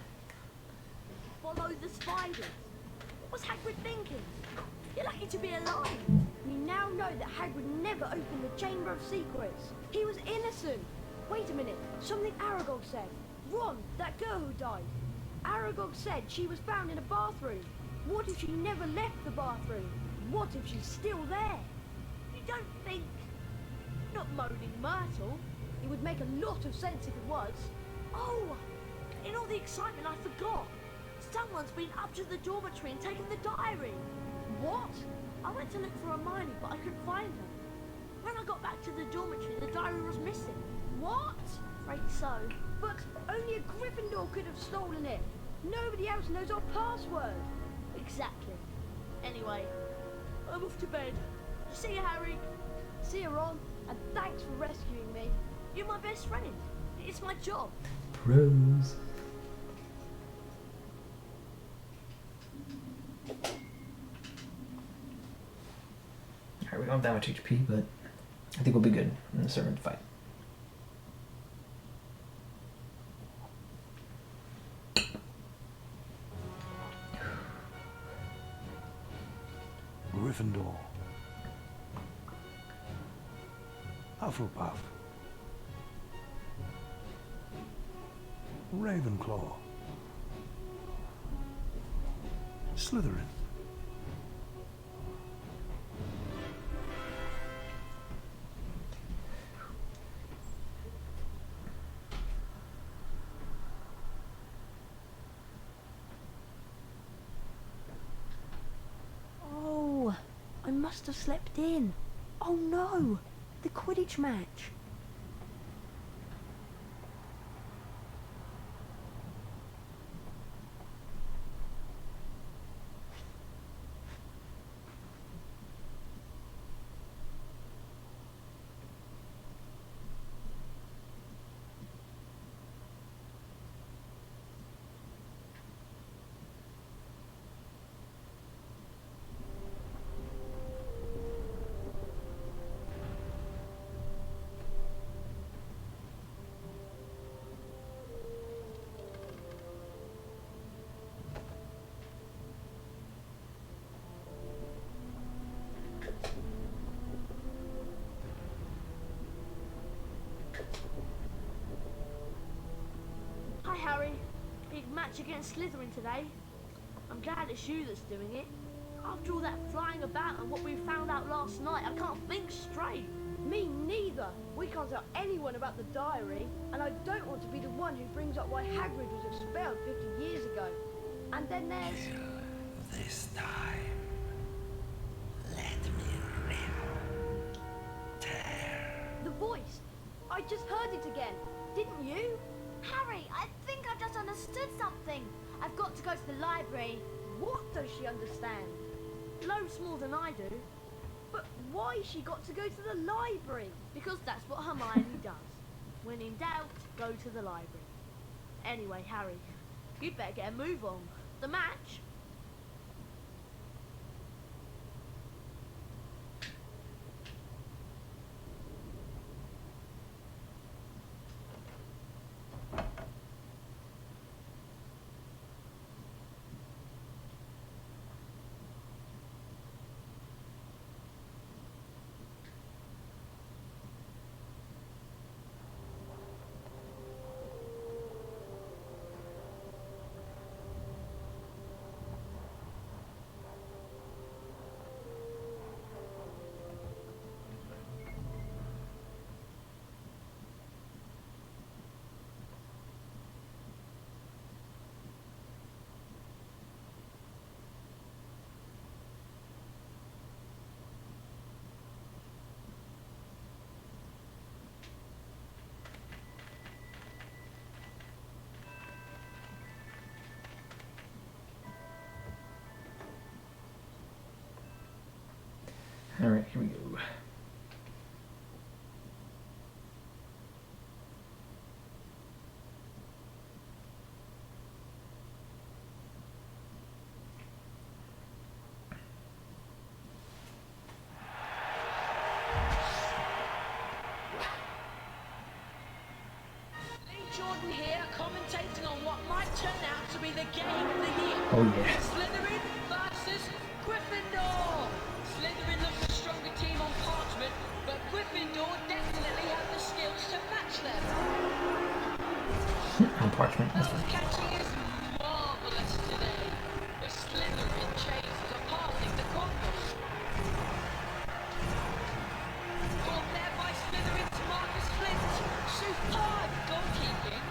Follow the spiders. What's Hagrid thinking? You're lucky to be alive.
We now know that Hagrid never opened the Chamber of Secrets. He was innocent. Wait a minute. Something Aragog said. Ron, that girl who died. Aragog said she was found in a bathroom. What if she never left the bathroom? What if she's still there?
You don't think... Not Moaning Myrtle.
It would make a lot of sense if it was.
Oh! In all the excitement, I forgot. Someone's been up to the dormitory and taken the diary.
What?
I went to look for Hermione, but I couldn't find her. When I got back to the dormitory, the diary was missing.
What?
Afraid so.
But only a Gryffindor could have stolen it. Nobody else knows our password.
Exactly. Anyway, I'm off to bed. See you, Harry.
See you, Ron. And thanks for rescuing me.
You're my best friend. It's my job.
Pros. Alright, we don't have that much HP, but I think we'll be good in the servant fight.
Gryffindor. Hufflepuff. Ravenclaw. Slytherin.
Oh, I must have slept in. Oh no, the Quidditch match.
Hi, Harry. Big match against Slytherin today. I'm glad it's you that's doing it. After all that flying about and what we found out last night, I can't think straight.
Me neither. We can't tell anyone about the diary, and I don't want to be the one who brings up why Hagrid was expelled 50 years ago. And then there's...
This time, let me rip, tear.
the voice. I just heard it again. Didn't you?
Harry, I think I've just understood something. I've got to go to the library.
What does she understand?
Loads more than I do.
But why she got to go to the library?
Because that's what Hermione does. When in doubt, go to the library. Anyway, Harry, you'd better get a move on. The match.
Alright, here we go.
Jordan here, commentating on what might turn out to be the game of the year.
Oh yeah.
Slytherin versus Gryffindor. Slytherin looks the stronger team on parchment, but Gryffindor definitely have the skills to match them.
On parchment. That's
Those catching is marvellous today. The Slytherin chasers are passing the Converse. Caught there by Slytherin's Marcus Flint. Superb goalkeeping.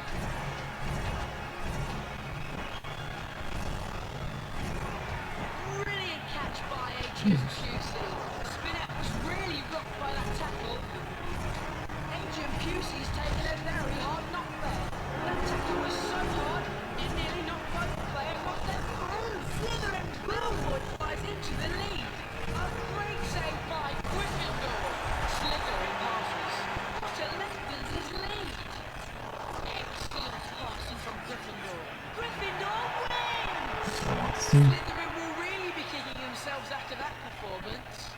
Brilliant catch by Adrian Pusey. Spinette was really rocked by that tackle. Adrian Pusey's taken a very hard knock there. That tackle was so hard, it nearly knocked both players off their feet. Slytherin Billboard flies into the lead. A great save by Gryffindor. Slytherin passes. Potter lengthens his lead. Excellent passing from Gryffindor. Gryffindor wins! Slytherin will really be kicking themselves after that performance.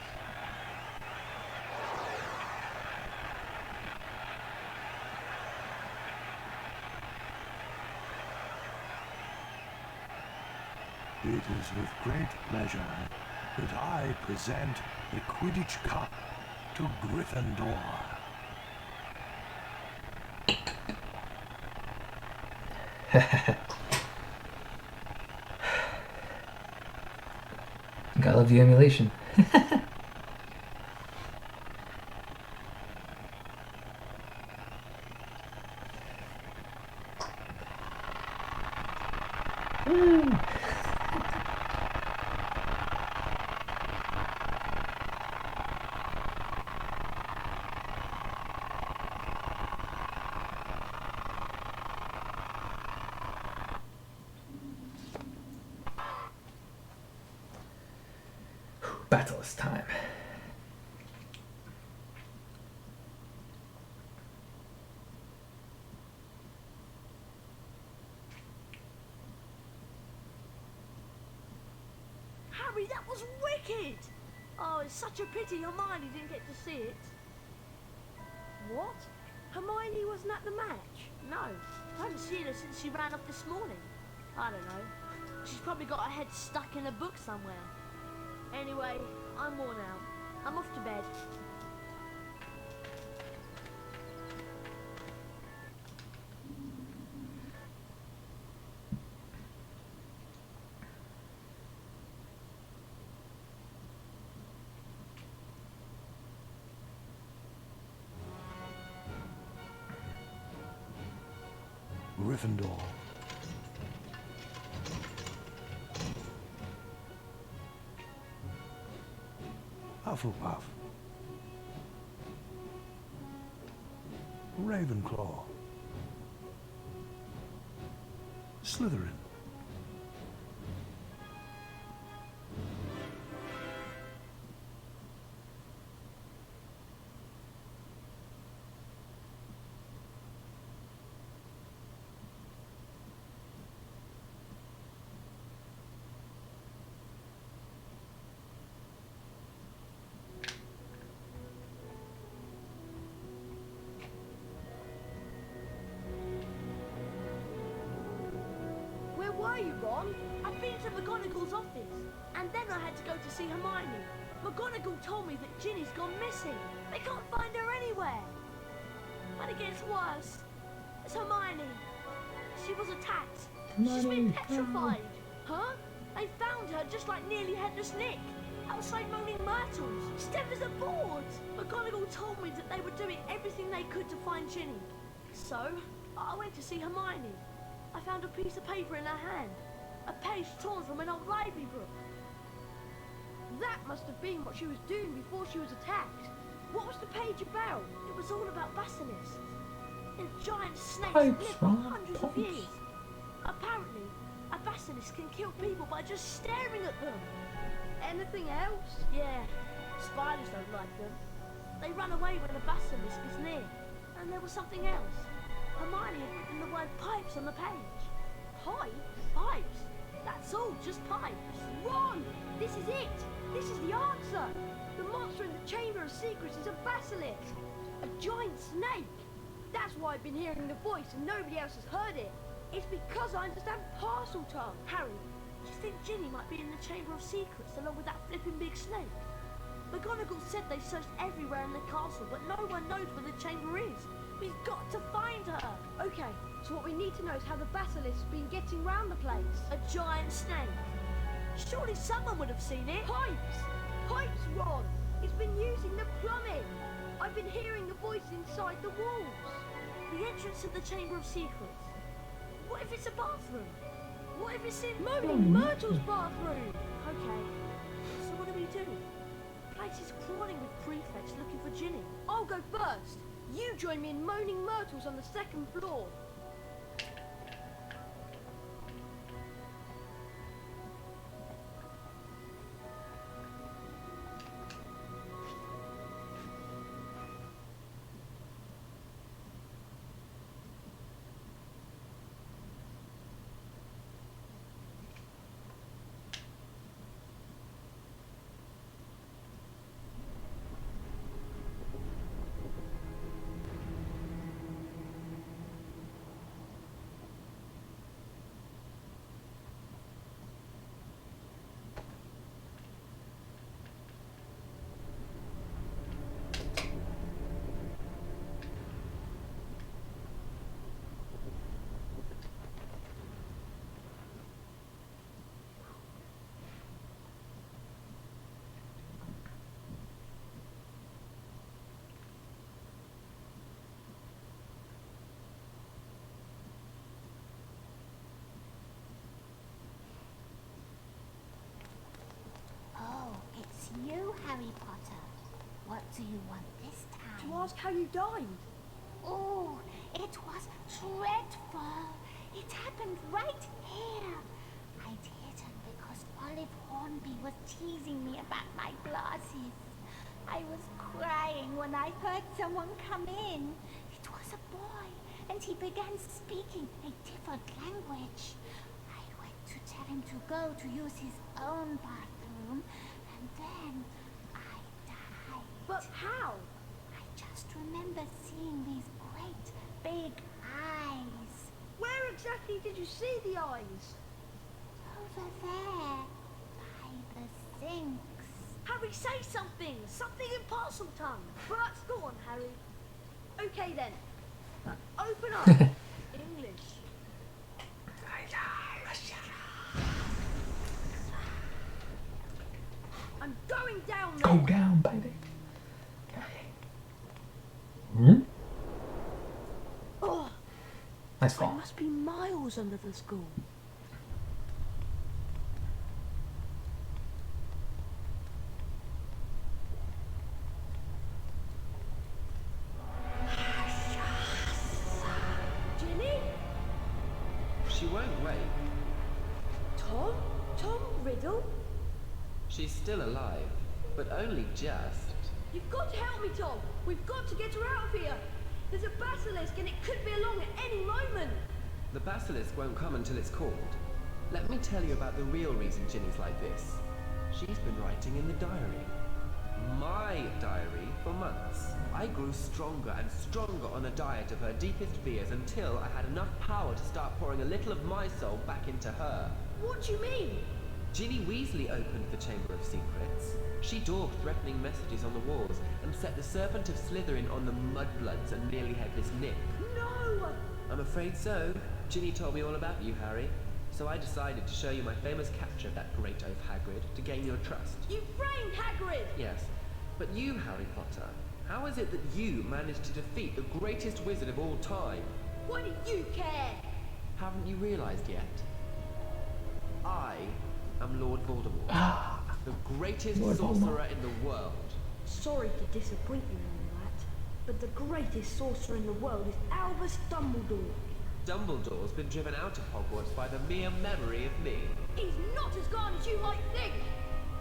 It is with great pleasure that I present the Quidditch Cup to Gryffindor.
Gotta love the emulation. Battle is time.
Harry, that was wicked! Oh, it's such a pity Hermione didn't get to see it. What? Hermione wasn't at the match? No, I haven't seen her since she ran off this morning. I don't know. She's probably got her head stuck in a book somewhere. Anyway, I'm worn out. I'm off to bed.
Gryffindor. Hufflepuff. Ravenclaw. Slytherin.
Where were you, Ron? I've been to McGonagall's office, and then I had to go to see Hermione. McGonagall told me that Ginny's gone missing. They can't find her anywhere. And it gets worse. It's Hermione. She was attacked. She's been petrified. Huh? They found her just like Nearly Headless Nick, outside Moaning Myrtles, stiff as a board. McGonagall told me that they were doing everything they could to find Ginny. So, I went to see Hermione. I found a piece of paper in her hand, a page torn from an old library book. That must have been what she was doing before she was attacked. What was the page about? It was all about basilisks. They're giant snakes that live for hundreds of years. Apparently, a basilisk can kill people by just staring at them. Anything else? Yeah. spiders don't like them. They run away when the basilisk is near. And there was something else. Hermione had written the word pipes on the page. Pipes? Pipes. That's all, just pipes.
Ron! This is it! This is the answer! The monster in the Chamber of Secrets is a basilisk! A giant snake! That's why I've been hearing the voice and nobody else has heard it. It's because I understand parcel tongue.
Harry, do you think Ginny might be in the Chamber of Secrets along with that flipping big snake? McGonagall said they searched everywhere in the castle, but no one knows where the chamber is. We've got to find her!
Okay, so what we need to know is how the basilisk's been getting round the place.
A giant snake. Surely someone would have seen it.
Pipes! Pipes, Ron! It's been using the plumbing! I've been hearing the voice inside the walls.
The entrance to the Chamber of Secrets. What if it's a bathroom? What if it's in...
Moaning Myrtle's bathroom!
Okay, so what do we do? The place is crawling with prefects looking for Ginny.
I'll go first. You join me in Moaning Myrtle's on the 2nd floor.
You, Harry Potter. What do you want this time?
To ask how you died.
Oh, it was dreadful. It happened right here. I'd hidden because Olive Hornby was teasing me about my glasses. I was crying when I heard someone come in. It was a boy, and he began speaking a different language. I went to tell him to go to use his own bathroom, and then I died.
But how?
I just remember seeing these great big eyes.
Where exactly did you see the eyes?
Over there, by the sinks.
Harry, say something! Something in parcel tongue!
But go on, Harry. Okay then. Open up. English. I'm going down there.
Go down, baby. Hmm?
Oh,
Nice
it
fall.
must be miles under the school.
Ginny?
She won't wait.
Tom? Tom Riddle?
She's still alive, but only just.
You've got to help me, Tom. We've got to get her out of here. There's a basilisk and it could be along at any moment.
The basilisk won't come until it's called. Let me tell you about the real reason Ginny's like this. She's been writing in the diary. My diary for months. I grew stronger and stronger on a diet of her deepest fears until I had enough power to start pouring a little of my soul back into her.
What do you mean?
Ginny Weasley opened the Chamber of Secrets. She daubed threatening messages on the walls and set the Serpent of Slytherin on the Mudbloods and Nearly Headless Nick.
No!
I'm afraid so. Ginny told me all about you, Harry. So I decided to show you my famous capture of that great oaf Hagrid to gain your trust.
You framed Hagrid!
Yes. But you, Harry Potter, how is it that you managed to defeat the greatest wizard of all time?
Why do you care?
Haven't you realized yet? I am Lord Voldemort. The greatest
Lord
sorcerer
Voldemort.
in the world.
Sorry to disappoint you on that, but the greatest sorcerer in the world is Albus Dumbledore.
Dumbledore's been driven out of Hogwarts by the mere memory of me.
He's not as gone as you might think.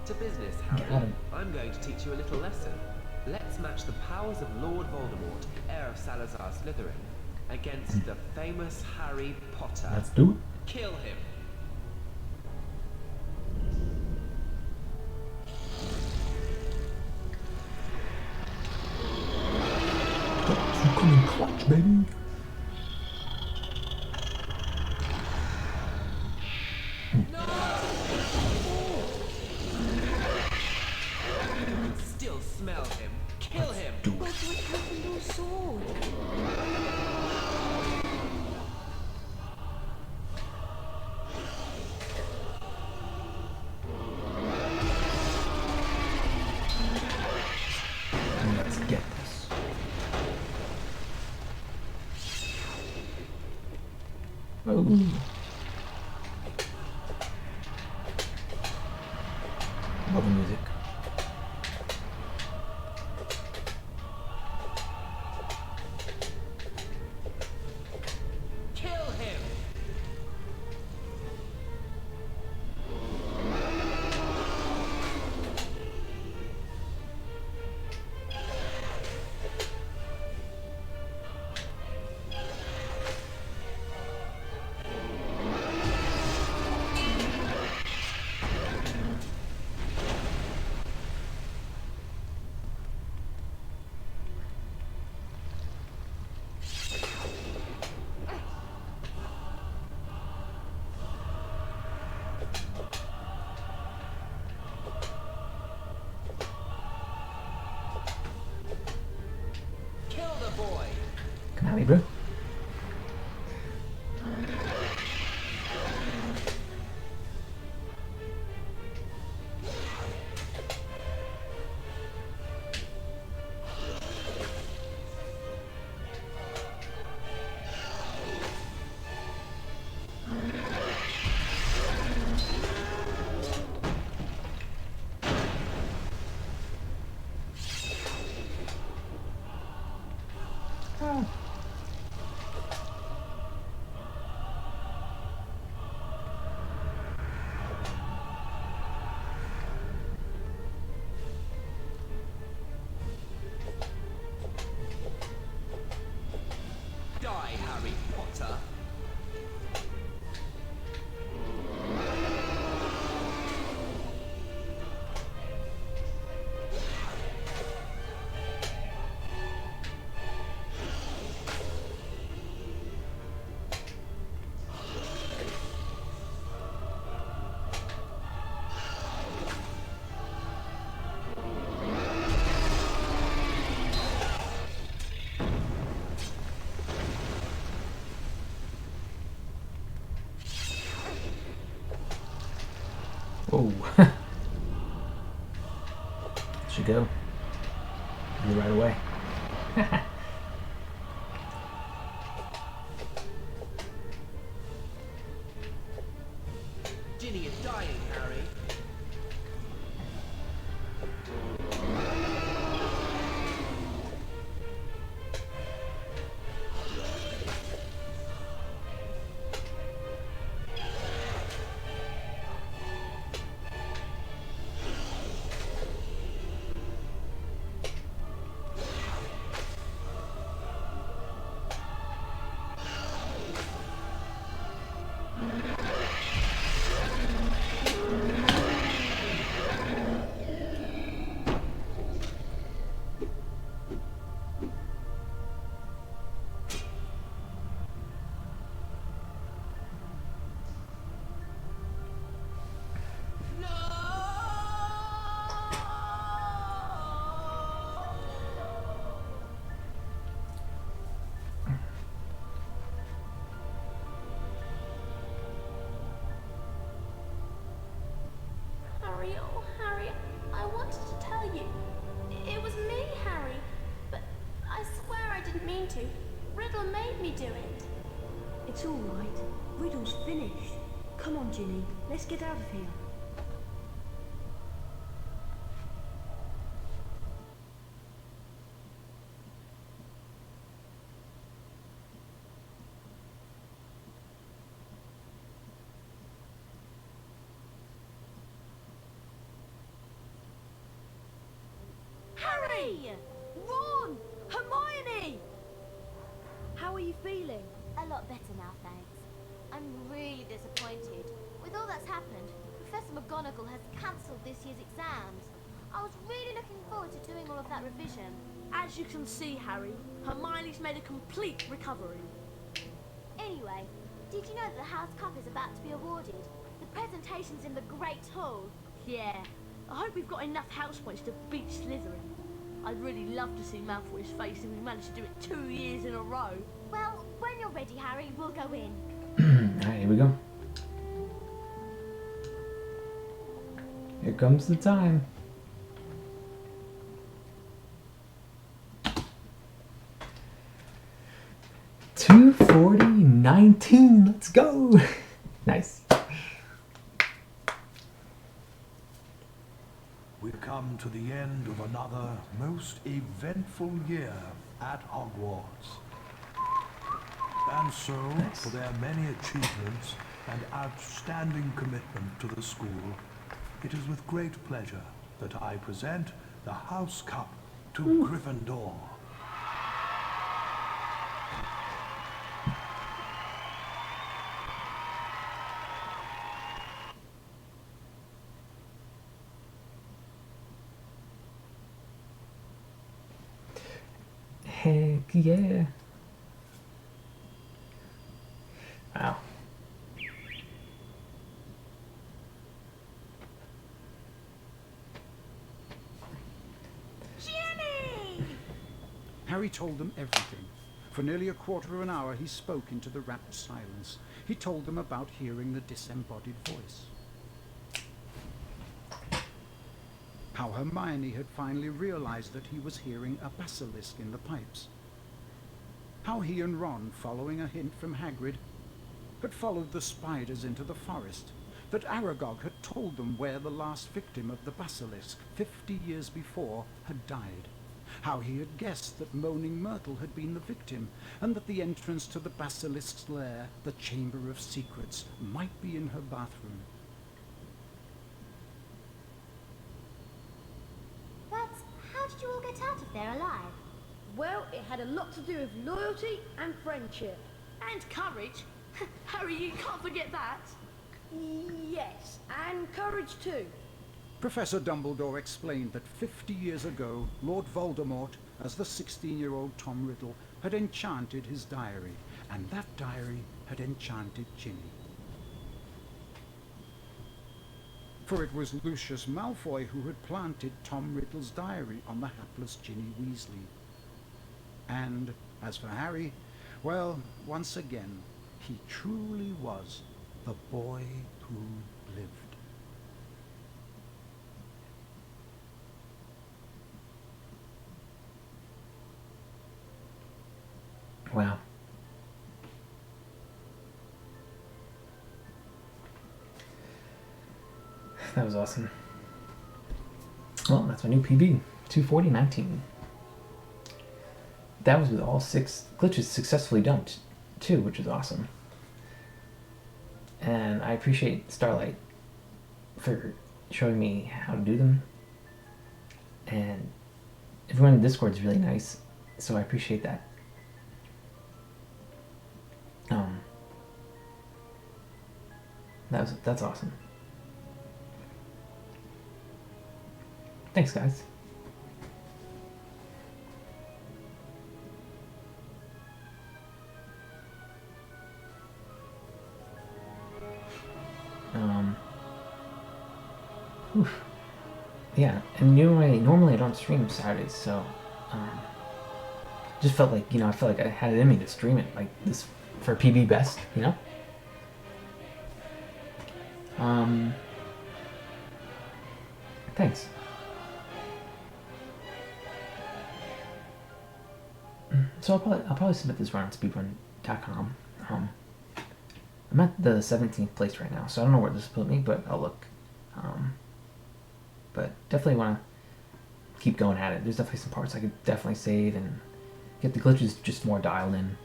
To business,
Got
Harry.
him.
I'm I'm going to teach you a little lesson. Let's match the powers of Lord Voldemort, heir of Salazar Slytherin, against the famous Harry Potter.
Let's do it.
Kill him.
You come in clutch, baby.
Still smell him. Kill him.
But what happened to your sword?
Let's get this. Oh. Love the music.
Kill him. Kill the boy.
Come at me, bro.
Die, Harry Potter.
Whoa. Should go. Do it right away.
Ginny is dying, Harry.
Harry, oh Harry, I wanted to tell you. It was me, Harry. But I swear I didn't mean to. Riddle made me do it.
It's all right. Riddle's finished. Come on, Ginny. Let's get out of here.
Harry! Ron! Hermione! How are you feeling?
A lot better now, thanks. I'm really disappointed. With all that's happened, Professor McGonagall has cancelled this year's exams. I was really looking forward to doing all of that revision.
As you can see, Harry, Hermione's made a complete recovery.
Anyway, did you know that the House Cup is about to be awarded? The presentation's in the Great Hall.
Yeah, I hope we've got enough house points to beat Slytherin. I'd really love to see Malfoy's face if we managed to do it 2 years in a row.
Well, when you're ready, Harry, we'll go in.
Alright, here we go. Here comes the time. $240.19. Let's go. Nice.
We've come to the end of another most eventful year at Hogwarts. And so, for their many achievements and outstanding commitment to the school, it is with great pleasure that I present the House Cup to Gryffindor.
Heck yeah. Wow.
Jenny!
Harry told them everything. For nearly a quarter of an hour he spoke into the rapt silence. He told them about hearing the disembodied voice. How Hermione had finally realized that he was hearing a basilisk in the pipes. How he and Ron, following a hint from Hagrid, had followed the spiders into the forest. That Aragog had told them where the last victim of the basilisk, 50 years before, had died. How he had guessed that Moaning Myrtle had been the victim, and that the entrance to the basilisk's lair, the Chamber of Secrets, might be in her bathroom.
But how did you all get out of there alive?
Well, it had a lot to do with loyalty and friendship.
And courage. Harry, you can't forget that.
Yes, and courage too.
Professor Dumbledore explained that 50 years ago, Lord Voldemort, as the 16-year-old Tom Riddle, had enchanted his diary, and that diary had enchanted Ginny. For it was Lucius Malfoy who had planted Tom Riddle's diary on the hapless Ginny Weasley. And as for Harry, well, once again, he truly was the boy who lived.
Wow. That was awesome. Well, that's my new PB. 240.19. That was with all 6 glitches successfully dumped, too, which is awesome. And I appreciate Starlight for showing me how to do them. And everyone in Discord is really nice, so I appreciate that. That's awesome. Thanks, guys. Yeah, and normally I don't stream Saturdays, so just felt like, I felt like I had it in me to stream it like this for PB Best, Thanks. So I'll probably submit this run on speedrun.com. I'm at the 17th place right now, so I don't know where this put me, but I'll look. But definitely want to keep going at it. There's definitely some parts I could definitely save and get the glitches just more dialed in.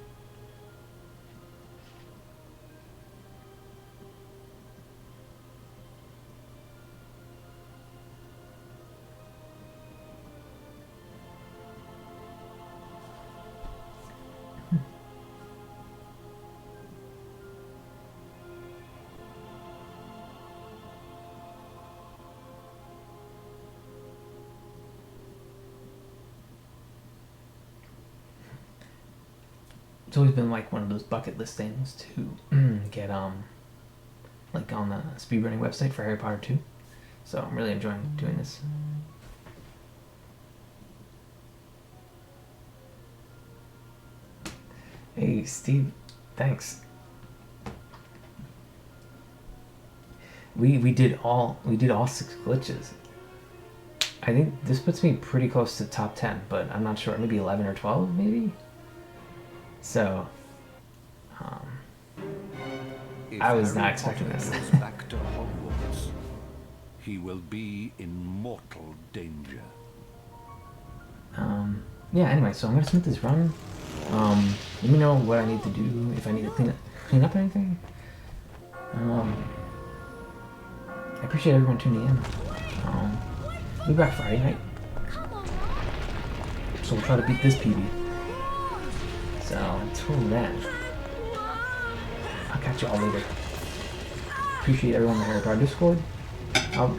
it's always been like one of those bucket list things to get like on the speedrunning website for Harry Potter 2. So I'm really enjoying doing this. Hey Steve, thanks. We did all 6 glitches. I think this puts me pretty close to top 10, but I'm not sure. Maybe 11 or 12, maybe. So, I was not expecting this.
Back to Hogwarts, he will be in mortal danger.
Yeah. Anyway, so I'm gonna submit this run. Let me know what I need to do, if I need to clean up anything. I appreciate everyone tuning in. We'll be back Friday night, so we'll try to beat this PB. So until then, I'll catch you all later. Appreciate everyone in the Harry Potter Discord. I'll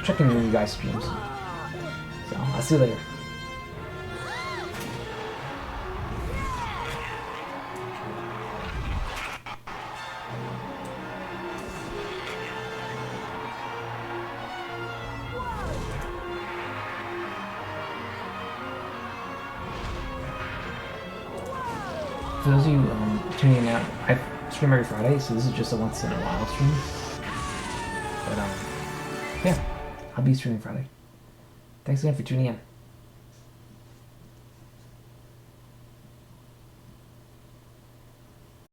check in with you guys' streams. So I'll see you later. For those of you tuning in out, I stream every Friday, so this is just a once in a while stream. But yeah, I'll be streaming Friday. Thanks again for tuning in.